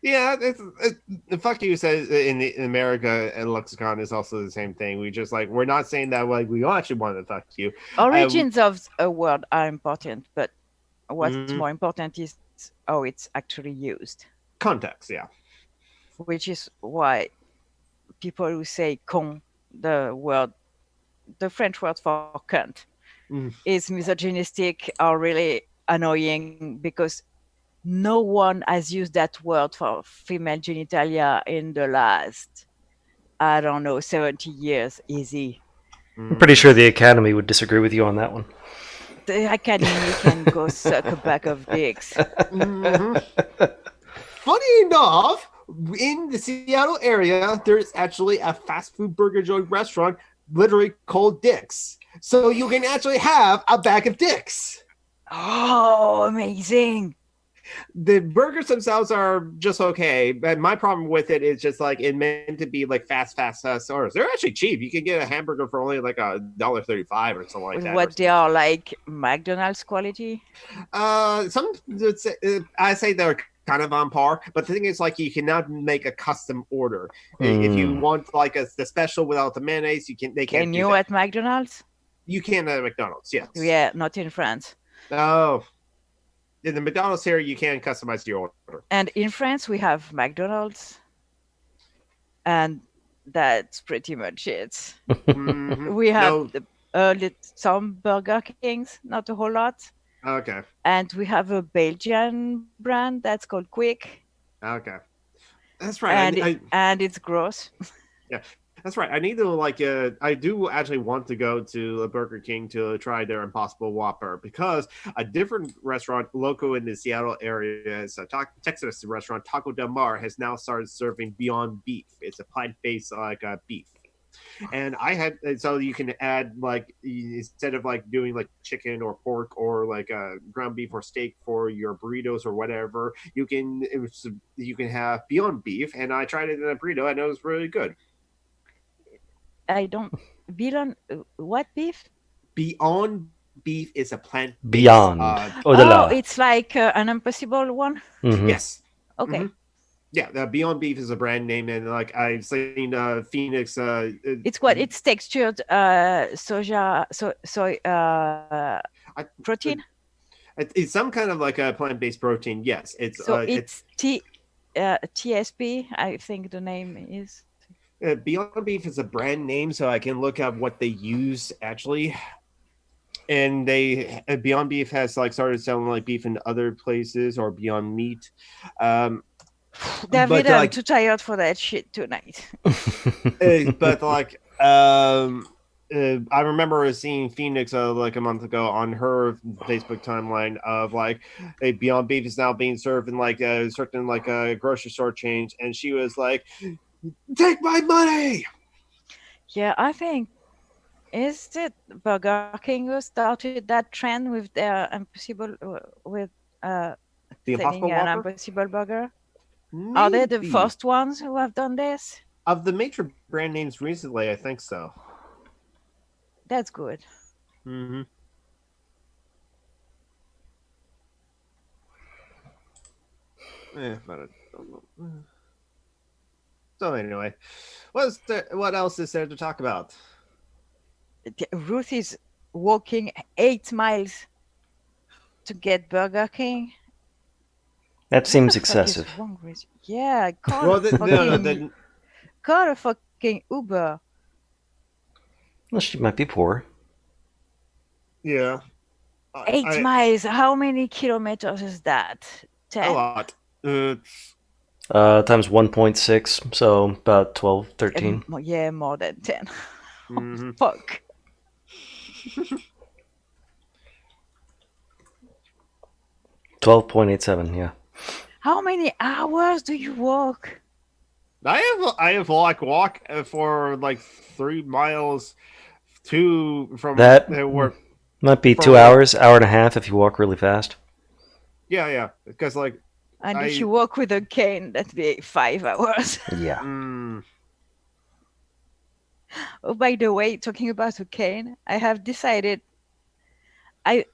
Yeah, the fuck you says in America and lexicon is also the same thing. We're not saying that like we actually want to fuck you. Origins of a word are important, but what's more important is how it's actually used. Context, yeah. Which is why people who say con, the French word for cunt, is misogynistic or really annoying, because no one has used that word for female genitalia in the last, 70 years. Easy. I'm pretty sure the Academy would disagree with you on that one. The Academy can go suck a bag of dicks. Funny enough, in the Seattle area, there's actually a fast food burger joint restaurant literally called Dick's. So you can actually have a bag of dicks. Oh, amazing. The burgers themselves are just okay, but my problem with it is just like it meant to be like fast stores. They're actually cheap. You can get a hamburger for only like $1.35 or something like that. What they are like McDonald's quality? I say they're kind of on par, but the thing is, like, you cannot make a custom order. If you want like the special without the mayonnaise, they can't. Can you at McDonald's? You can at McDonald's, yes. Yeah, not in France. Oh, in the McDonald's here, you can customize your order. And in France, we have McDonald's, and that's pretty much it. We have some Burger Kings, not a whole lot. Okay. And we have a Belgian brand that's called Quick. Okay. That's right. And it's gross. Yeah, that's right. I need to I do actually want to go to a Burger King to try their Impossible Whopper, because a different restaurant local in the Seattle area is a Texas restaurant, Taco Del Mar, has now started serving Beyond Beef. It's a plant-based beef. And so you can add, like, instead of like doing like chicken or pork or like ground beef or steak for your burritos or whatever, you can have Beyond Beef. And I tried it in a burrito and it was really good. Beyond what beef? Beyond Beef is a plant. Beyond. It's like an Impossible one. Mm-hmm. Yes. Okay. Mm-hmm. Yeah, Beyond Beef is a brand name, and like I've seen Phoenix. It's textured soy protein. It's some kind of like a plant-based protein. Yes, it's TSP. I think the name is. Beyond Beef is a brand name, so I can look up what they use actually. And Beyond Beef has like started selling like beef in other places, or Beyond Meat. David, I'm too tired for that shit tonight. But like, I remember seeing Phoenix like a month ago on her Facebook timeline of like, a Beyond Beef is now being served in like a certain like a grocery store chains, and she was like, "Take my money!" Yeah, I think is it Burger King who started that trend with their Impossible with the selling an Impossible burger? Maybe. Are they the first ones who have done this? Of the major brand names recently, I think so. That's good. Mm-hmm. But I don't know. So anyway, what else is there to talk about? Ruth is walking 8 miles to get Burger King. That seems excessive. Yeah, call a fucking Uber. Well, she might be poor. Yeah. 8 miles. How many kilometers is that? 10? A lot. Times 1.6, so about 12, 13. Yeah, more than 10. Mm-hmm. Fuck. 12.87, yeah. How many hours do you walk? I have walk for like 3 miles from that might be 2 hours, hour and a half if you walk really fast. Yeah, because like. And if you walk with a cane, that'd be 5 hours. Yeah. Oh, by the way, talking about a cane, I have decided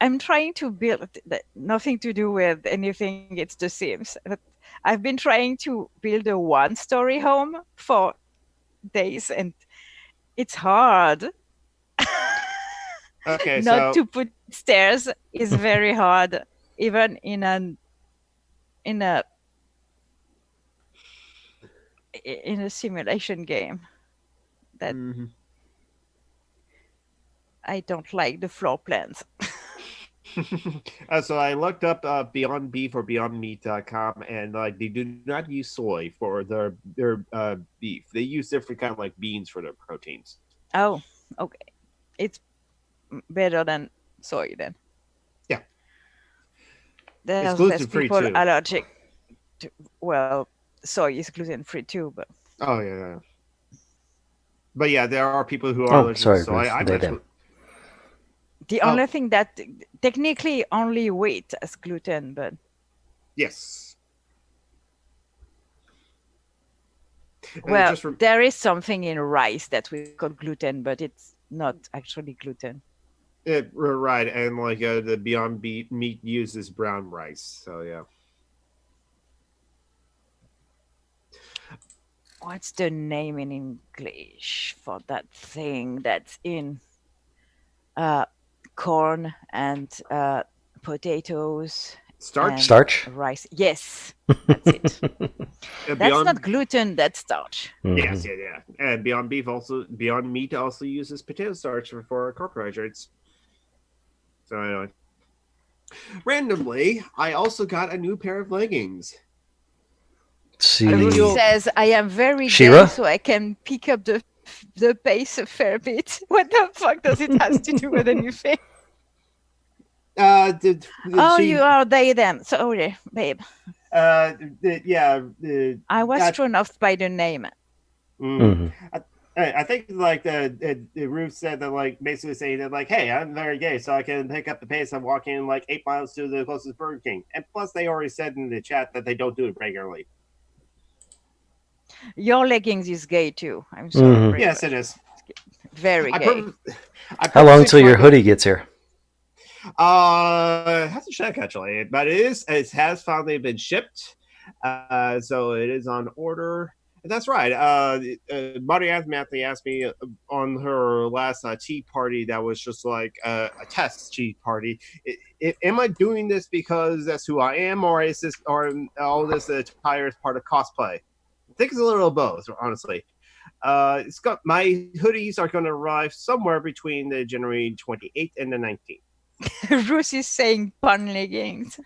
I'm trying to build nothing to do with anything. It's The Sims. But I've been trying to build a 1-story home for days, and it's hard. Okay, Not to put stairs is very hard, even in a simulation game. That I don't like the floor plans. So I looked up Beyond Beef or BeyondMeat.com, and like they do not use soy for their beef. They use different kind of like beans for their proteins. Oh, okay. It's better than soy then. there's less people allergic to, well, soy is gluten-free too, but... Oh, yeah. But yeah, there are people who are allergic to soy. The only thing that technically only wheat has gluten, but... Yes. Well, there is something in rice that we call gluten, but it's not actually gluten. Right, and like the Beyond Meat uses brown rice, so yeah. What's the name in English for that thing that's in corn and potatoes? Starch? Rice. Yes, that's it. That's not gluten, that's starch. Yes, yeah. And Beyond Meat also uses potato starch for carbohydrates. So anyway. Randomly, I also got a new pair of leggings. It says I am very gay, so I can pick up the pace a fair bit. What the fuck does it have to do with anything? You are they them. Sorry, babe. I was thrown off by the name. I think like the Ruth said that, like, basically saying that, like, hey, I'm very gay, so I can pick up the pace of walking like 8 miles to the closest Burger King. And plus, they already said in the chat that they don't do it regularly. Your leggings is gay too. I'm sorry. Yes, it is. Very gay. How long until your hoodie gets here? I have to check actually, but it has finally been shipped. So it is on order. And that's right. Marty Anthony asked me on her last tea party that was just like a test tea party. Am I doing this because that's who I am, or is this, or all this attire is part of cosplay? I think it's a little of both, honestly. It's got my hoodies are going to arrive somewhere between the January 28th and the 19th. Ruth is saying pun leggings.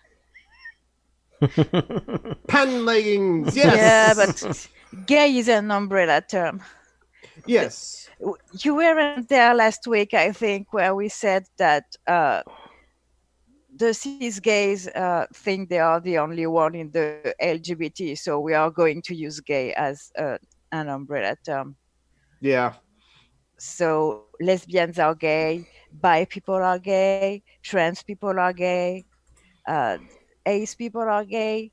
Pun leggings, yes. Yeah, but gay is an umbrella term. Yes. You weren't there last week, I think, where we said that the cis gays think they are the only one in the LGBT, so we are going to use gay as an umbrella term. Yeah. So lesbians are gay, bi people are gay, trans people are gay, ace people are gay,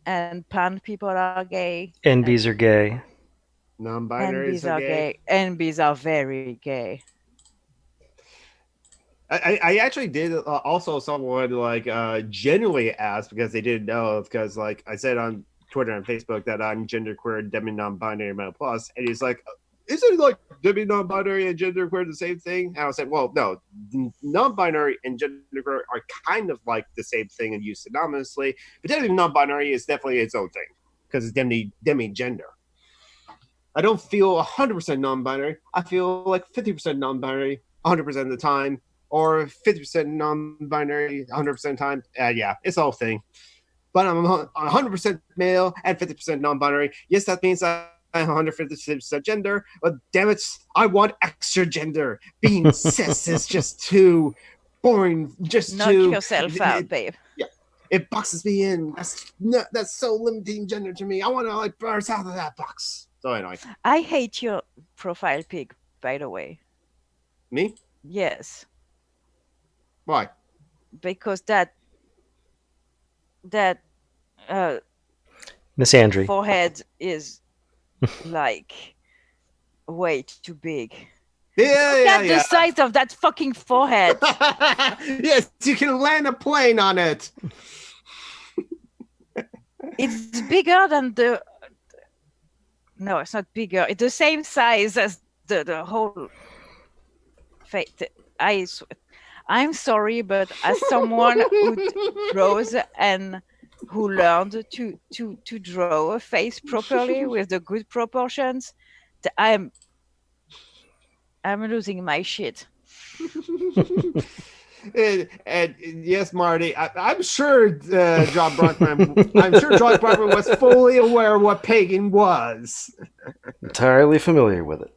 and pan people are gay. NBs are gay. Non-binaries are gay. NBs are very gay. I actually did also someone like genuinely asked because they didn't know, because like I said on Twitter and Facebook that I'm genderqueer, demi-non-binary, male plus, and he's like, isn't like demi-non-binary and genderqueer the same thing? And I said, well, no, non-binary and genderqueer are kind of like the same thing and used synonymously, but demi-non-binary is definitely its own thing because it's demi-gender. I don't feel 100% non-binary. I feel like 50% non-binary 100% of the time, or 50% non-binary 100% of the time. Yeah, it's the whole thing. But I'm 100% male and 50% non-binary. Yes, that means I'm 150% gender, but damn it, I want extra gender. Being cis is just too boring. Knock yourself out, babe. Yeah, it boxes me in. That's so limiting gender to me. I want to like burst out of that box. So anyway, I hate your profile pic, by the way. Me? Yes. Why? Because that Miss Andre forehead is like way too big. Look at the size of that fucking forehead. Yes, you can land a plane on it. It's bigger than the... No, it's not bigger. It's the same size as the whole face. I'm sorry, but as someone who draws and who learned to draw a face properly with the good proportions, I'm losing my shit. And yes, Marty, I'm sure John Brockman was fully aware of what pagan was. Entirely familiar with it.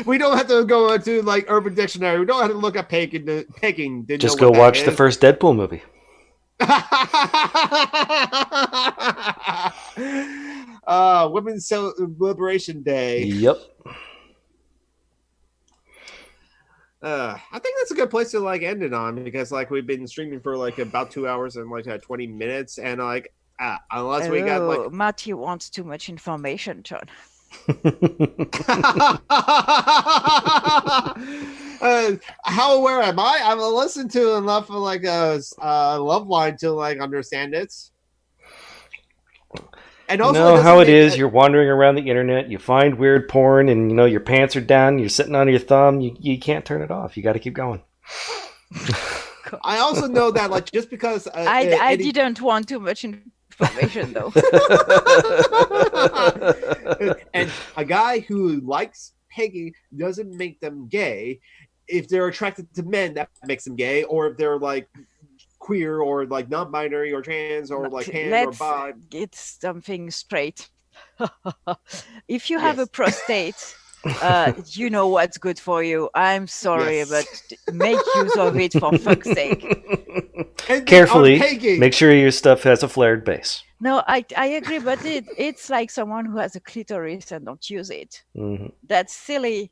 We don't have to go into like Urban Dictionary. We don't have to look at pegging. Just go watch the first Deadpool movie. Women's Liberation Day. Yep. I think that's a good place to like end it on, because like we've been streaming for like about 2 hours and like 20 minutes, and like unless we got like Matthew wants too much information, John. How aware am I? I've listened to enough of like a love line to like understand it. And also, you know how it is. You're wandering around the internet, you find weird porn, and you know your pants are down. You're sitting on your thumb. You can't turn it off. You got to keep going. I also know that like just because I didn't want too much information though. And a guy who likes pegging doesn't make them gay. If they're attracted to men, that makes them gay. Or if they're like queer or like non-binary or trans or like pan or bi. Get something straight. If you have a prostate, you know what's good for you. I'm sorry, but make use of it for fuck's sake. And carefully, make sure your stuff has a flared base. No, I agree, but it's like someone who has a clitoris and don't use it. Mm-hmm. That's silly.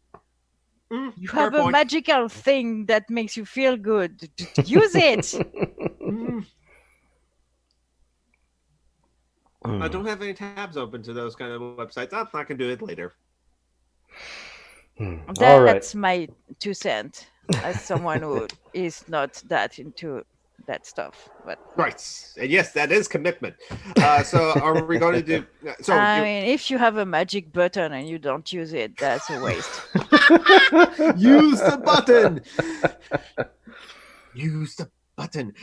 You have a magical thing that makes you feel good. Use it. I don't have any tabs open to those kind of websites. I'm not gonna do it later. That's my 2 cents as someone who is not that into that stuff. But right, and yes, that is commitment. So are we going to do? So I mean, if you have a magic button and you don't use it, that's a waste. Use the button. Use the button.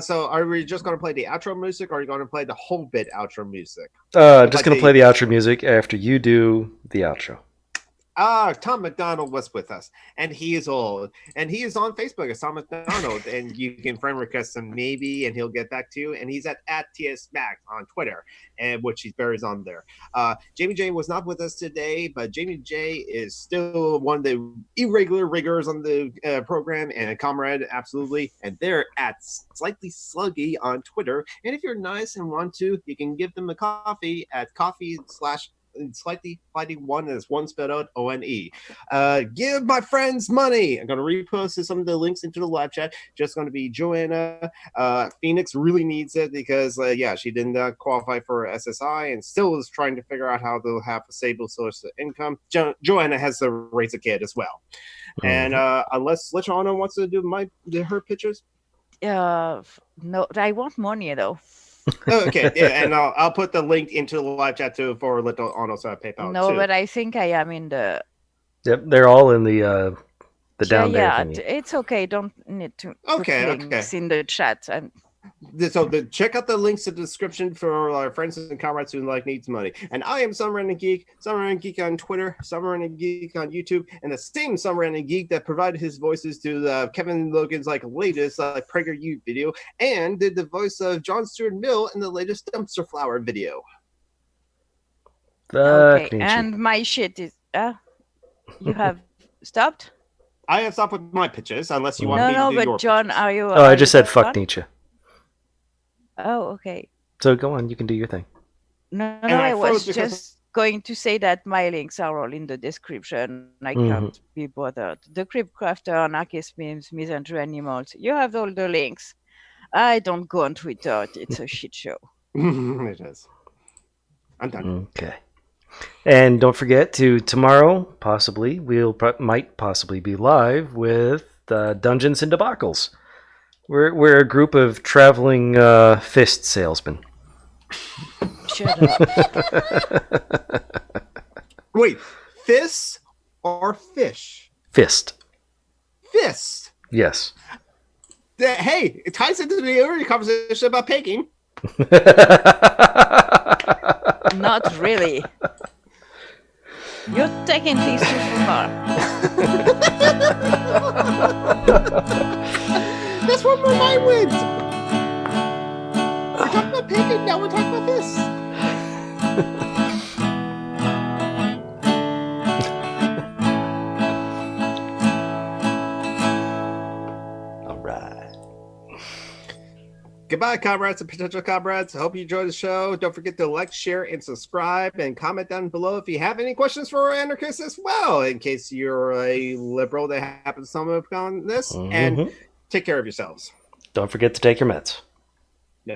So are we just going to play the outro music, or are you going to play the whole bit outro music? Just going to play the outro music after you do the outro. Tom McDonald was with us, and he is old, and he is on Facebook as Tom McDonald, and you can friend request him maybe, and he'll get back to you. And he's at TSMac on Twitter, and which he bears on there. Jamie J was not with us today, but Jamie J is still one of the irregular riggers on the program, and a comrade, absolutely. And they're at Slightly Sluggy on Twitter. And if you're nice and want to, you can give them a coffee at coffee/Slightly Fighting One, is one spelled out ONE. Give my friends money. I'm gonna repost some of the links into the live chat. Just gonna be Joanna. Phoenix really needs it because she didn't qualify for SSI and still is trying to figure out how to have a stable source of income. Joanna has to raise a kid as well. And unless Lichana wants to do her pictures. No, I want money though. Okay, yeah, and I'll put the link into the live chat too for Little Ono's PayPal. No, too. but I think I am in the. Yep, they're all in the down there. Yeah, it's okay. Don't need to put links in the chat. So check out the links in the description for our friends and comrades who needs money. And I am Summer and Geek on Twitter, Summer and Geek on YouTube, and the same Summer and Geek that provided his voices to Kevin Logan's latest PragerU video, and did the voice of John Stuart Mill in the latest Dumpster Flower video. Okay, and my shit is you have stopped? I have stopped with my pitches, unless you want me to do your No, but John, pitches. are you? I just said fuck Nietzsche. Oh, okay. So go on, you can do your thing. No, I was just going to say that my links are all in the description. I can't be bothered. The Cryptcrafter, Anarchist Memes, Misandry Animals. You have all the links. I don't go on Twitter. It's a shit show. It is. I'm done. Okay. And don't forget tomorrow, possibly, might possibly be live with Dungeons and Debacles. We're a group of traveling fist salesmen. Shut up. Wait, fists or fish? Fist. Fist? Yes. Hey, it ties into the earlier conversation about pegging. Not really. You're taking things too far. That's where my mind went. We're talking about pegging, now we're talking about fists. Goodbye, comrades and potential comrades. I hope you enjoyed the show. Don't forget to like, share, and subscribe, and comment down below if you have any questions for anarchists as well, in case you're a liberal that happens to stumble upon this. And take care of yourselves. Don't forget to take your meds.